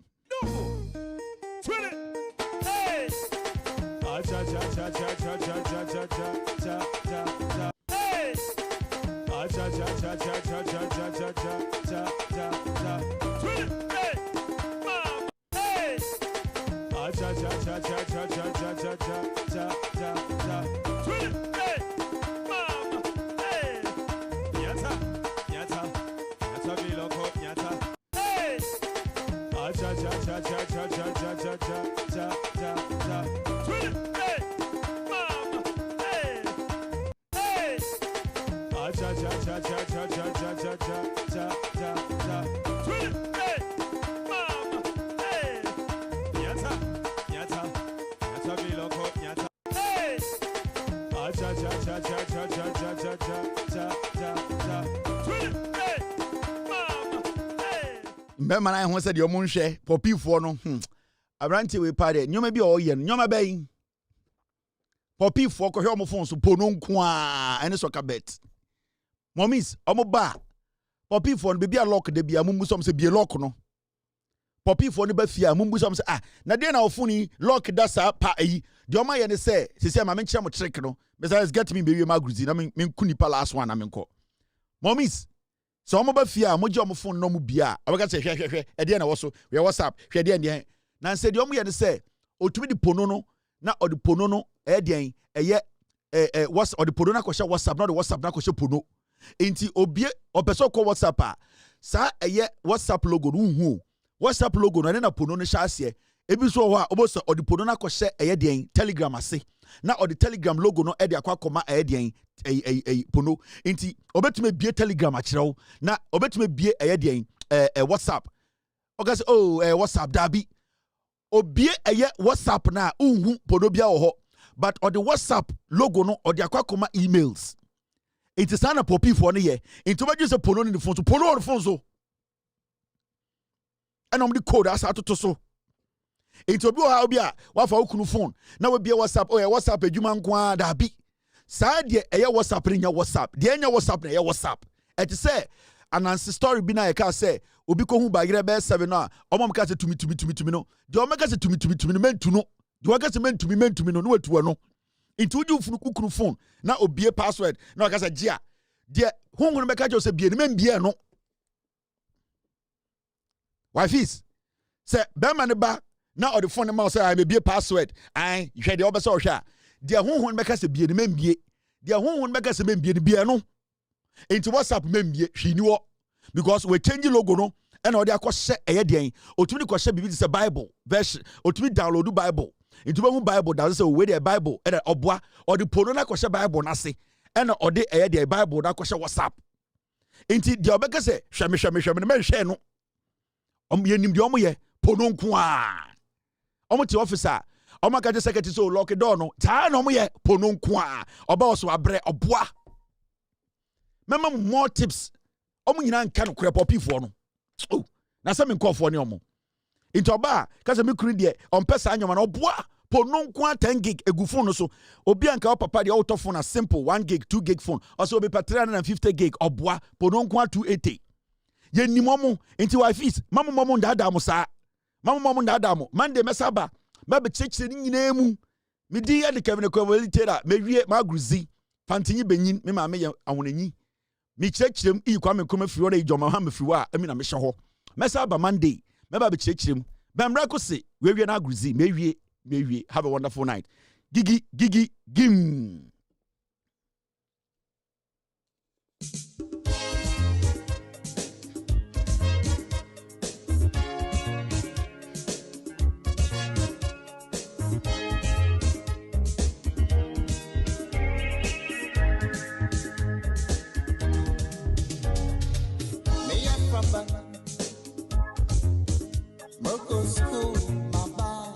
Mbema na ho se de omo nhwe popifo no abranti we pade nyoma bi o ye nyoma bayin Poppy for Kohomo phone so Pononqua and so cabet. Mommies, Omoba. Poppy for baby a lock de be a mumusum se be a lock no. Poppy for the befia mumusum say na den na ofuni lock dasa pa yi. The oma ye ne say my mention mo trick no. Besides get me baby magruzi na men kunipa last one na menko. Mommies, so omo befia mo je omo phone no mu bia. Abaka say hwe e de na wo so we WhatsApp hwe de en na say the omo ye ne say otumi di pono no na odi pono no de eye what's odi pono na ko hye WhatsApp na odi WhatsApp na ko hye pono. Enti obie opeso ko WhatsApp a sa eye WhatsApp logo no hu WhatsApp logo no na pono no hye ase ebi so ho a oboso odi pono na ko hye eye den Telegram ase na odi Telegram logo no de akwa eye den pono. Enti obetume bie Telegram a kirewo na obetume bie eye den WhatsApp okase WhatsApp dabi obie eye WhatsApp na uhu pono bia wo ho but odi WhatsApp logo no odi akwa emails. It is an Poppy for ne ye. Into what you say pono in the phone, so pono on the phone so. And on the code as I to so. Into do how be a what for okunu phone. Now we be a WhatsApp WhatsApp a juman kwa da bi. Side ye WhatsApp in your WhatsApp. The enya WhatsApp na WhatsApp. Et say an answer story bi na e ka say obi ko hu ba yere be 7 na omom ka say to me no. The omeka say to me no men to no. The waka say men to me no no atu no. Into you kukuru phone na obie password na waka say gia de honhun be ka je say bie nem bie no wifeis say be man ba na or the phone ma say I be bie password ai hwe de obese ohwe de honhun be ka say bie nem bie de honhun be ka say mem bie no into WhatsApp mem bie hwini wo because we change logo no and or de akose eye den otumi ko hye bibi say Bible version otumi download Bible into the Bible that say we the Bible and obwa or the pono na kwhye Bible na se and or the the Bible na kwhye WhatsApp into the obeka say hweme me hwe no yenim de omo ye pono nko a omo ti officer omo ka je secretary so lock door no ta na omo ye pono nko a oba oso abre obwa mema more tips omo nyina nka no kure popi fo no oh na se me nkofo ne omo into oba kase me kuru de on pesa anyoma na oboa pono nko 10 gig egu phone no so obi anka papa de auto phone a simple 1 gig 2 gig phone also obi pa 350 gig oboa pono nko 280 ye nimomo into wifeis mamomo ndada mo sa mamomo ndada mo mande mesaba mabe chechire ni nyina mu me di ya de Kevin Kwalitera me wie magruzi fantinyi benyin me ma me ye awonanyi me chechirem kwa me koma firi na ijoma ha me firi wa ami na me hye ho mesaba Monday meba be chechirem bamra ko se we wie na agruzi me wie have a wonderful night gigi gim. Moko school, my bar.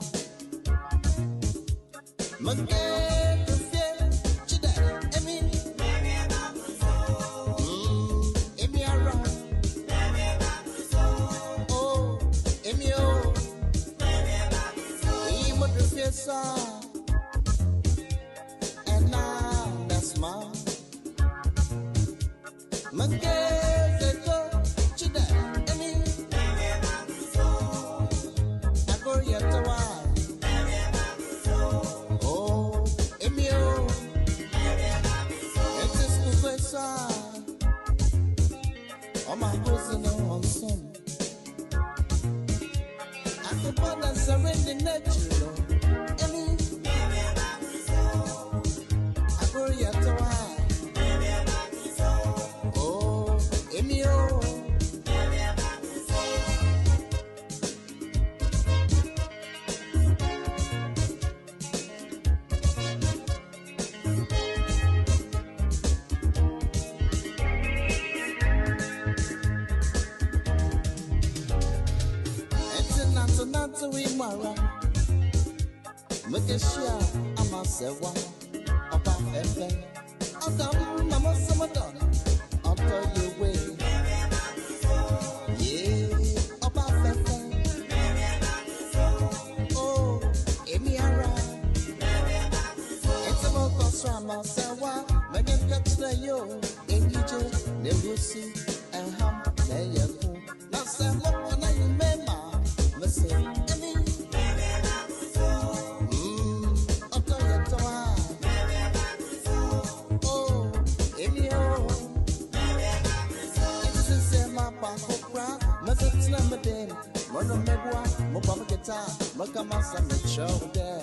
Magay, the fear, today, Emmy. Emmy, around. Oh, Emmy, oh. He would the fear, son. And now that's mine. Magay, the door, today, Emmy. Oh, Emio, it is the question. Oh, my person on some. I could put a surrender natural. Emmy, I go yet to oh, Emio. Not we mara. Make a share, I'm a sewa. About FM. I'll come, Mama Samadon. I'll tell you way. Yeah, about FM. Oh, Emiara. It's a Masama Sawa, Megan Cuts the Yo, in Egypt, Nebusi, and Ham, Nayaku. Now, Sam, what I remember, Missy, Emmy. Oh, Emmy, oh, it's the same. My papa, Message number 10, Mono Megua, Mobama guitar, Makamasa, show there.